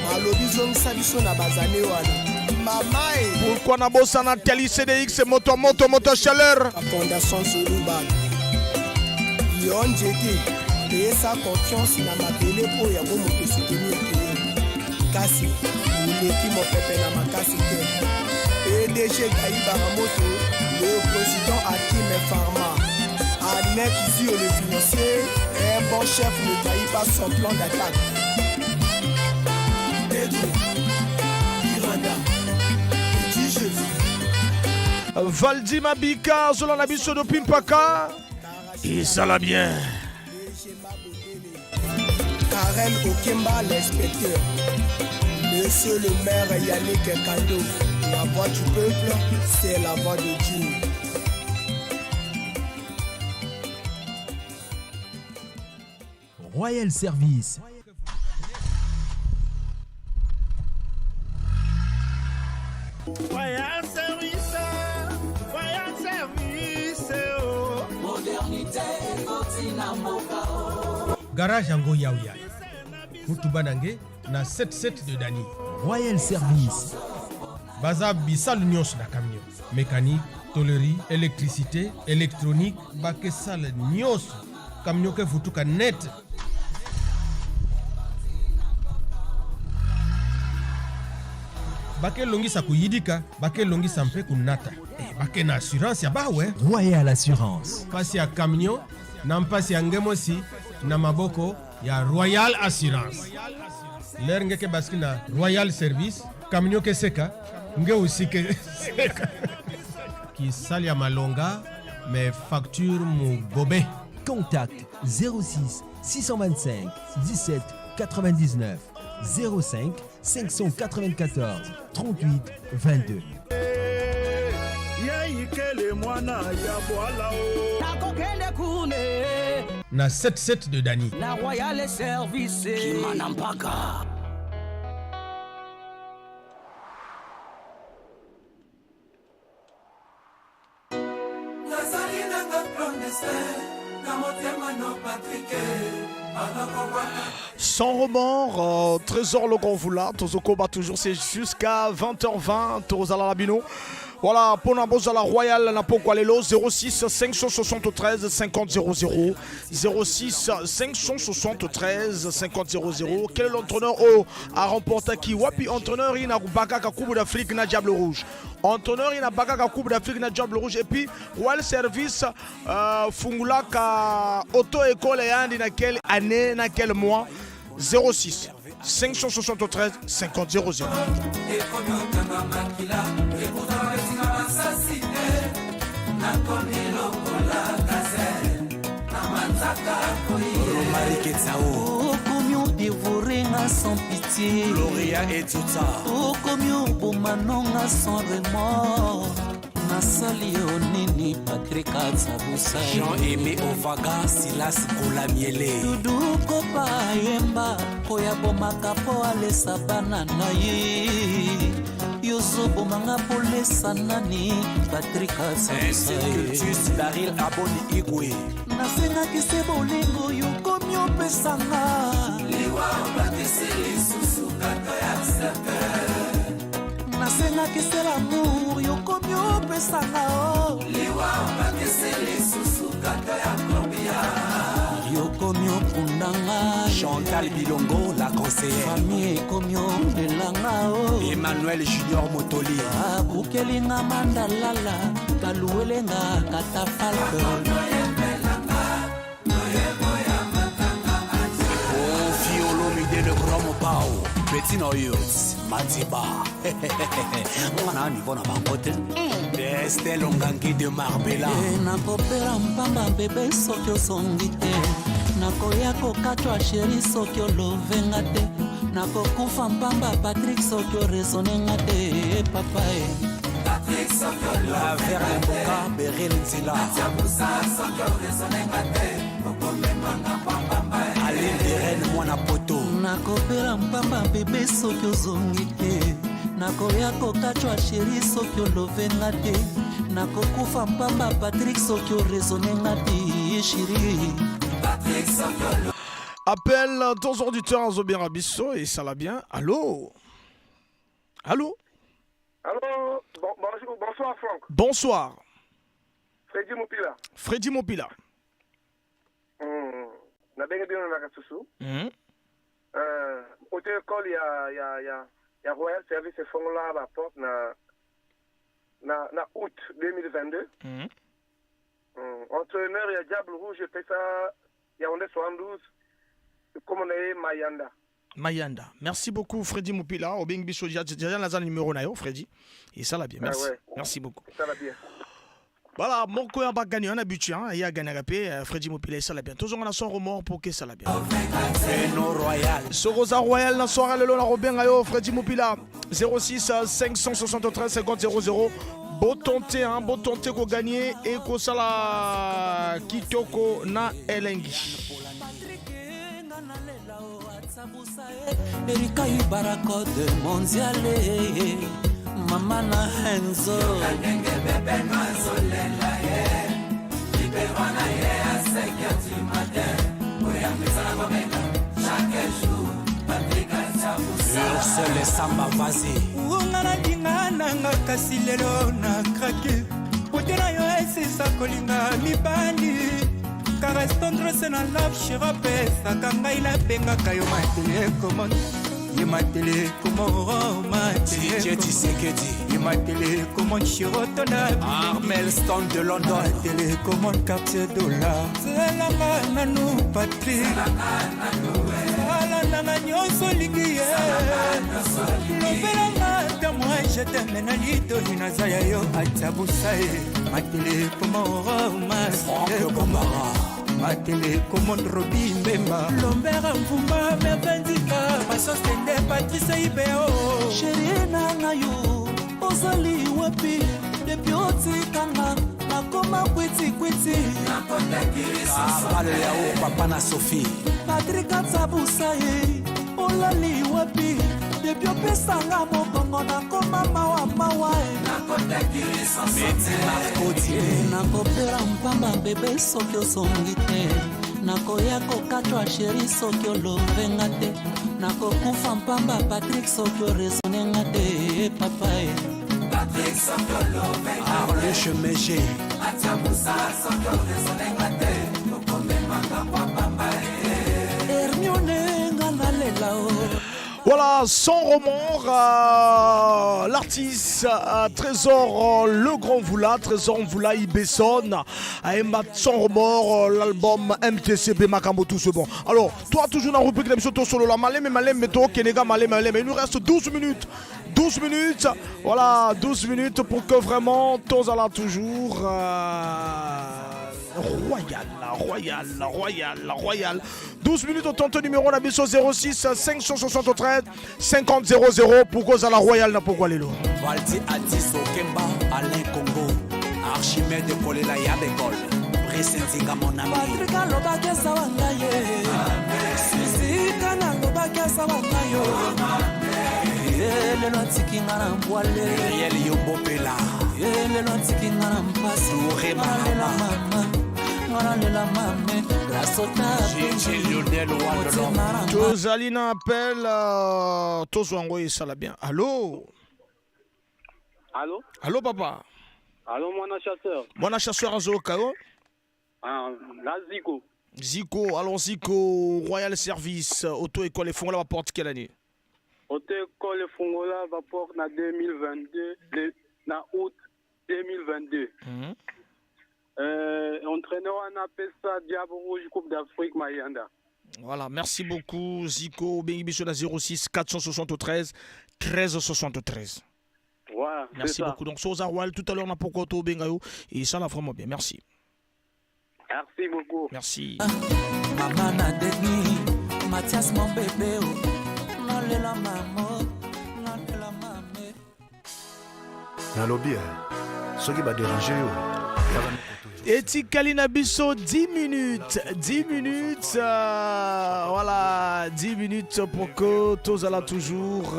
Malobizong Sabiso na bazane wana. Mamae. Pourquoi Nabo Sana Teli CDX moto chaleur. La fondation Zuluban. Yon Djeki. Payer sa confiance na mabele po ya bomo te soutenir kasi. Muleki mo pepe na makasi te. PDG Gaï Baramoto, le président Hakim Pharma, Annette Zio le financier, un bon chef ne trahit pas son plan d'attaque. Pedro, Iranda, Valdi Mabika, Zola Biso de Pimpaka, et ça l'a bien. Karen Okemba, l'inspecteur. Monsieur le maire Yannick Kando, la voix du peuple, c'est la voix de Dieu. Royal Service. Royal Service, oh. Modernité, Garage Ango Yaouya. Mutubanange. na 77 de Dani. Royal Service. Baza bisal nyos na camion. Mécanique, tôlerie, électricité, électronique, bakesal nyos. Camion ke futuka net. Bake longi sa kuyidika, bake longi sampe kunata. Bake na assurance ya bawe. Royal Assurance. Pasi ya camion, na mpasi ya ngemosi, na maboko ya Royal Assurance. Ler ngeke baski na Royal Service, camion ke seka, nge usike seka. Ki sali ya malonga, mais facture mu gobe. Contact 06 625 17 99 05 594 38 22. Na 77 de Dani. La Royal Service Kimanampaka. Sans remords, Trésor le Grand Voula, Tozokoba toujours, c'est jusqu'à 20h20, Tozala Labino. Voilà, pour la Royal, na Pokwalelo, 06 573 50 00, 06 573 50 00. Quel est l'entraîneur à remporter qui Wapi entraîneur il a Baka Coupe d'Afrique na Diable Rouge. Entraîneur il a Baka Coupe d'Afrique na Diable Rouge. Et puis, Royal Service, Fungulaka, auto-école et andi na quelle année, na quel mois 06 573 50 00. Commion dévoré sans pitié. Gloria et tout ça. Commion bomanonga sans remords. Nasali onini Patrick Atsabusa. Jean-Aimé Ovaga, Silas Kolamiele. Dudu kopa yemba koya bomaka po alesa banana ye. Yozo bomanga polesa nani Patrick Atsabusa. Cultus Daril Aboni Igwe. Nasenga kise bolingo yo komyo pesanga. Liwa bakisi lisusu kato ya saka. Nasenga kise l'amour yo komyo pesanga o. Liwa bakisi lisusu kato ya kombia. Yo komyo kundanga. Chantal Bilongo, la conseillère. Famille komyo delanga o. Emmanuel Junior Motoli. Bukelinga mandalala. Kaluelenga katafalko. Le grand mopao, petit noyos, Matiba. On a un niveau dans ma côté. Estelle Longangi de Marbella. Nakopera mpamba bébé sokyo songite. Nakoya kokatwa chéri sokyo lovenga te. Nakokufa mpamba Patrick sokyo resonenga te. Papa Patrick sokyo la verre mboka Beryl Tila. Tiabusa sokyo resonenga te. Mokomemanga pamba. Allez Irène mwana poto. Nakopera mpamba bébé soki ozongi te. Nakoya kokatwa chéri soki olovenga te. Nakokufa mpamba Patrick soki orezonenga te chéri. Patrick soki. Appelle ton auditeur Zobien Rabisso et ça va bien. Allô? Allô? Allô? Bonsoir Franck. Bonsoir. Freddy Mopila. Freddy Mopila. Na benga bino na kasusu. Auto école ya Royal Service fongola ba porte na août 2022. Entraîneur ya Diable Rouge pesa ya Ondé 72 comme on est Mayanda. Mayanda. Merci beaucoup Freddy Mopila. Obing biso déjà la numéro na yo Freddy. Et ça va bien. Merci. Ah ouais. Merci beaucoup. Ça va bien. Voilà, mon coin va gagner un habitué, il y a gagné Freddy Mopila, ça l'a bien. Toujours on a son remords pour que ça l'a bien. Ce Rosa Royal, la soirée, le Robin, Freddy Mopila, 06 573 50 00. Beau tonté qu'on gagné et qu'on sala kitoko na elengi. Erika Ibarakode mondiale. Mama na Henzo Kangenge bebe noazolela ye Liberwana ye asekya du matin Oya mizala komeka Chaque jour Patrika Ursule Samba Vazi unga na dinga nanga kasi lelo na krake potena yo esisa kolinga mibandi karestondre se na love shira pesa kangai na benga kayo matele komon ye matele komon matele Tisekedi ye matele komon shiroto na Armel Stone de London matele komon quartier dollar selanga nanu Patrick ala nanga nyonso lingi ye lobelanga ta moi je t'aime na lito inazaya yo atabusa ye matele komon matele matele komon robi mbemba lombera mvumba mervendika masostende patrice ibeo sheri nanga yo ozali wapi depi otikanga nakoma kwitikwiti Bale yao papa na Sophie Patrick Atsabusa ye olali wapi depi opesanga mokongo nakoma mawa nakopera mpamba bebe soki osongi te nakoya kokatwa sheri soki olobenga te nakokufa mpamba Patrick soki oresonenga te papa e Arlèche Méger Hermione nganalela o Voilà, sans remords, l'artiste Trésor Le Grand Voula, Trésor Voula Ibesson, Aïma sans remords, l'album MTCB Makambo, tout ce bon. Alors, toi, toujours dans la rubrique d'émission solo, la malem, méto, Kenega, malem. Il nous reste 12 minutes. 12 minutes, voilà, 12 minutes pour que vraiment, tous allons toujours. Royal. 12 minutes au temps numéro Nabiso 06 573 50 00 pour cause à la Royal na pourquoi les lots. Valdi Adiso Kemba Alain Congo Archimède Kolela Yabekol Presentinga mon ami Patrick Alobake Sawangaye Susi Kana Lobake Sawangayo Ele lotiki ngana mbwale Riel Yombopela Ele lotiki ngana mpasi Touré Mama Tozalina appelle Tozwango et ça bien. Allô? Allô papa? Allô Mon chasseur à Zokao? Là Zico. Zico, allons Zico, Royal Service, auto-école et Fongola va porter quelle année? Auto-école et Fongola va porter en 2022, en août 2022. Entraîneur on appelle ça Diable Rouge Coupe d'Afrique Mayanda. Voilà, merci beaucoup Zico. Bengibiso 06 473 1373. Voilà, merci beaucoup. Donc Sosa Royal tout à l'heure on a pourquoi au Bengayo et ça l'a vraiment bien. Merci. Merci beaucoup. Merci. Maman na Denis, Mathias mon bébé, non le la maman, non le la maman. Nalobi, ce qui va déranger Et Tikalina Bisso, 10 minutes, voilà, 10 minutes pour que tous allons toujours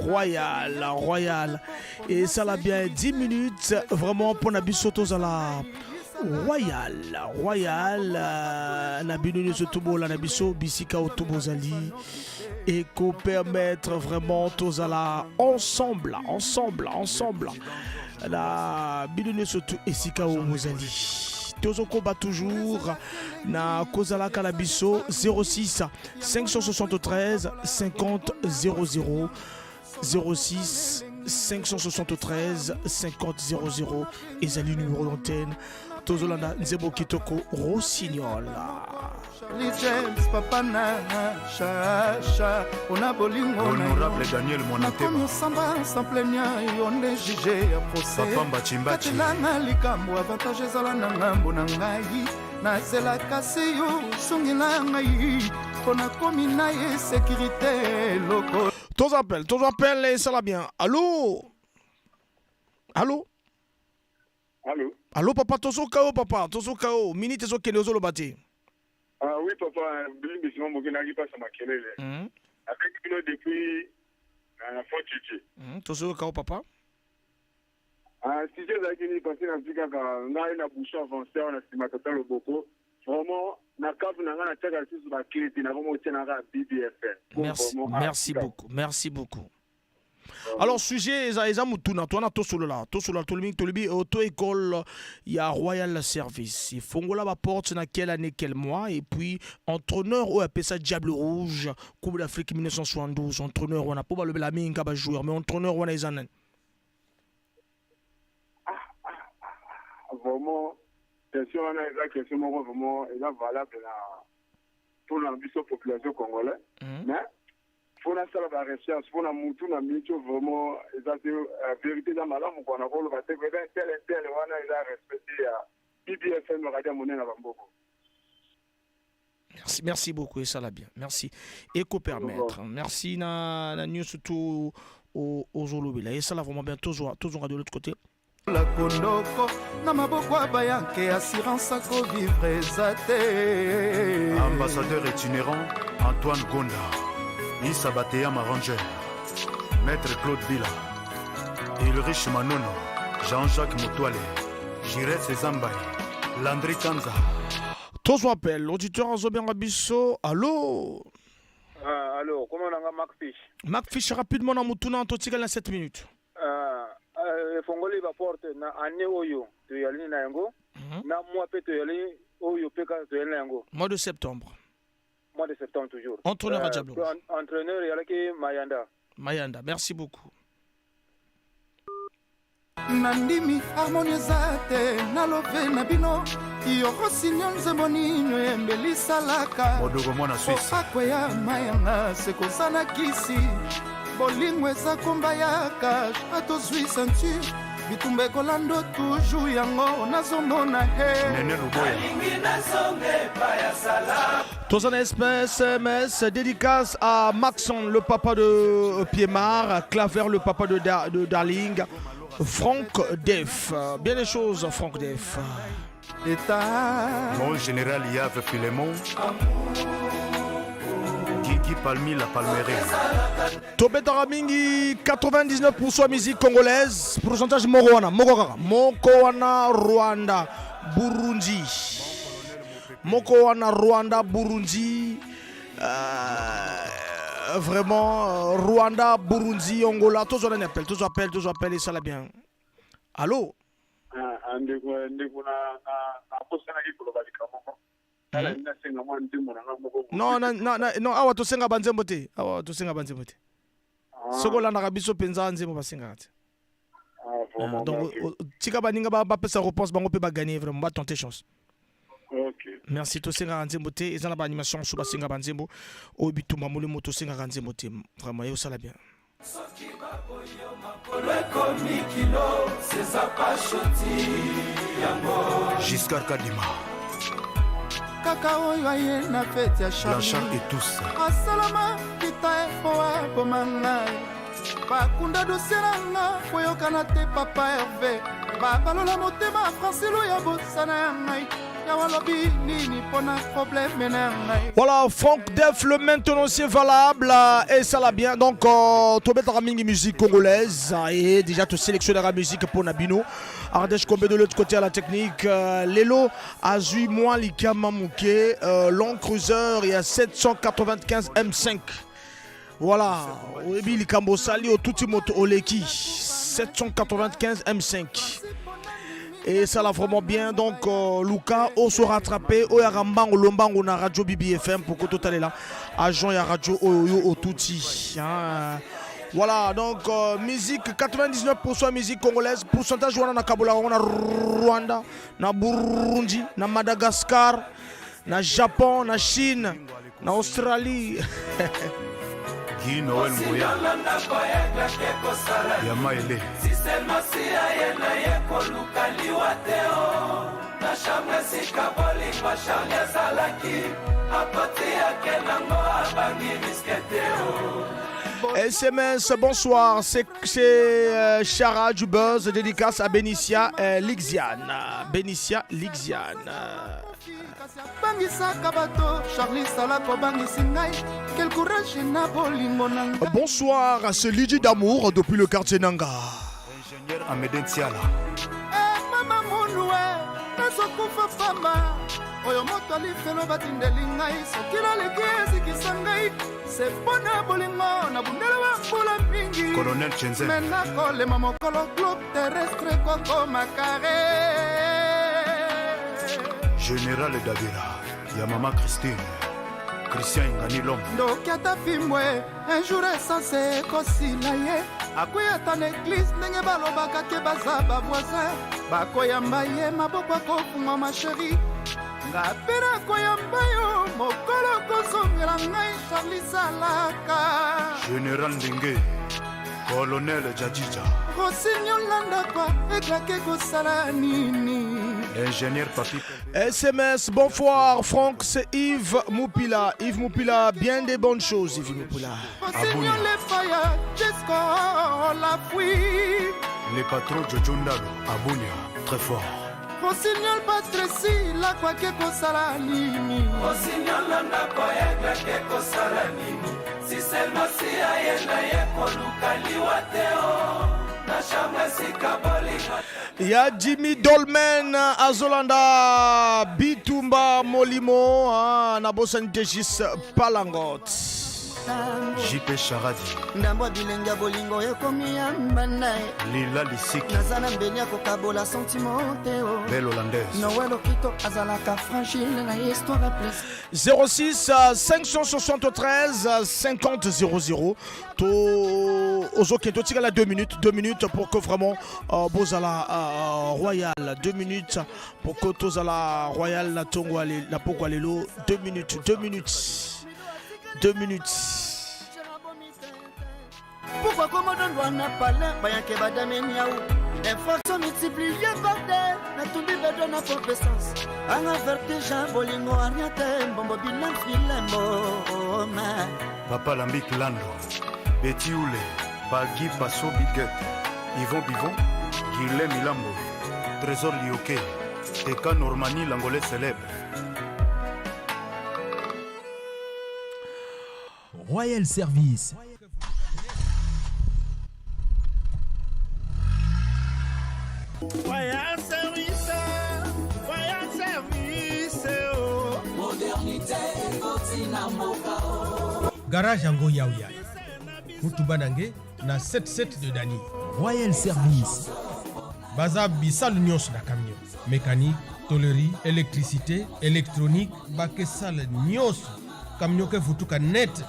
royal. Et ça l'a bien 10 minutes, vraiment pour Nabisso, tous allons royal, Nabino Sotobo, la Nabisso, Bisika Otobozali. Et qu'on permettre vraiment tous allons ensemble. La bidone surtout Esika au Mozali. Tozoko bat toujours na Kozala Kalabiso 06 573 50 00 06 573 50 00 Ezali numéro d'antenne Tozolanda Nzebo Kitoko Rossignol. James papa na chacha ona bolingo honorable Daniel Monatema samba sans plaignant on est jugé à procès papa Mbachimbachi na likambo avantage ezala na ngambo na ngai na zela kasi yo sungi na ngai kona komi na ye sécurité loko. Tous appellent et ça va bien. Allô? Allô papa tozo kao minute zo kenezo lo bati. Ah oui, papa, je suis venu à Makelele. Avec nous depuis la Fort Chichi. Tu es où, papa? Si j'ai passé dans le cas, on a une bouche avancée, on a estimé le beaucoup. vraiment na kafu na nga na tiaka lisusu bakiliti na vraiment otia na nga BBFM. Merci beaucoup. Merci beaucoup. Alors sujet eza mutuna twana tosolola tolobi auto-école ya Royal Service ifongola ba porte na quelle année quel mois et puis entraîneur ou appelle ça Diable Rouge Coupe d'Afrique 1972 entraîneur on a pas le la minga ba joueur mais entraîneur on a izanan vraiment question on a eza question moko vraiment eza valable pour la population congolaise mais faut na sala ba recherche faut na mutu na micho vraiment exacte vérité dans malamu ko na ko ba te tel wana ila respecter ya BBFM radio monena bamboko. Merci beaucoup et ça l'a bien. Merci et co permettre. Merci na news surtout aux Olobila et ça l'a vraiment bien toujours de l'autre côté. La kondoko na maboko abayanke assurance ko vivre ezate. Ambassadeur itinérant Antoine Gonda. Issa Batea Maranger, Maître Claude Bila, Ulrich Manono, Jean-Jacques Moutouale, Jirès Zambaye, Landry Kanza. Tous appellent, l'auditeur en Zobien Rabisso, allô? Allô, comment on a Macfish? Macfish, rapidement, dans Moutuna, en total, dans 7 minutes. Fongoli va porter na année Oyo, tu y allais na yango, na moi peut tu y allais Oyo peka tu y allais yango. Mois de septembre. Mois de septembre toujours. Entraîneur à Diablo. Entraîneur Yalaki Mayanda. Mayanda, merci beaucoup. Nandimi harmonisate nalobe na bino yoko sinyon zemonino embeli salaka. Modogo mwana Suisse. Akweya mayanga sekosana kisi. Bolingo eza komba yaka ato zwi ceinture. Bitumbe kolando toujours yango nazomona he. Nene Ruboya. Tous en SMS, dédicace à Maxon, le papa de Piemar, Claver, le papa de Darling, Franck Def. Bien les choses, Franck Def. Mon général Yves Philemon. Guigui Palmi la Palmeraie. Tobet Aramingi, 99% musique congolaise, pourcentage Mokowana, Mokowana, Rwanda, Burundi. Mokowana, Rwanda, Burundi. Vraiment, Rwanda, Burundi, Angola, tous on appelle et ça l'a bien. Allô? Non, awa tosenga banzembo te. Sokola na biso penza nzembo basenga te. Donc tika baninga ba pesa réponse bango pe ba gagner vraiment ba tenter chance. OK. Merci tosenga nzembo te ezana ba animation so basenga banzembo o bitumba molimo tosenga nzembo te vraiment yo sala bien. Giscard Kadima. Kaka oyo aye na fete ya Blanchard et tous. Asalama kita efoa bomanga. Bakunda doseranga koyokana te papa Hervé. Bakalola motema Francilo ya bosana ngai. Voilà, Franck Def, le maintenant c'est valable et ça l'a bien. Donc, tu mets ta musique congolaise et déjà tu sélectionnes la musique pour Nabino. Ardèche Kombe de l'autre côté à la technique. Lelo Azui moi Likama Mouké, Long Cruiser et à 795 M5. Voilà, Oebi Likambo Sali au Tutimoto Oleki 795 M5. Et ça l'a vraiment bien. Donc, Luka, on se rattraper. On a Ramban, on a la radio BBFM pour que tout est là. Agent et radio au Touti. Voilà, donc, musique, 99% musique congolaise. Pourcentage, on a Kabola, on a Rwanda, on a Burundi, on a Madagascar, on a Japon, on a Chine, on a Australie. Guy Noël Mouya Yamaele SMS, bonsoir, c'est Chara du Buzz, dédicace à Benicia Lixiane. Benicia Lixiane. Bonsoir, c'est Lydie d'amour depuis le quartier Nanga. Ingénieur Amédine Tiala. oyo moto alifelo batindeli ngai soki naleki ezikisa ngai se mpo na bolingo na bundela wa mbula mingi Colonel Chenze me nakolema mokolo globe terrestre kokoma kare Général Davira ya mama Christine Christian Ingani Lom ndoki ata fimbwe un jour esanse ekosila ye akoya ata na eglise ndenge balobaka ke baza bavoisin bakoyamba ye maboko akofungwa masheri nga mpe nakoyamba yo mokolo kozongela ngai Charli Salaka Général Ndenge Colonel Jadija kosinyola ndako eklake kosala nini Ingénieur Papi SMS, bonsoir Franck, c'est Yves Moupila. Yves Moupila, bien des bonnes choses, Yves Moupila. kosinyola faya Jesco la fui Les patrons Jojo Ndalo Abunia très fort kosinyola Patrici la kwake kosala nini kosinyola ndako eklake kosala nini si seulement si ayenda ye kolukaliwa teo na chambre sikabolinga Ya Jimmy Dolmen Azolanda Bitumba Molimo na Bosantegis Palangot JP Charadi ndambo bilenga bolingo ekomi ya mbanda Lila Lisiki naza na mbeli ya kokabola sentimoteo Belle Hollandaise noel okito azalaka fragile na histoire place 06 573 50 00 Ozoke tigala 2 minutes pour que vraiment Bozala Royal 2 minutes pour que Tozala Royal la Tongwale la Pokwalelo 2 minutes 2 minutes. Pourquoi comme on doit n'a pas l'air, bayake badameni yaou. Infraction multipliée par terre, na tumbi bedo na professance. Anga vertige bolingo ariate, bombo bilan filembo. Papa Lambik Lando Betty Oule Bagi Passo Biguet Yvon Bivon Guilhem Milambo Trésor Lioke Eka Normani l'Angolais célèbre Royal Service. Royal Service, oh. Modernité, Cortina Moka. Garage Ango Yaouya. Mutubanange na 77 de Dani. Royal Service. Baza Bissal Nyos na camion. Mécanique, tôlerie, électricité, électronique, Bakesal Nyos. Camion ke futuka net.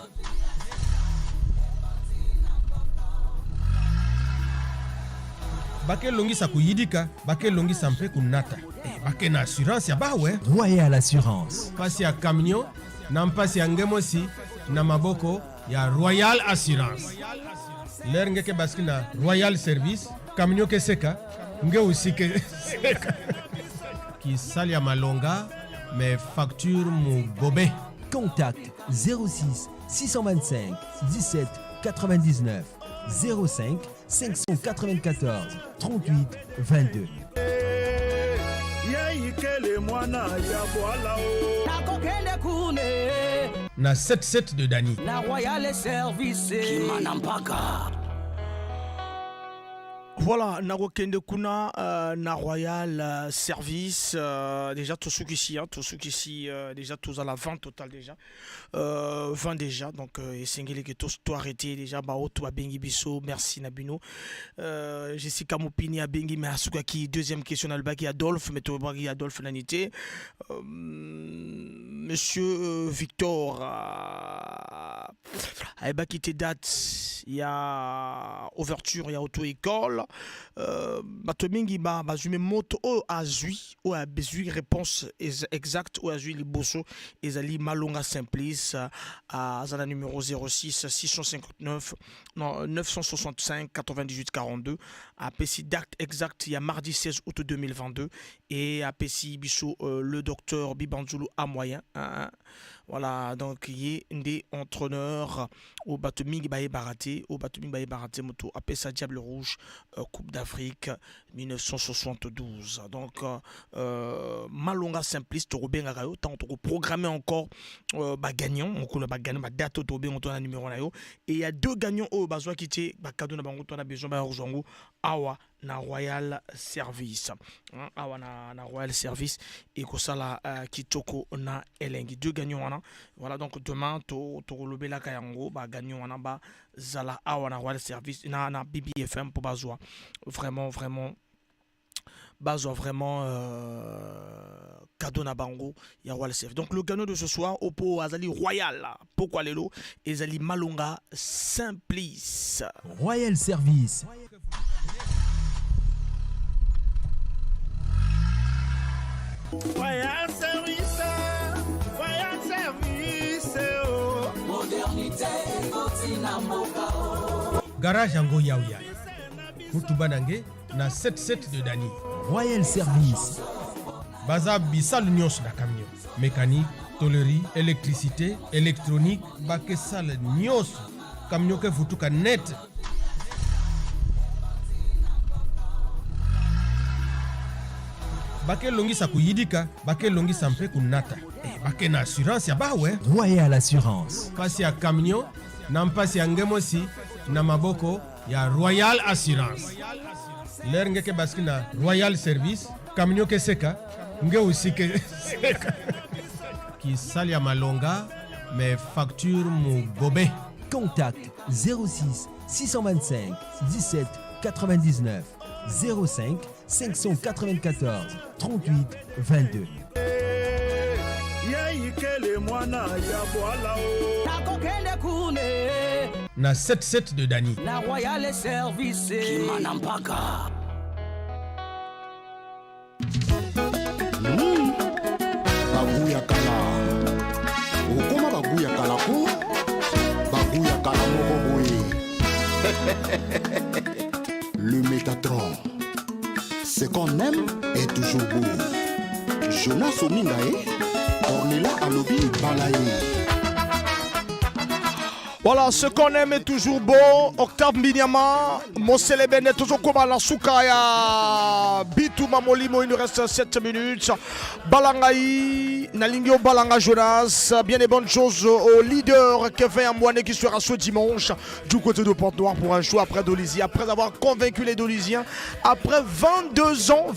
Bake longi sa kuyidika, bake longi sampe kunata. Bake na assurance ya bawe. Royal Assurance. Pasi ya camion, na mpasi ya ngemosi, na maboko ya Royal Assurance. Ler ngeke baski na Royal Service, camion ke seka, nge usike seka. Ki sali ya malonga, mais facture mu gobe. Contact 06 625 17 99 05 594 38 22. Yaikele mwana ya bwala o. Nakokele kune. Na 77 de Dani. Na Royal Service. Kimana mpaka. Voilà, Nagokende Kuna, na Royal Service, déjà tout ce qu'ici, déjà tous à la vente totale déjà, 20 déjà, donc et singeli que tous tout arrêté déjà, bah auto à Bengi Bisso, merci Nabino, Jessica Mopini à Bengi, mais Asuka qui deuxième question à Albaki Adolphe, mais tout Bagi Adolphe Nanité, Monsieur Victor, Albaki te date, il y a ouverture, il y a auto-école. Bato mingi ba bazume moto o azui o a bezui réponse exacte o azui liboso ezali malonga simplice à zala numéro 06 659 non 965 98 42 à Pessi date exact il y a mardi 16 août 2022 et à Pessi biso le docteur Bibanzulu à moyen voilà donc il y a des entraîneurs au bateau mingi baye baraté moto à Pessa Diable Rouge Coupe d'Afrique 1972 donc malonga simpliste Robin Garayo tant on programmer encore gagnant on connaît gagner date au bien on a numéro et il y a deux gagnants au besoin qui était cadeau na bango on a besoin ba awa na Royal Service. Awa na Royal Service et kosala kitoko na elengi. 2 gagnants wana. Voilà donc demain to lobela kayango ba gagnant wana ba zala awa na Royal Service na BBFM pour bazwa vraiment cadeau na bango ya Royal Service. Donc le gagnant de ce soir Oppo Azali Royal pourquoi lelo Ezali Malonga Simplice Royal Service. Royal Service, oh. Modernité, Garage Ango Yaouya. Kutubanange na 77 de Dani. Royal Service. Baza Bissal Nyos na camion. Mécanique, tôlerie, électricité, électronique, Bakesal Nyos. Camion ke futuka net. Bake longi sa kuyidika, bake longi sampe kunata. Bake na assurance ya bawe. Royal Assurance. Pasi ya camion, na mpasi ya ngemosi, na maboko ya Royal Assurance. L'air ngeke baski na Royal Service, camion ke seka, nge usike seka. Ki sali ya malonga, mais facture mu gobe. Contact 06 625 17 99 05 594 38 22. Na 77 de Dani. Na Royal Service Kimanampaka. Bagu ya kala. Okoma bagu ya kala ko. Bagu ya kala moko boye. Le Métatron. Ce qu'on aime est toujours beau. Jonas Omingae, Ornella Alobi Balaye. Voilà, ce qu'on aime est toujours beau. Octave Minyama, Mosele Bene, toujours comme à la Soukaya. Bitou Mamolimo, il nous reste 7 minutes. Balangaï, Nalingio Balanga Jonas. Bien des bonnes choses au leader Kevin Amouane qui sera ce dimanche du côté de Porte-Noire pour un show après Dolisie. Après avoir convaincu les Dolisiens, après 22 ans,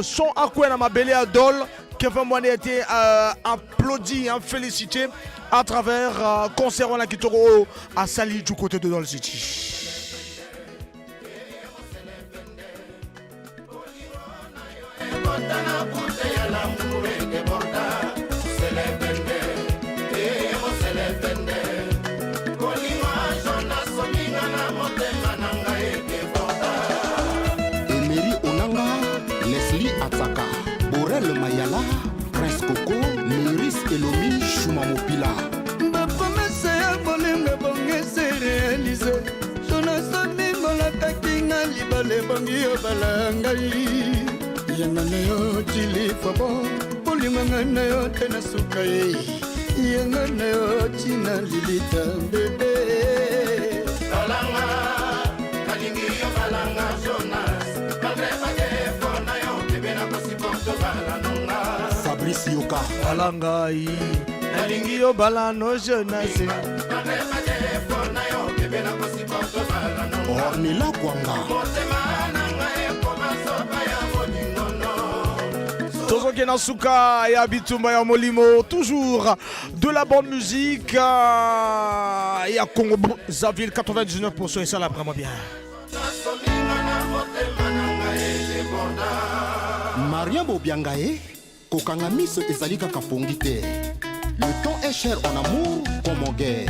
son Akouena Mabele Adol. Kevin Amouane a été applaudi, félicité à travers concert en Kitoro à Sali du côté de Dol City. Emery Onanga, Leslie Ataka, Borel Mayala, Prince Coco, Miris Elomi, Shumamopila. Ma promesse ya bolingo bonge se réalisé. Jonas Mimolaka kinga libale bongi yo balangai. Yanga na yo chili fabo, bolingo na yo tena sukai. Yanga na yo china lilita bebe. Balanga, kalingi yo balanga Jonas. Malgré pas fona yo bebe na kosipoto balanonga. Fabrice Yoka. Balangai. Nalingi yo balano Jonas. Ornella Kwanga. Tozo Kenasuka et Abitumba ya Molimo. Toujours de la bonne musique. Et à Congo Zaville 99% et ça là vraiment bien. Maria Bobiangae, Kokanga Miss Ezalika Kapongite. Le temps est cher en amour comme en guerre.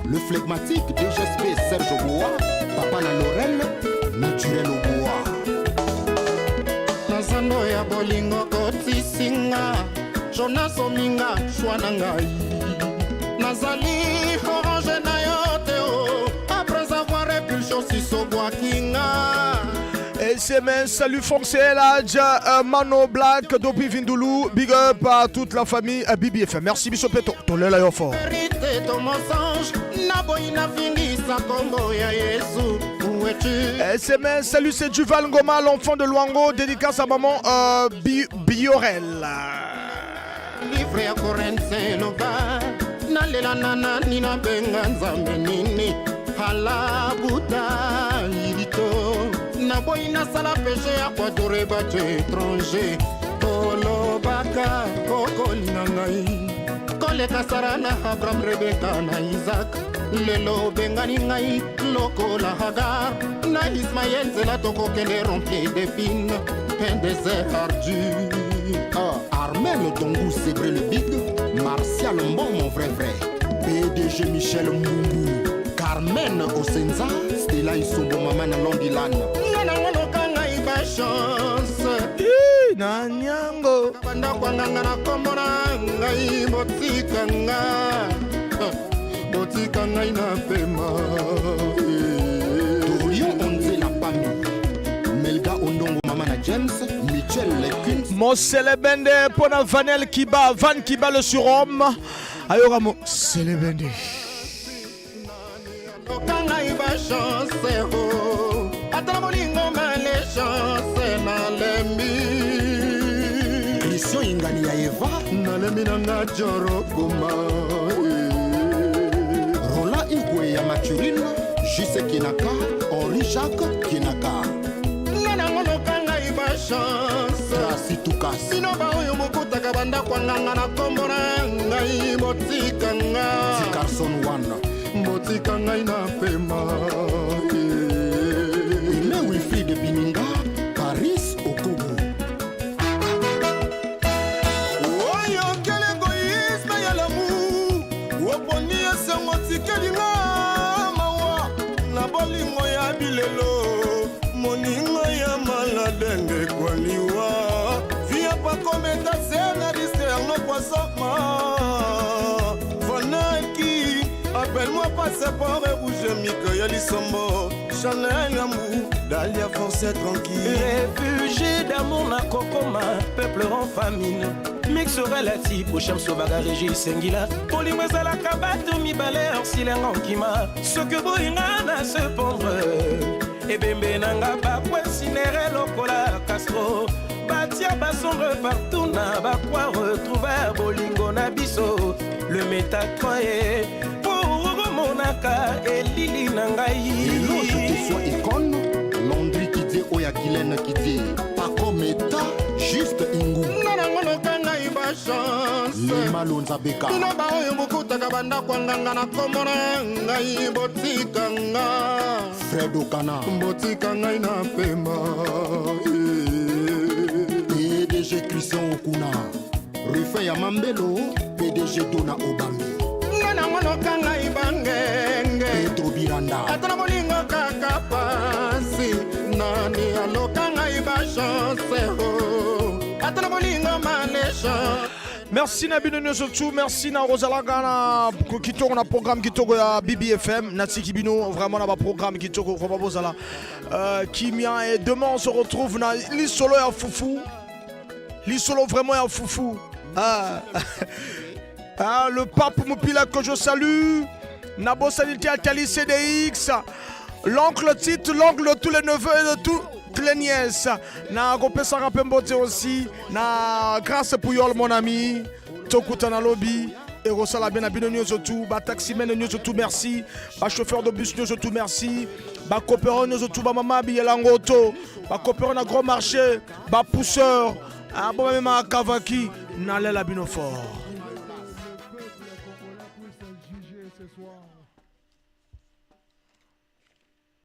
Le flegmatique DGSP Serge Oboa, Papa na Laurel, naturel Oboa. Nazano ya bolingo kotisinga, Jonas Ominga Chouanangai. Nazali orange na yoteo, après avoir épulché aussi Soboakinga. SMS, salut Foncé Eladja, Mano Black, Dopi Vindoulou, big up à toute la famille à BBFM. Merci Bissopeto, Tolela Yofo. SMS, salut c'est Duval Ngoma, l'enfant de Luango, dédicace à maman Biorel. Livre ya Corense Nova, nalela nana nina benga nzambe nini, halabuta irito. naboyi nasala péché ya koadore bato étranger kolobaka kokolinga ngai koleka sara na abraham rebeka na isak lelo bengani ngai lokola hagar na ismael nzela tokokende rempli d'épine un désert ardu. Armel Tongo Sébré le big, Martial Mbon mon vrai PDG Michel Mbungu, Carmen Osenza, Stella Isombo Maman Londilan. Yana ngono kanga iba chance. Na nyango. Banda kwanganga na komona ngai botikanga. Botikanga ina pema. Dorion Onze la Pami. Melga Ondongo Mamana James, Michel Lekins. Moselebende pona Vanel Kiba, Van Kiba le surhomme. Ayora mo Selebende. Okanga iba chance ho. Atala molingo male chance na lembi. Christian ingani ya Eva na lembi na ngajoro kuma. Rola Igwe ya Maturine, Jise Kinaka, Henri Jacques Kinaka. Sino ba oyo mokutaka banda kwanganga na kombo na ngai motikanga Carson Wana motika ngai na pema Ile wifi de Bininga Paris Okobo Oyo quel égoïsme ya l'amour Oponi ese motikelinga mawa na bolingo ya bilelo moningo ya maladenge kwaliwa via pa kometa sena disterno poisson Vanaki appelle-moi passeport et rouge mique ya lisombo Chanel amour Dalia force tranquille Réfugié d'amour na kokoma peuple en famine mix relatif au chamso bagaregi sengila polimo ezalaka bato mibale orsilenga nkima soki boyinga na se pondre ebembe nanga bakwesinere lokola Castro batia basombre partout na bakwa retrouver bolingo na biso le métacroye pour monaka elili na ngai Eloge te soit icône Landry qui dit Oya Guylaine qui dit Paco Meta juste Ingu Nanangono kanga iba chance Le Malonza Beka Bino ba oyo mokutaka banda kwanganga na kombo na ngai botikanga Fred Okana botika ngai na pema PDG Christian Okuna Rufin ya Mambelo PDG Dona Obami Nanangono kanga ibangenge Petro Biranda Atana molingo kaka pasi Nani alokanga iba chance ho Atana molingo malesha Merci Nabino Nyosotu, merci na Rosalanga na Kitoko na programme Kitoko ya BBFM, Natsi Kibino, vraiment na programme Kitoko, vraiment bozala. Kimia et demain on se retrouve na Lisolo ya Foufou. Lisolo vraiment ya Foufou. Le pape Moupila que je salue. Nabo Sanité Altali CDX. L'oncle Tite, l'oncle de tous les neveux et de tous les nièces. Na Gopesa Rapembote aussi. Na grâce Pouyol mon ami. Tokuta na lobby. Et Rosala bien abino nyozotu. Ba taximen nyozotu merci. Ba chauffeur de bus nyozotu merci. Ba coopéron nyozotu ba mama biyelangoto. Ba coopéron na gros marché. Ba pousseur. Bon même à Kavaki. Na lela bino fort.